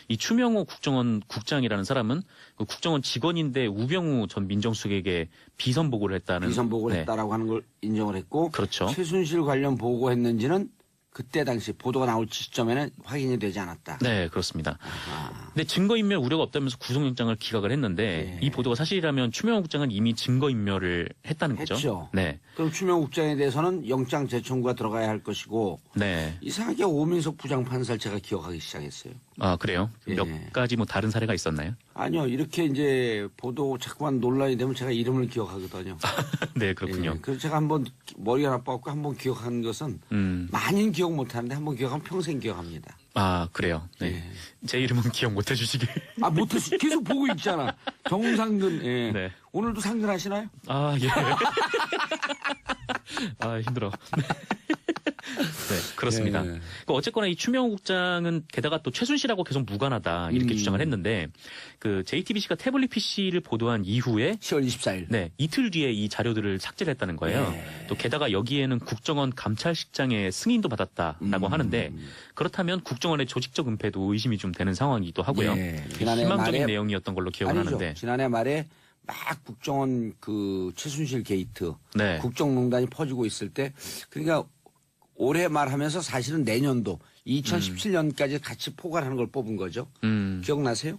이 추명호 국정원 국장이라는 사람은 그 국정원 직원인데 우병우 전 민정수석에게 비선보고를 했다는. 비선보고를 네. 했다라고 하는 걸 인정을 했고. 그렇죠. 최순실 관련 보고했는지는 그때 당시 보도가 나올 시점에는 확인이 되지 않았다. 네, 그렇습니다. 아하. 근데 증거인멸 우려가 없다면서 구속영장을 기각을 했는데 네. 이 보도가 사실이라면 추명호 국장은 이미 증거인멸을 했다는 거죠. 했죠. 네. 그럼 추명호 국장에 대해서는 영장 재청구가 들어가야 할 것이고 네. 이상하게 오민석 부장판사를 제가 기억하기 시작했어요. 아, 그래요? 예. 몇 가지 뭐 다른 사례가 있었나요? 아니요. 이렇게 이제 보도 자꾸만 논란이 되면 제가 이름을 기억하거든요. 네, 그렇군요. 예, 그래서 제가 한번 머리가 나빠갖고 한번 기억한 것은 많이는 기억 못하는데 한번 기억하면 평생 기억합니다. 아, 그래요. 네. 예. 제 이름은 기억 못 해주시길. 아, 못했어. 계속 보고 있잖아. 정상근. 예. 네. 오늘도 상근하시나요? 아, 예. 아, 힘들어. 네, 그렇습니다. 예. 어쨌거나 이 추명호 국장은 게다가 또 최순실하고 계속 무관하다 이렇게 주장을 했는데 그 JTBC가 태블릿 PC를 보도한 이후에 10월 24일. 네, 이틀 뒤에 이 자료들을 삭제를 했다는 거예요. 네. 또 게다가 여기에는 국정원 감찰실장의 승인도 받았다라고 하는데 그렇다면 국정원의 조직적 은폐도 의심이 좀 되는 상황이기도 하고요. 예. 지난해 희망적인 말에 내용이었던 걸로 기억을 아니죠. 하는데. 지난해 말에 막 국정원 그 최순실 게이트 네. 국정농단이 퍼지고 있을 때 그러니까 올해 말하면서 사실은 내년도 2017년까지 같이 포괄하는 걸 뽑은 거죠. 기억나세요?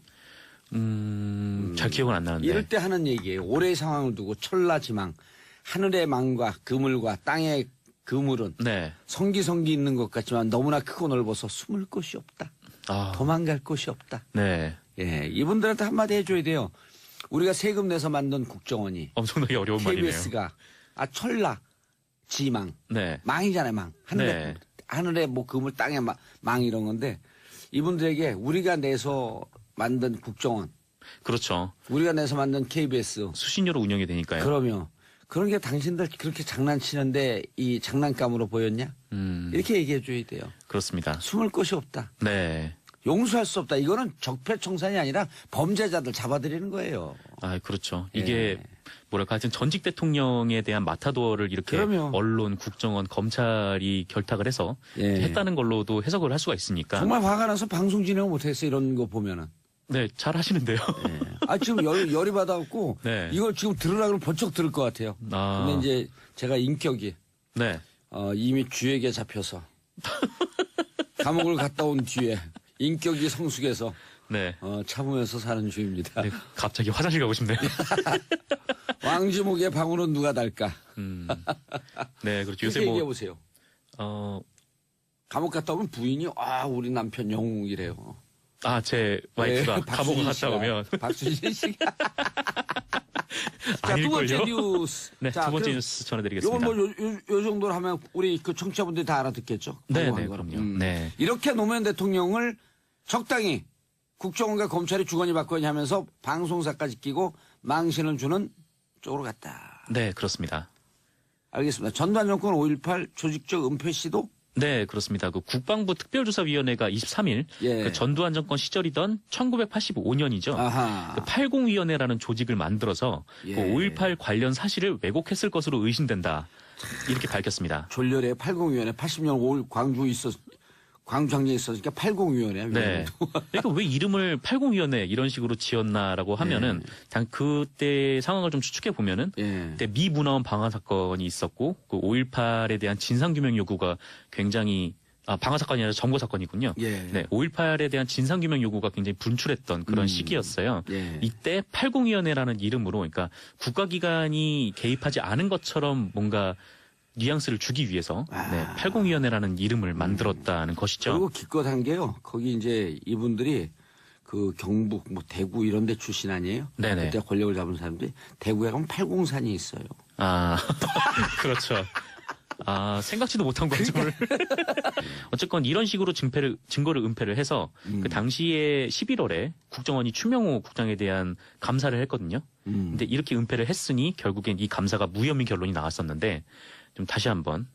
잘 기억은 안 나는데. 이럴 때 하는 얘기예요. 올해의 상황을 두고 천라지망 하늘의 망과 그물과 땅의 그물은 네. 성기성기 있는 것 같지만 너무나 크고 넓어서 숨을 곳이 없다. 아, 도망갈 곳이 없다. 네. 예, 이분들한테 한마디 해줘야 돼요. 우리가 세금 내서 만든 국정원이 엄청나게 어려운 말이네요. KBS가 천라 지망 네. 망이잖아요. 망 네. 하늘에 뭐 그물 땅에 망 이런 건데 이분들에게 우리가 내서 만든 국정원 그렇죠. 우리가 내서 만든 KBS 수신료로 운영이 되니까요. 그러면 그런 게 당신들 그렇게 장난치는데 이 장난감으로 보였냐? 이렇게 얘기해 줘야 돼요. 그렇습니다. 숨을 곳이 없다. 네. 용서할 수 없다. 이거는 적폐청산이 아니라 범죄자들 잡아들이는 거예요. 아, 그렇죠. 예. 이게 뭐랄까 하여튼 전직 대통령에 대한 마타도어를 이렇게 그럼요. 언론, 국정원, 검찰이 결탁을 해서 예. 했다는 걸로도 해석을 할 수가 있으니까. 정말 화가 나서 방송 진행을 못했어 이런 거 보면은. 네, 잘 하시는데요. 예. 아, 지금 열이 받아갖고 네. 이걸 지금 들으라 그러면 번쩍 들을 것 같아요. 아. 근데 이제 제가 인격이 네. 이미 쥐에게 잡혀서 감옥을 갔다 온 뒤에 인격이 성숙해서 네. 참으면서 사는 중입니다. 네, 갑자기 화장실 가고 싶네요. 왕지목의 방울은 누가 달까? 네, 그렇죠. 요새 요새 뭐, 얘기해 보세요. 감옥 갔다 오면 부인이 우리 남편 영웅이래요. 제 와이프가 네, 감옥을 갔다 오면. 박수진 씨가. 자, 두 아닐걸요? 번째 뉴스. 네, 자, 두 번째 그럼 뉴스 전해드리겠습니다. 요건 뭐 요 정도로 하면 우리 그 청취자분들이 다 알아듣겠죠? 네, 궁금한 네, 거는. 그럼요. 네. 이렇게 노무현 대통령을 적당히 국정원과 검찰이 주거니 받거니 하면서 방송사까지 끼고 망신을 주는 쪽으로 갔다. 네, 그렇습니다. 알겠습니다. 전두환 정권 5.18 조직적 은폐 시도? 네, 그렇습니다. 그 국방부 특별조사위원회가 23일 예. 그 전두환 정권 시절이던 1985년이죠. 아하. 그 80위원회라는 조직을 만들어서 예. 그 5.18 관련 사실을 왜곡했을 것으로 의심된다. 이렇게 밝혔습니다. 졸렬에 80위원회 80년 5일 광주항쟁에 있었으니까 80위원회. 네. 그러니까 왜 이름을 80위원회 이런 식으로 지었나라고 하면은 그냥 그때 상황을 좀 추측해 보면은 예. 그때 미 문화원 방화 사건이 있었고 그 5.18에 대한 진상규명 요구가 굉장히 방화 사건이 아니라 점거 사건이군요. 예. 네, 5.18에 대한 진상규명 요구가 굉장히 분출했던 그런 시기였어요. 예. 이때 80위원회라는 이름으로 그러니까 국가기관이 개입하지 않은 것처럼 뭔가 뉘앙스를 주기 위해서 80위원회라는 이름을 만들었다는 것이죠. 그리고 기껏한 게요. 거기 이제 이분들이 그 경북 뭐 대구 이런 데 출신 아니에요? 네네. 그때 권력을 잡은 사람들이 대구에 가면 팔공산이 있어요. 그렇죠. 생각지도 못한 관점을. 어쨌건 이런 식으로 증거를 은폐를 해서 그 당시에 11월에 국정원이 추명호 국장에 대한 감사를 했거든요. 근데 이렇게 은폐를 했으니 결국엔 이 감사가 무혐의 결론이 나왔었는데 좀 다시 한번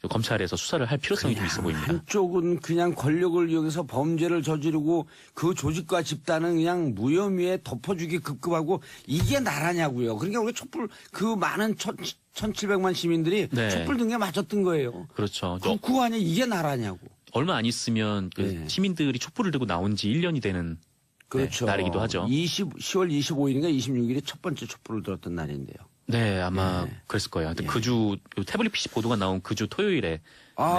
검찰에서 수사를 할 필요성이 좀 있어 보입니다. 한쪽은 그냥 권력을 이용해서 범죄를 저지르고 그 조직과 집단은 그냥 무혐의에 덮어주기 급급하고 이게 나라냐고요. 그러니까 우리 촛불 그 많은 1,700만 시민들이 네. 촛불 등에 맞았던 거예요. 그렇죠. 그거 아니야 이게 나라냐고. 얼마 안 있으면 그 네. 시민들이 촛불을 들고 나온 지 1년이 되는 그렇죠. 날이기도 하죠. 10월 25일인가 26일이 첫 번째 촛불을 들었던 날인데요. 네, 아마 그랬을 거예요. 근데 그주 태블릿 PC 보도가 나온 그주 토요일에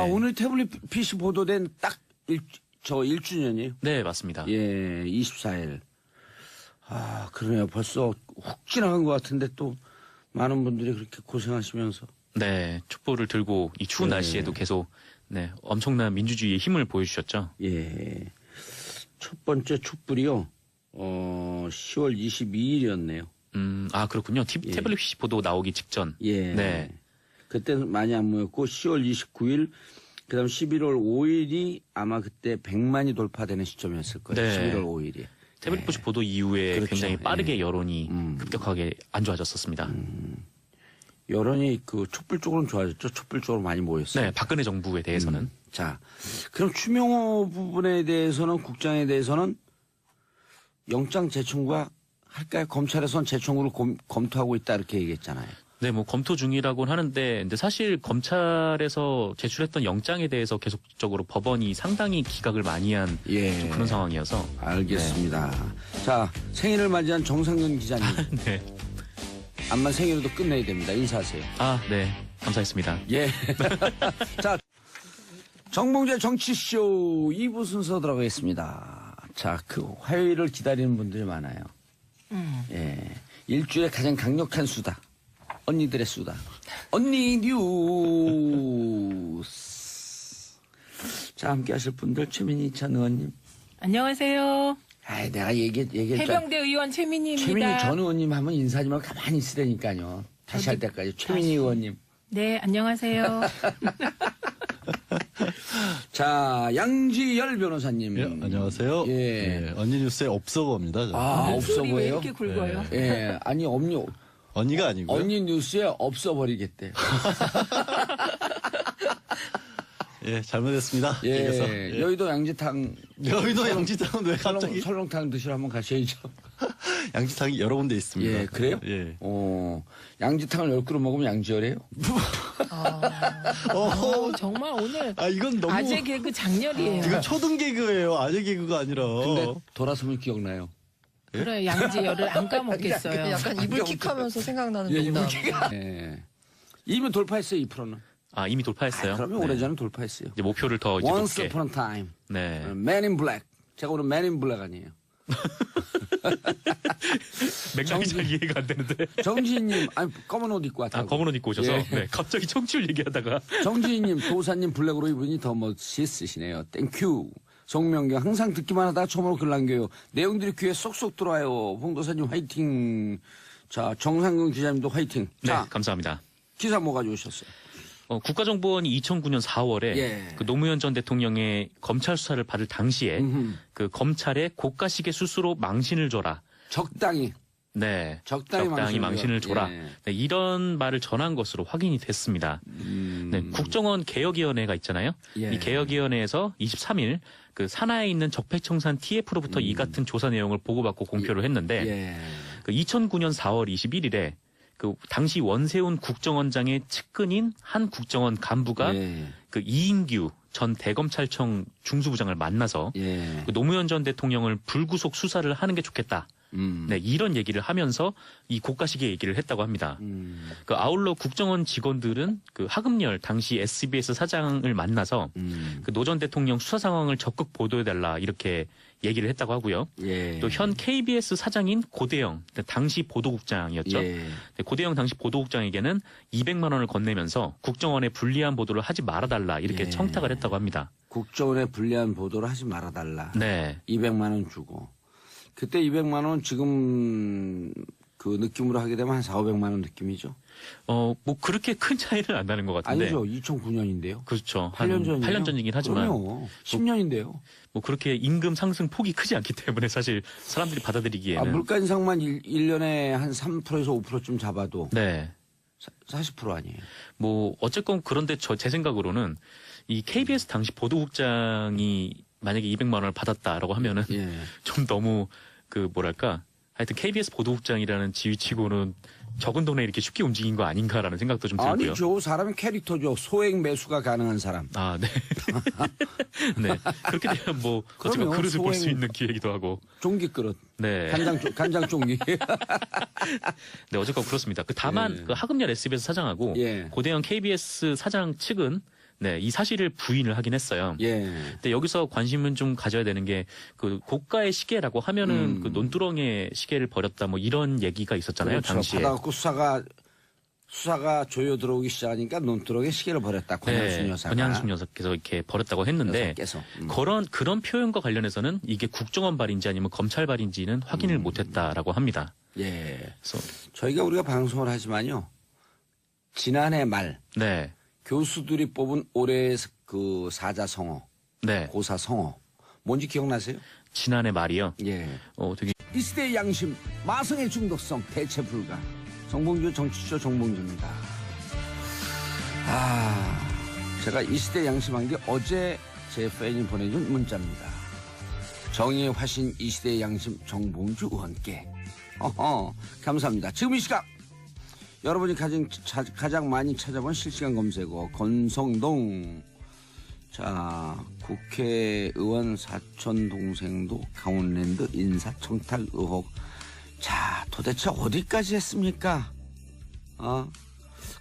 오늘 태블릿 PC 보도된 딱 1주년이에요. 네, 맞습니다. 예, 24일. 그러네요. 벌써 훅 지나간 것 같은데 또 많은 분들이 그렇게 고생하시면서. 네, 촛불을 들고 이 추운 네. 날씨에도 계속 엄청난 민주주의의 힘을 보여주셨죠. 예. 첫 번째 촛불이요. 10월 22일이었네요. 그렇군요. 태블릿 PC 보도 나오기 직전. 예. 네. 그때는 많이 안 모였고 10월 29일 그다음 11월 5일이 아마 그때 100만이 돌파되는 시점이었을 거예요. 네. 11월 5일이. 태블릿 PC 보도 이후에 그렇죠. 굉장히 빠르게 예. 여론이 급격하게 안 좋아졌었습니다. 여론이 그 촛불 쪽으로는 좋아졌죠. 촛불 쪽으로 많이 모였어요. 네, 박근혜 정부에 대해서는. 자, 그럼 추명호 부분에 대해서는 국장에 대해서는 영장 재청구가 할까요? 검찰에서는 재청구를 검토하고 있다 이렇게 얘기했잖아요. 네, 뭐 검토 중이라고는 하는데, 근데 사실 검찰에서 제출했던 영장에 대해서 계속적으로 법원이 상당히 기각을 많이 한 좀 그런 상황이어서. 알겠습니다. 자, 생일을 맞이한 정상근 기자님. 네. 암만 생일도 끝내야 됩니다. 인사하세요. 네, 감사했습니다. 예. 자, 정봉재 정치쇼 2부 순서 들어가겠습니다. 자, 그 화요일을 기다리는 분들이 많아요. 예. 일주일에 가장 강력한 수다. 언니들의 수다. 언니 뉴스. 자, 함께 하실 분들 최민희 전 의원님. 안녕하세요. 내가 얘기했잖아. 해병대 의원 최민희입니다. 최민희 전 의원님 하면 인사하지 말고 가만히 있으라니까요. 다시 할 때까지. 최민희 의원님. 네, 안녕하세요. 자, 양지열 변호사님. 예, 안녕하세요. 예. 예, 언니 뉴스의 업서거입니다. 저는. 없어 소리 왜 보여요? 이렇게 굵어요? 예. 아니, 언니가 아니고요. 언니 뉴스에 없어버리겠대. 예, 잘못했습니다. 예. 그래서, 여의도 양지탕. 여의도 양지탕은 왜 갑자기? 설렁탕 드시러 한번 가셔야죠. 양지탕이 여러 군데 있습니다. 예, 그래요? 예. 양지탕을 10그릇 먹으면 양지열이에요? 정말 오늘 이건 너무. 아재 개그 장렬이에요. 이건 초등 개그예요. 아재 개그가 아니라. 근데 돌아서면 기억나요. 그래 양지열을 안 까먹겠어요. 약간 이불킥하면서 생각나는 예, 농담. 예. 이미 돌파했어요, 2%는. 아, 이미 돌파했어요. 그러면 네. 오래전에 돌파했어요. 이제 목표를 더 이제 Once 높게. upon a time. 네. Man in Black. 제가 오늘 Man in Black 아니에요. 맥락이 잘 이해가 안 되는데. 정지희님, 아니 검은 옷 입고 왔다고. 아, 검은 옷 입고 오셔서 예. 네, 갑자기 청취율 얘기하다가 정지희님, 도사님 블랙으로 입으니 더 멋있으시네요. 땡큐. 송명경, 항상 듣기만 하다가 처음으로 글 남겨요. 내용들이 귀에 쏙쏙 들어와요. 홍도사님 화이팅. 자, 정상근 기자님도 화이팅. 네, 자, 감사합니다. 기사 뭐 가져오셨어요? 국가정보원이 2009년 4월에 예. 그 노무현 전 대통령의 검찰 수사를 받을 당시에 음흠. 그 검찰에 고가식의 수수로 망신을 줘라. 적당히. 네. 적당히 망신을 줘라. 예. 네, 이런 말을 전한 것으로 확인이 됐습니다. 네, 국정원 개혁위원회가 있잖아요. 예. 이 개혁위원회에서 23일 그 산하에 있는 적폐청산 TF로부터 이 같은 조사 내용을 보고받고 공표를 했는데 예. 그 2009년 4월 21일에 그 당시 원세훈 국정원장의 측근인 한 국정원 간부가 예. 그 이인규 전 대검찰청 중수부장을 만나서 예. 그 노무현 전 대통령을 불구속 수사를 하는 게 좋겠다. 네, 이런 얘기를 하면서 이 고가식의 얘기를 했다고 합니다. 그 아울러 국정원 직원들은 그 하금열 당시 SBS 사장을 만나서 그 노 전 대통령 수사 상황을 적극 보도해달라 이렇게 얘기를 했다고 하고요. 예. 또 현 KBS 사장인 고대영 당시 보도국장이었죠. 예. 고대영 당시 보도국장에게는 200만 원을 건네면서 국정원에 불리한 보도를 하지 말아달라 이렇게 예. 청탁을 했다고 합니다. 국정원에 불리한 보도를 하지 말아달라. 네. 200만 원 주고. 그때 200만 원 지금 그 느낌으로 하게 되면 한 4,500만 원 느낌이죠. 뭐 그렇게 큰 차이는 안 나는 것 같은데. 아니죠. 2009년인데요. 그렇죠. 8년 전이요. 8년 전이긴 하지만 그럼요. 10년인데요. 뭐 그렇게 임금 상승 폭이 크지 않기 때문에 사실 사람들이 받아들이기에는 물가 인상만 1년에 한 3%에서 5%쯤 잡아도 네. 40% 아니에요. 뭐 어쨌건 그런데 제 생각으로는 이 KBS 당시 보도국장이 만약에 200만 원을 받았다라고 하면은 예. 좀 너무 그 뭐랄까 하여튼 KBS 보도국장이라는 지위치고는 적은 돈에 이렇게 쉽게 움직인 거 아닌가라는 생각도 좀 들고요. 아니죠. 사람은 캐릭터죠. 소액 매수가 가능한 사람. 아, 네. 네. 그렇게 되면 뭐 어쨌건 그럼요. 그릇을 볼 수 소행- 있는 기회이기도 하고. 종기 그릇. 네. 간장 종기. 네, 어쨌건 그렇습니다. 그 다만 예. 그 하금열 SBS 사장하고 예. 고대영 KBS 사장 측은 네, 이 사실을 부인을 하긴 했어요. 예. 근데 여기서 관심은 좀 가져야 되는 게 그 고가의 시계라고 하면은 그 논두렁의 시계를 버렸다 뭐 이런 얘기가 있었잖아요. 그렇죠. 당시에. 받아갖고 수사가 조여 들어오기 시작하니까 논두렁에 시계를 버렸다. 권양순 여사가. 권양순 여사께서 이렇게 버렸다고 했는데 여사께서. 그런 표현과 관련해서는 이게 국정원 발인지 아니면 검찰 발인지는 확인을 못했다라고 합니다. 예. 그래서 우리가 방송을 하지만요. 지난해 말 네, 교수들이 뽑은 올해의 그 사자성어, 네, 고사성어. 뭔지 기억나세요? 지난해 말이요. 예. 되게 이 시대의 양심, 마성의 중독성, 대체 불가. 정봉주 정치쇼 정봉주입니다. 제가 이 시대의 양심한 게 어제 제 팬이 보내준 문자입니다. 정의의 화신 이 시대의 양심 정봉주 의원께. 감사합니다. 지금 이 시각 여러분이 가장 많이 찾아본 실시간 검색어 권성동. 자, 국회의원 사촌 동생도 강원랜드 인사청탁 의혹. 자, 도대체 어디까지 했습니까?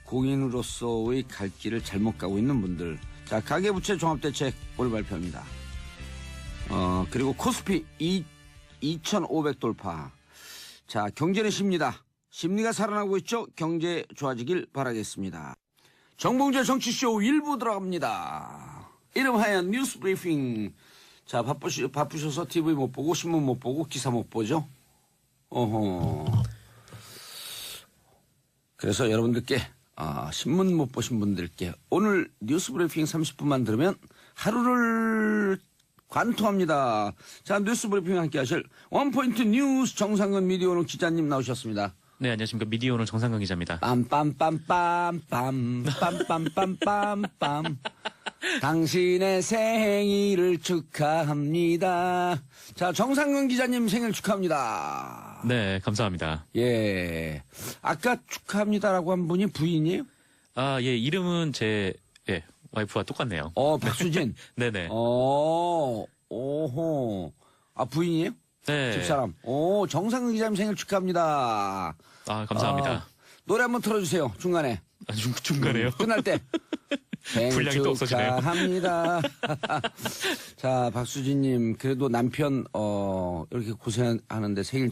공인으로서의 갈 길을 잘못 가고 있는 분들. 자, 가계부채 종합대책 오늘 발표합니다. 그리고 코스피 2,500 돌파. 자, 경제는 심리다. 심리가 살아나고 있죠? 경제 좋아지길 바라겠습니다. 정봉재 정치쇼 1부 들어갑니다. 이름하여 뉴스 브리핑. 자, 바쁘셔서 TV 못 보고 신문 못 보고 기사 못 보죠? 그래서 여러분들께 신문 못 보신 분들께 오늘 뉴스 브리핑 30분만 들으면 하루를 관통합니다. 자, 뉴스 브리핑 함께 하실 원포인트 뉴스 정상근 미디어오늘 기자님 나오셨습니다. 네, 안녕하십니까. 미디어오늘 정상근 기자입니다. 빰빰빰빰빰빰빰빰빰빰 당신의 생일을 축하합니다. 자, 정상근 기자님 생일 축하합니다. 네, 감사합니다. 예. 아까 축하합니다라고 한 분이 부인이에요? 예, 이름은 제 와이프와 똑같네요. 박수진. 네네. 오호. 부인이에요? 네. 집사람. 오, 정상근 기자님 생일 축하합니다. 아, 감사합니다. 노래 한번 틀어주세요. 중간에. 아, 중간에요. 끝날 때. 생일 분량이 또 없어지네요. 축하합니다. 자, 박수진님, 그래도 남편, 이렇게 고생하는데 생일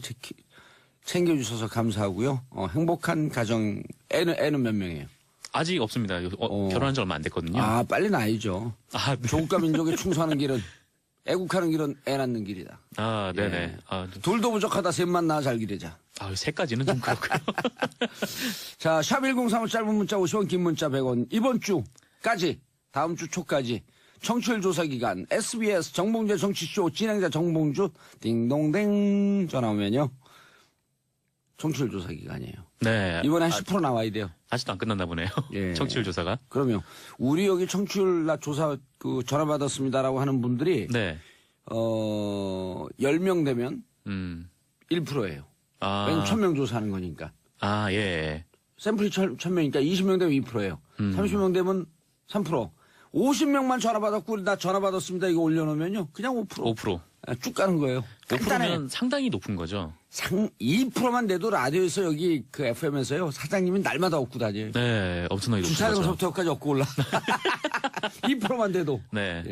챙겨주셔서 감사하고요. 행복한 가정, 애는 몇 명이에요? 아직 없습니다. 결혼한 지 얼마 안 됐거든요. 아, 빨리 나이죠. 아, 네. 조국과 민족에 충성하는 길은, 애국하는 길은 애 낳는 길이다. 아, 네네. 예. 아, 둘도 부족하다, 셋만 낳아 잘 기르자. 새까지는 좀 그렇고요. 자, 샵1035 짧은 문자 50원, 긴 문자 100원. 이번 주까지, 다음 주 초까지 청취율 조사 기간 SBS 정봉주 정치쇼 진행자 정봉주 띵동댕 전화 오면요. 청취율 조사 기간이에요. 네. 이번에 한 10% 나와야 돼요. 아직도 안 끝났나 보네요. 예. 청취율 조사가. 그러면 우리 여기 청취율 나 조사 전화 받았습니다라고 하는 분들이 네. 10명 되면 1%예요. 아. 왜냐면 1000명 조사하는 거니까. 아, 예. 샘플이 1000명이니까 20명 되면 2%예요. 30명 되면 3%. 50명만 전화 받았고 나 전화 받았습니다. 이거 올려놓으면요. 그냥 5%. 5%. 쭉 가는 거예요. 간단해. 5%면 상당히 높은 거죠. 2%만 내도 라디오에서 여기 그 FM에서요. 사장님이 날마다 얻고 다녀요. 네, 엄청나게 높은 거죠. 주차장서부터 여기까지 얻고 올라. 2%만 돼도. 네.